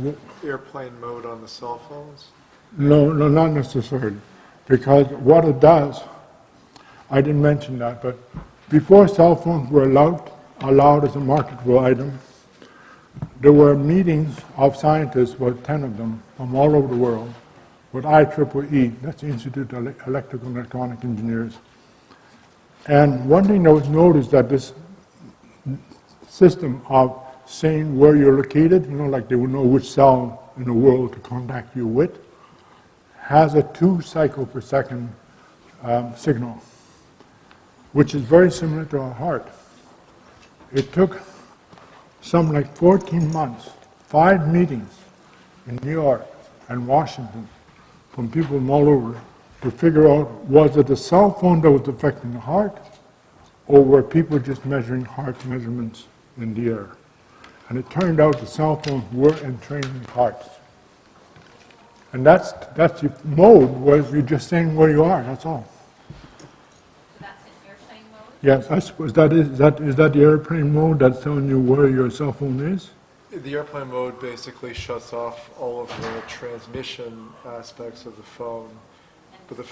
safe? Airplane mode on the cell phones? No, not necessarily. Because what it does, I didn't mention that, but before cell phones were allowed as a marketable item, there were meetings of scientists, about 10 of them, from all over the world, with IEEE, that's the Institute of Electrical and Electronic Engineers. And one thing that was noticed that this system of saying where you're located, like they would know which cell in the world to contact you with, has a 2 cycle per second signal, which is very similar to our heart. It took something like 14 months, 5 meetings in New York and Washington from people from all over to figure out, was it the cell phone that was affecting the heart, or were people just measuring heart measurements in the air? And it turned out the cell phones were entraining hearts. And that's the mode, was you're just saying where you are, that's all. So that's in airplane mode? Yes, I suppose is that the airplane mode that's telling you where your cell phone is? The airplane mode basically shuts off all of the transmission aspects of the phone. But the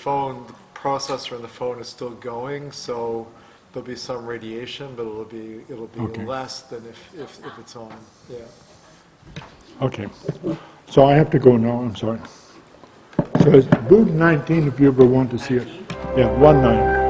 processor in the phone is still going, so there'll be some radiation, but it'll be Okay. less than if it's on. Yeah. Okay. So I have to go now, I'm sorry. So it's booth 19 if you ever want to see it. Yeah, 19.